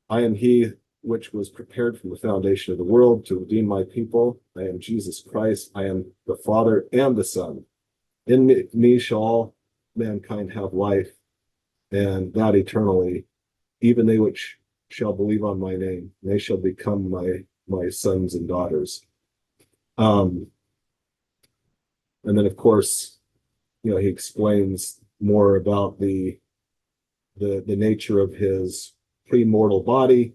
I am he which was prepared from the foundation of the world to redeem my people. I am Jesus Christ. I am the Father and the Son. In me shall all mankind have life, and that eternally, even they which shall believe on my name, they shall become my sons and daughters. And then, of course, he explains more about the nature of his pre-mortal body.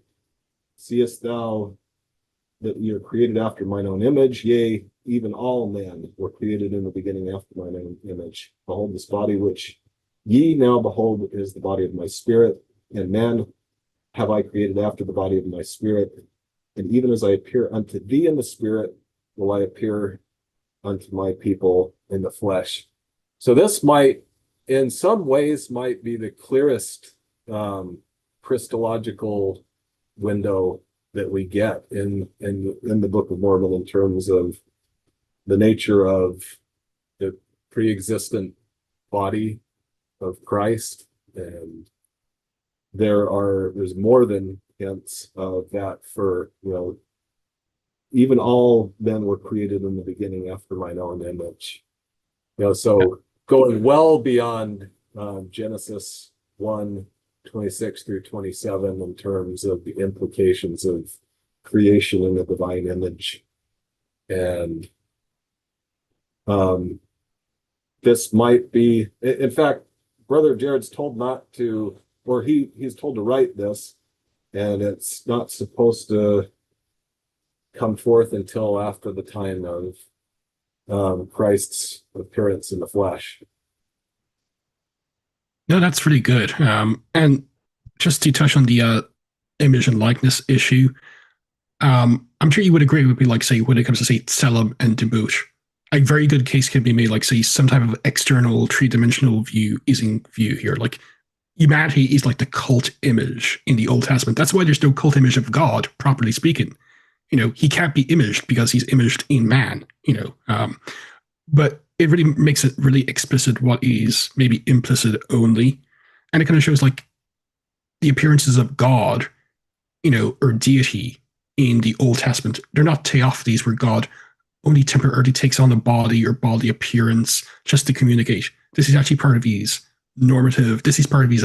Seest thou that ye are created after mine own image? Yea, even all men were created in the beginning after mine own image. Behold, this body which ye now behold is the body of my spirit, and man have I created after the body of my spirit. And even as I appear unto thee in the spirit, will I appear unto my people in the flesh. So this might, in some ways, might be the clearest Christological window that we get in the Book of Mormon in terms of the nature of the pre-existent body of Christ. And there's more than hints of that for, even all men were created in the beginning after mine own image. So going well beyond Genesis 1:26 through 27 in terms of the implications of creation in the divine image. And this might be, in fact, Brother Jared's told not to, or he's told to write this, and it's not supposed to come forth until after the time of Christ's appearance in the flesh. No, that's pretty good. And just to touch on the image and likeness issue, I'm sure you would agree with me, like, say, when it comes to, say, Selim and Demuth, a very good case can be made, like, say, some type of external three-dimensional view is in view here. Like, humanity is like the cult image in the Old Testament. That's why there's no cult image of God, properly speaking. He can't be imaged because he's imaged in man, but it really makes it really explicit what is maybe implicit only. And it kind of shows, like, the appearances of God, or deity in the Old Testament. They're not theophanies where God only temporarily takes on a body or body appearance just to communicate. This is actually part of his normative, this is part of his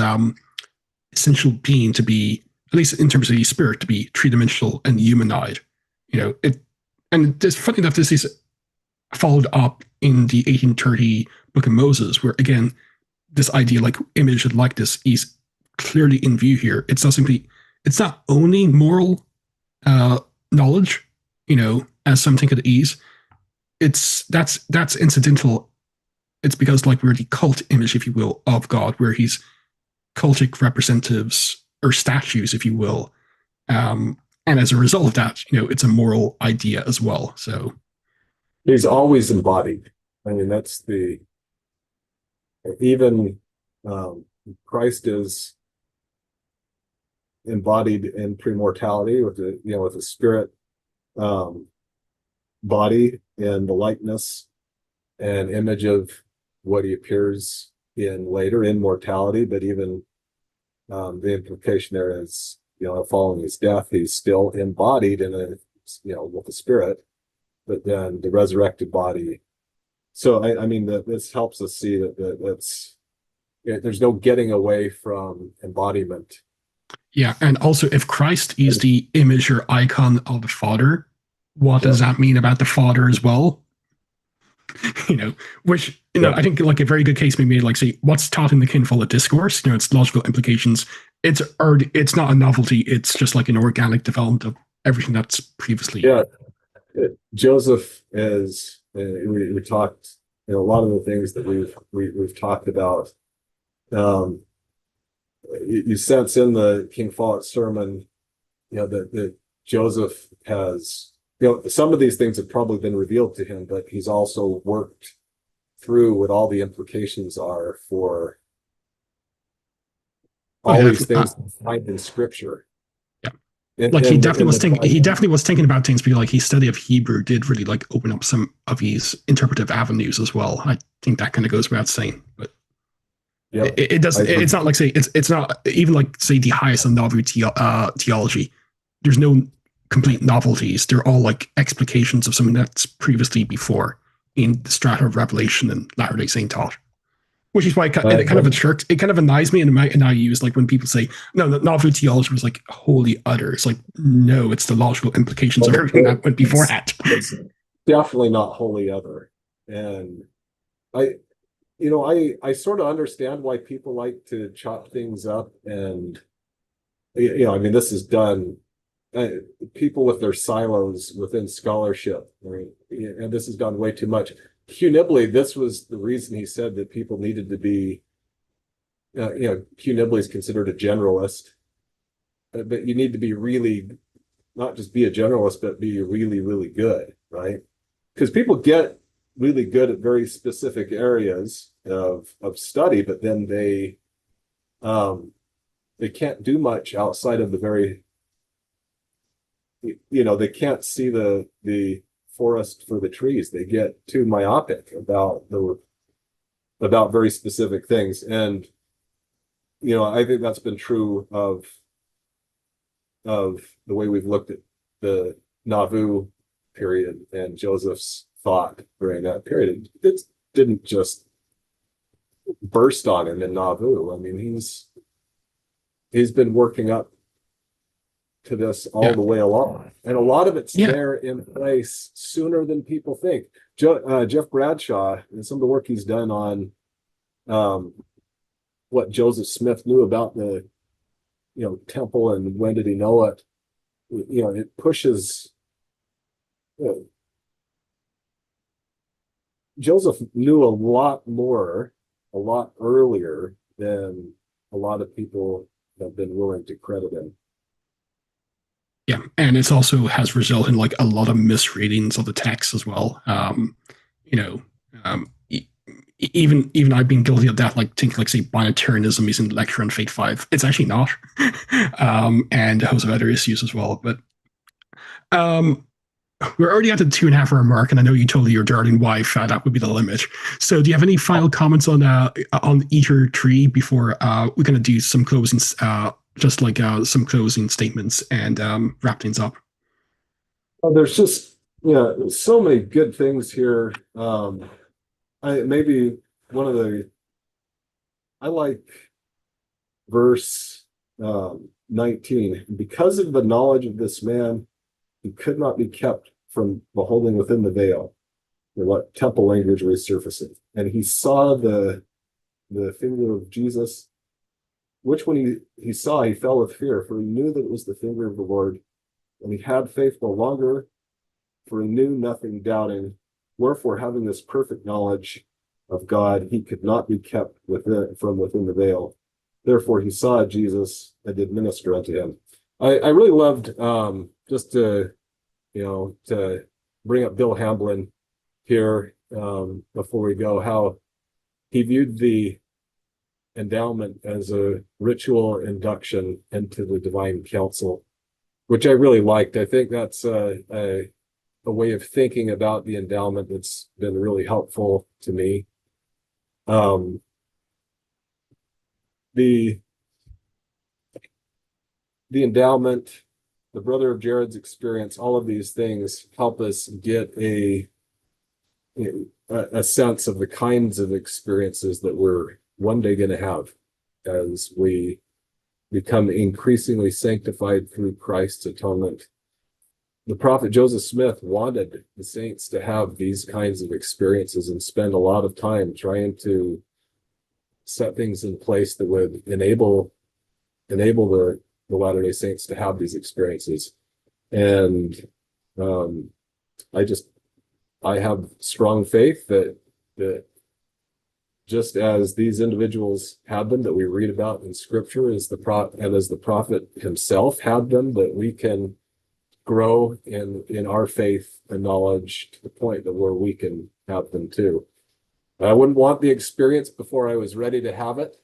essential being to be, at least in terms of his spirit, to be three-dimensional and humanoid. And it's funny enough, this is followed up in the 1830 Book of Moses, where, again, this idea, like, image and likeness is clearly in view here. It's not only moral knowledge, as some think it is. That's incidental. It's because, like, we're the cult image, if you will, of God, where he's cultic representatives or statues, if you will. And as a result of that, it's a moral idea as well. So he's always embodied. I mean, that's even Christ is embodied in premortality with the spirit body and the likeness and image of what he appears in later in mortality. But even the implication there is, following his death, he's still embodied in with the spirit. but then the resurrected body. So I mean that this helps us see that's there's no getting away from embodiment. Yeah, and also if Christ is the image or icon of the Father, what does Yeah. that mean about the Father as well? Which Yeah. I think like a very good case may be made, like say what's taught in the kinfolk discourse, its logical implications. It's not a novelty, it's just like an organic development of everything that's previously. Yeah. Joseph is we talked, a lot of the things that we've talked about. You sense in the King Follett sermon, that Joseph has, some of these things have probably been revealed to him, but he's also worked through what all the implications are for Oh, all yeah, these things find in Scripture. yeah. In, Like he in, definitely in was the thinking. He Bible. definitely was thinking about things because like his study of Hebrew did really like open up some of his interpretive avenues as well. I think that kind of goes without saying, but Yep. it doesn't. It's not like say it's not even like say the highest of novel theology. There's no complete novelties. They're all like explications of something that's previously before in the strata of Revelation and Latter Day Saint thought. Which is why it kind of attracts, it kind of annoys me, and I use like when people say, no, novel theology was like wholly other. It's like, no, it's the logical implications of everything that went beforehand. It's definitely not wholly other. And I sort of understand why people like to chop things up, and I mean, this is done. People with their silos within scholarship, right? And this has gone way too much. Hugh Nibley, this was the reason he said that people needed to be, Hugh Nibley is considered a generalist, but you need to be really, not just be a generalist, but be really, really good, right? Because people get really good at very specific areas of study, but then they can't do much outside of the very, they can't see the forest for the trees. They get too myopic about very specific things. And I think that's been true of the way we've looked at the Nauvoo period and Joseph's thought during that period. It didn't just burst on him in Nauvoo. I mean, he's been working up to this all the way along, and a lot of it's there in place sooner than people think. Jeff Bradshaw and some of the work he's done on what Joseph Smith knew about the temple and when did he know it. It pushes. Joseph knew a lot more, a lot earlier than a lot of people have been willing to credit him. Yeah, and it also has resulted in like a lot of misreadings of the text as well. You know, even I've been guilty of that, like thinking like say binitarianism is in the lecture on Fate 5. It's actually not, and a host of other issues as well. But we're already at the 2.5 hour mark, and I know you told your darling wife that would be the limit. So, do you have any final comments on Ether Tree before we're going to do some closing, just like some closing statements and wrap things up? There's just so many good things here. Maybe one of I like verse 19. Because of the knowledge of this man, he could not be kept from beholding within the veil, the temple language resurfacing. And he saw the finger of Jesus, which when he saw, he fell with fear, for he knew that it was the finger of the Lord. And he had faith no longer, for he knew nothing, doubting. Wherefore, having this perfect knowledge of God, he could not be kept from within the veil. Therefore, he saw Jesus and did minister unto him. I really loved, just to bring up Bill Hamblin here before we go, how he viewed the endowment as a ritual induction into the divine council, which I really liked. I think that's a way of thinking about the endowment that's been really helpful to me. The endowment the brother of Jared's experience, all of these things help us get a sense of the kinds of experiences that we're one day going to have as we become increasingly sanctified through Christ's atonement. The prophet Joseph Smith wanted the saints to have these kinds of experiences and spend a lot of time trying to set things in place that would enable the Latter-day Saints to have these experiences. And I have strong faith that just as these individuals had them that we read about in Scripture, as the prophet himself had them, that we can grow in our faith and knowledge to the point that where we can have them too. I wouldn't want the experience before I was ready to have it.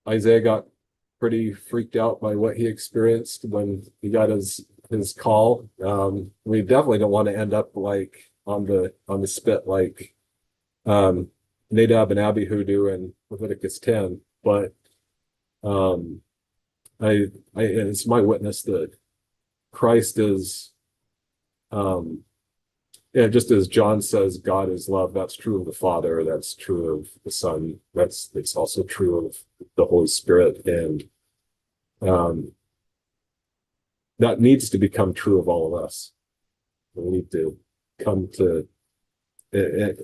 Isaiah got pretty freaked out by what he experienced when he got his call. We definitely don't want to end up like on the spit like Nadab and Abihu do in Leviticus 10. But it's my witness that Christ is, just as John says, God is love. That's true of the Father. That's true of the Son. It's also true of the Holy Spirit, and that needs to become true of all of us. We need to come to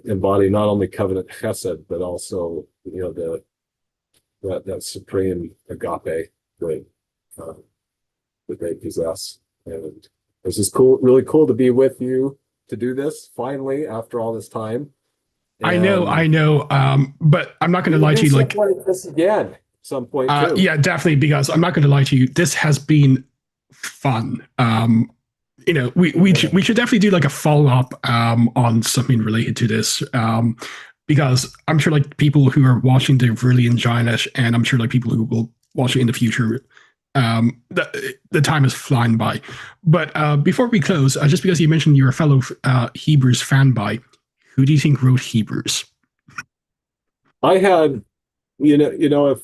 embody not only covenant chesed, but also that supreme agape that they possess. And this is cool, really cool to be with you to do this finally after all this time. And I know. But I'm not going to lie to you. Like this again, at some point too. Yeah, definitely. Because I'm not going to lie to you. This has been fun. We should definitely do like a follow up on something related to this. Because I'm sure like people who are watching, they're really enjoying it, and I'm sure like people who will watch it in the future, the time is flying by. But before we close, just because you mentioned you're a fellow Hebrews fanboy, who do you think wrote Hebrews? I had, if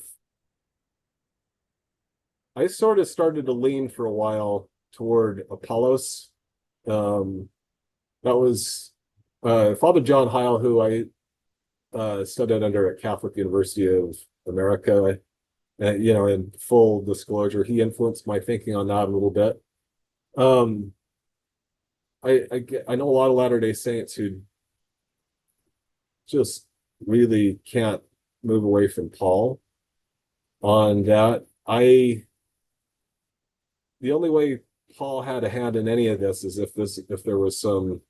I sort of started to lean for a while toward Apollos. That was Father John Heil, who I studied under at Catholic University of America. In full disclosure, he influenced my thinking on that a little bit. I know a lot of Latter-day Saints who just really can't move away from Paul on that. The only way Paul had a hand in any of this is if there was some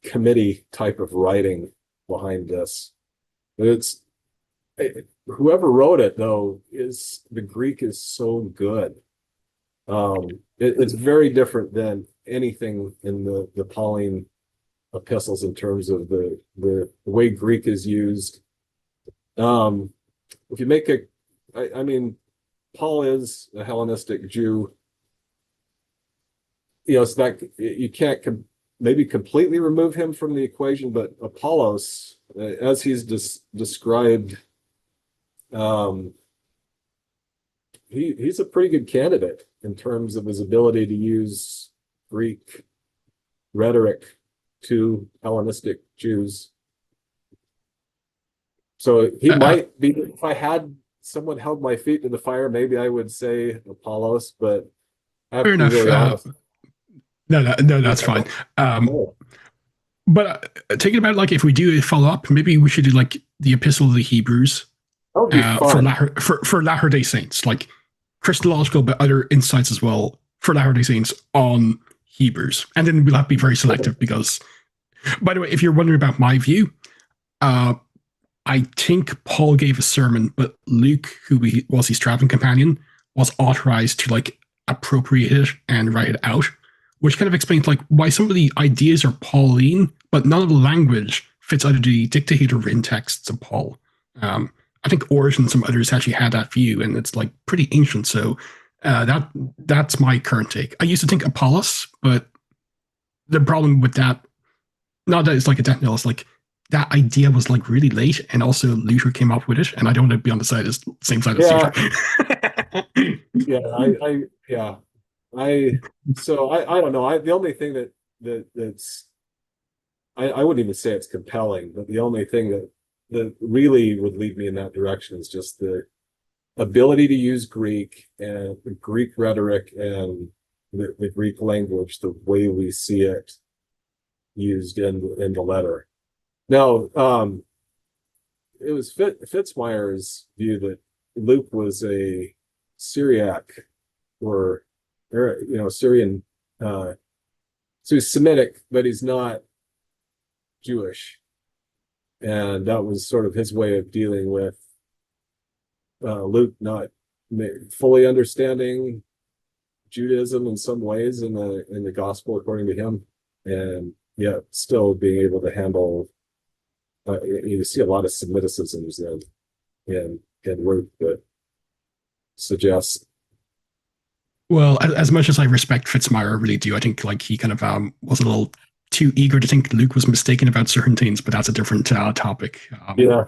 committee type of writing behind this. Whoever wrote it though, the Greek is so good. It's very different than anything in the Pauline epistles in terms of the way Greek is used. If you make Paul is a Hellenistic Jew, so that you can't maybe completely remove him from the equation, but Apollos, as he's described, he's a pretty good candidate in terms of his ability to use Greek rhetoric to Hellenistic Jews. So he might be, if I had someone held my feet to the fire, maybe I would say Apollos, but I have Fair to be enough. really honest. No, that's fine. But thinking about like if we do a follow up, maybe we should do like the Epistle of the Hebrews for Latter-day Saints, like Christological, but other insights as well for Latter-day Saints on Hebrews, and then we'll have to be very selective because, by the way, if you're wondering about my view, I think Paul gave a sermon, but Luke, who was his traveling companion, was authorized to like appropriate it and write it out, which kind of explains like why some of the ideas are Pauline, but none of the language fits either the dictated or written texts of Paul. I think Origen and some others actually had that view, and it's like pretty ancient. So that's my current take. I used to think Apollos, but the problem with that, not that it's like a death knell, it's like that idea was like really late, and also Luther came up with it, and I don't want to be on the same side as Luther. Yeah, yeah, I don't know. The only thing that's I wouldn't even say it's compelling, but the only thing that really would lead me in that direction is just the ability to use Greek and the Greek rhetoric and the Greek language, the way we see it used in the letter. Now, it was Fitzmyer's view that Luke was a Syriac or Syrian. So he's Semitic, but he's not Jewish, and that was sort of his way of dealing with Luke not fully understanding Judaism in some ways in the gospel according to him, and yet still being able to handle. You see a lot of Semiticisms in Luke that suggests. Well, as much as I respect Fitzmyer, I really do. I think like he kind of was a little too eager to think Luke was mistaken about certain things, but that's a different topic. Yeah.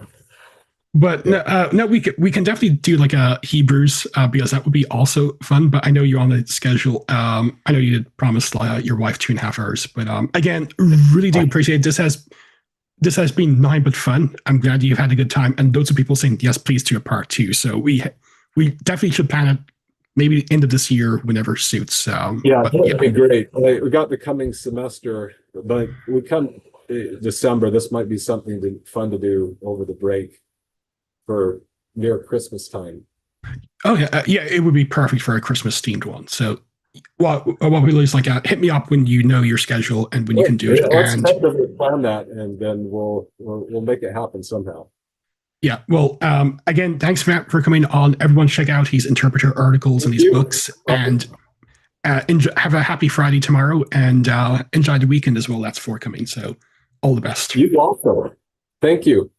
But yeah. No, we can definitely do like a Hebrews because that would be also fun. But I know you're on the schedule. I know you did promise your wife 2.5 hours, but again, really do appreciate it. This has been nothing but fun. I'm glad you've had a good time, and loads of people saying yes, please do a part 2. So we definitely should plan it maybe end of this year, whenever suits. That'd be great. We got the coming semester, but we come December. This might be something fun to do over the break for near Christmas time. Oh yeah, it would be perfect for a Christmas themed one. So, what we do is like hit me up when you know your schedule and when you can do it. Let's tentatively plan that, and then we'll make it happen somehow. Yeah. Well, again, thanks, Matt, for coming on. Everyone, check out his interpreter articles and his books, and have a happy Friday tomorrow, and enjoy the weekend as well. That's forthcoming. So, all the best. You also. Thank you.